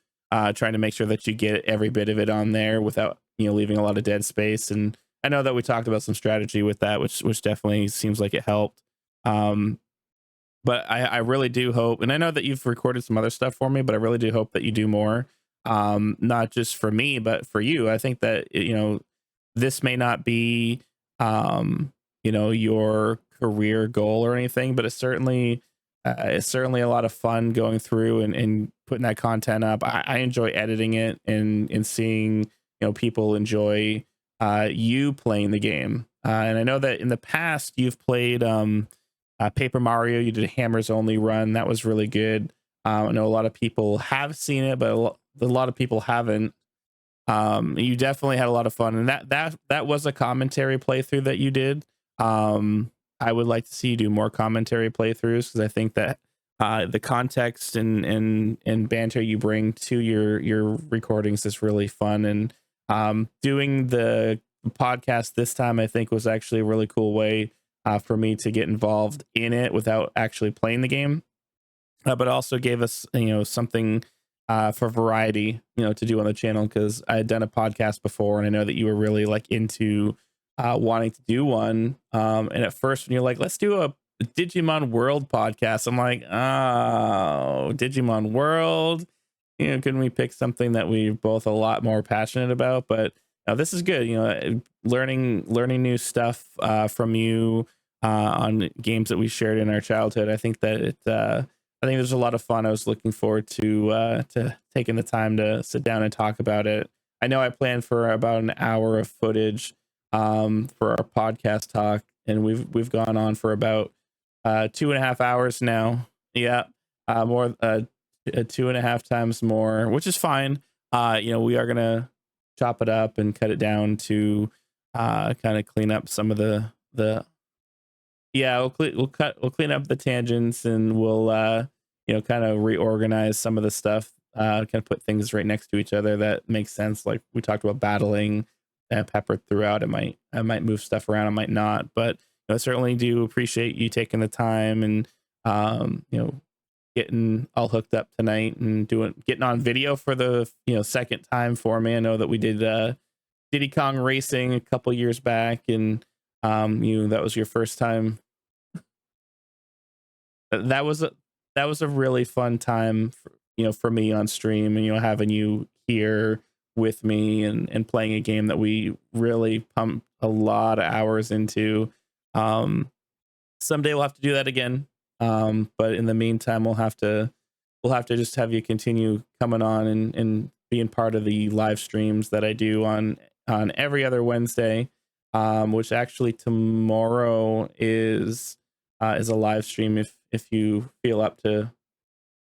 trying to make sure that you get every bit of it on there without leaving a lot of dead space. And I know that we talked about some strategy with that, which definitely seems like it helped. um but I really do hope, and I know that you've recorded some other stuff for me, but I really do hope that you do more. Not just for me, but for you. I think that this may not be your career goal or anything, but it's certainly a lot of fun going through and putting that content up. I enjoy editing it and seeing people enjoy you playing the game. And I know that in the past you've played Paper Mario. You did a hammers only run. That was really good. I know a lot of people have seen it, but a lot of people haven't. You definitely had a lot of fun, and that was a commentary playthrough that you did. I would like to see you do more commentary playthroughs, because I think that the context and banter you bring to your recordings is really fun. And doing the podcast this time, I think, was actually a really cool way for me to get involved in it without actually playing the game, but also gave us something for variety, to do on the channel, because I had done a podcast before, and I know that you were really like into wanting to do one. And at first, when you're like, let's do a Digimon World podcast, I'm like, oh, Digimon World. Can we pick something that we're both a lot more passionate about? But this is good. Learning new stuff from you on games that we shared in our childhood. I think that I think there's a lot of fun. I was looking forward to taking the time to sit down and talk about it. I know I planned for about an hour of footage for our podcast talk, and we've gone on for about 2.5 hours now. Yeah, more 2.5 times more, which is fine. We are gonna chop it up and cut it down to kind of clean up some of the yeah, we'll clean up the tangents, and we'll kind of reorganize some of the stuff, kind of put things right next to each other that makes sense. Like we talked about battling peppered throughout. I might move stuff around, I might not, but I certainly do appreciate you taking the time and getting all hooked up tonight and getting on video for the second time for me. I know that we did Diddy Kong Racing a couple years back, and that was your first time. That was a really fun time for me on stream, and having you here with me and playing a game that we really pumped a lot of hours into. Someday we'll have to do that again, but in the meantime we'll have to just have you continue coming on and being part of the live streams that I do on every other Wednesday, which actually tomorrow is a live stream. If you feel up to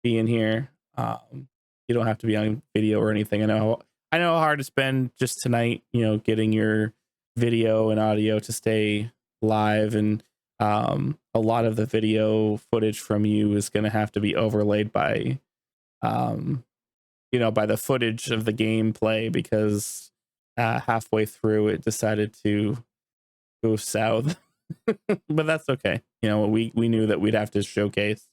being here, you don't have to be on video or anything. I know how hard it's been just tonight, getting your video and audio to stay live, and a lot of the video footage from you is going to have to be overlaid by by the footage of the gameplay, because halfway through it decided to go south. But that's okay. We knew that we'd have to showcase.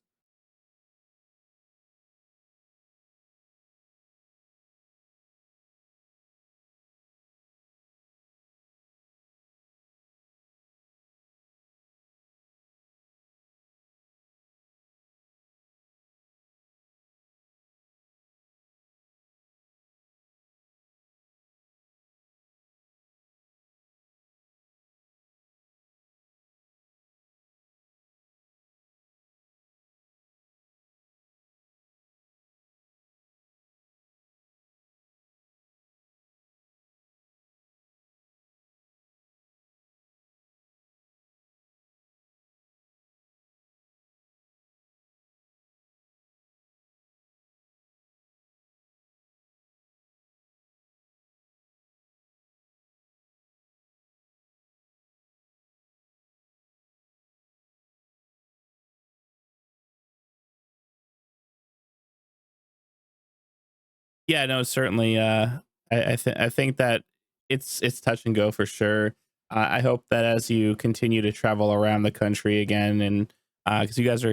Yeah, no, certainly. I think that it's touch and go for sure. I hope that as you continue to travel around the country again, and because you guys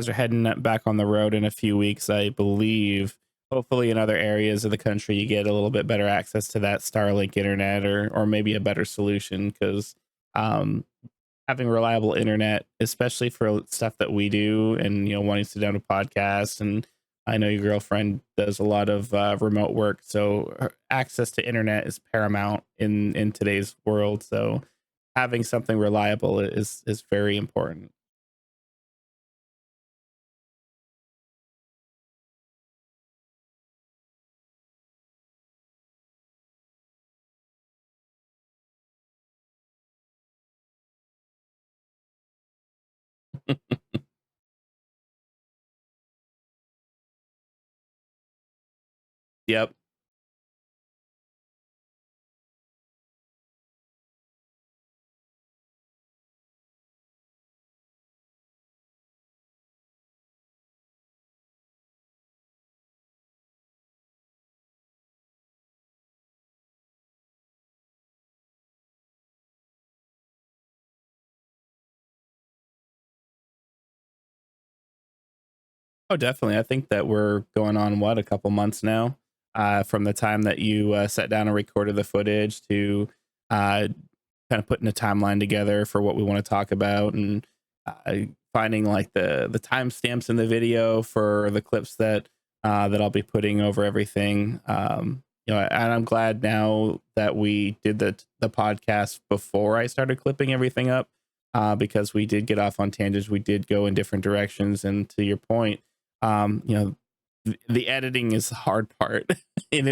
are heading back on the road in a few weeks, I believe. Hopefully, in other areas of the country, you get a little bit better access to that Starlink internet, or maybe a better solution, because um, having reliable internet, especially for stuff that we do, and wanting to sit down to podcast. And I know your girlfriend does a lot of remote work, so access to internet is paramount in today's world. So having something reliable is very important. Yep. Oh, definitely. I think that we're going on what, a couple months now, from the time that you sat down and recorded the footage to uh, kind of putting a timeline together for what we want to talk about, and uh, finding like the timestamps in the video for the clips that I'll be putting over everything. And I'm glad now that we did the podcast before I started clipping everything up, because we did get off on tangents. We did go in different directions, and to your point, you know, the editing is the hard part, and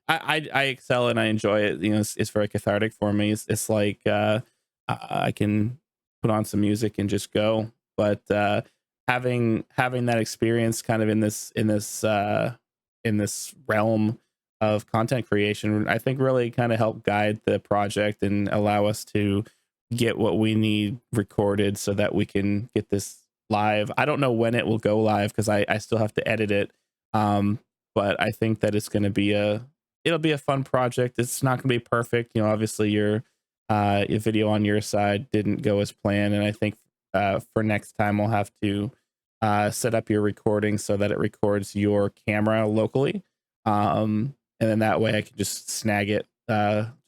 I excel and I enjoy it. You know, it's very cathartic for me. It's like I can put on some music and just go. But having that experience kind of in this realm of content creation, I think really kind of helped guide the project and allow us to get what we need recorded so that we can get this live. I don't know when it will go live because I still have to edit it. Um, but I think that it's going to be it'll be a fun project. It's not going to be perfect. You know, obviously your video on your side didn't go as planned, and I think for next time we'll have to set up your recording so that it records your camera locally, and then that way I can just snag it,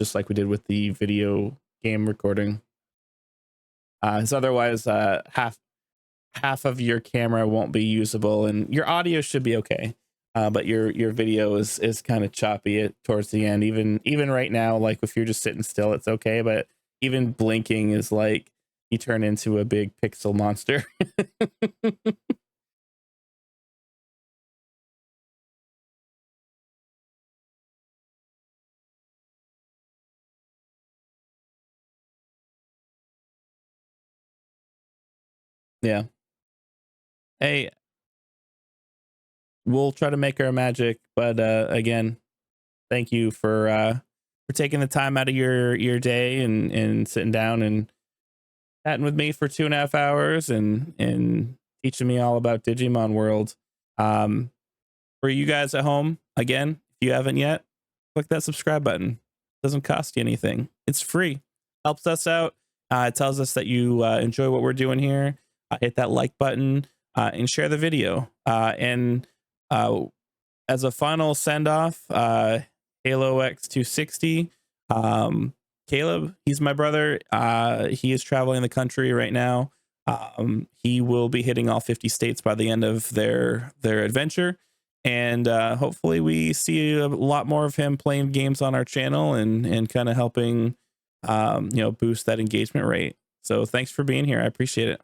just like we did with the video game recording. So otherwise, half of your camera won't be usable, and your audio should be okay. But your video is kind of choppy towards the end. Even right now, like if you're just sitting still, it's okay. But even blinking is like you turn into a big pixel monster. Yeah. Hey, we'll try to make our magic. But again, thank you for taking the time out of your day and sitting down and chatting with me for 2.5 hours and teaching me all about Digimon World. Um, for you guys at home, again, if you haven't yet, click that subscribe button. Doesn't cost you anything. It's free. Helps us out. It tells us that you enjoy what we're doing here. Hit that like button and share the video. And uh, as a final send off, Halo X260. Um, Caleb, he's my brother. He is traveling the country right now. He will be hitting all 50 states by the end of their adventure, and hopefully we see a lot more of him playing games on our channel and kind of helping boost that engagement rate. So thanks for being here. I appreciate it.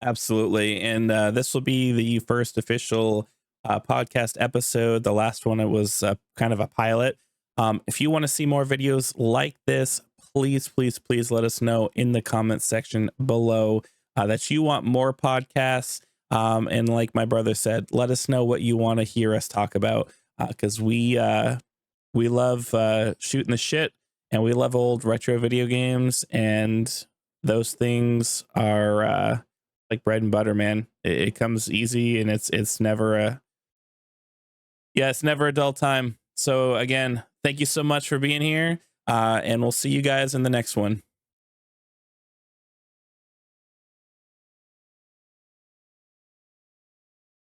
Absolutely. And this will be the first official podcast episode. The last one, it was kind of a pilot. If you want to see more videos like this, please, please, please let us know in the comments section below that you want more podcasts. And like my brother said, let us know what you want to hear us talk about, because we love shooting the shit, and we love old retro video games, and those things are like bread and butter, man. It comes easy, and it's never it's never a dull time. So again, thank you so much for being here, and we'll see you guys in the next one.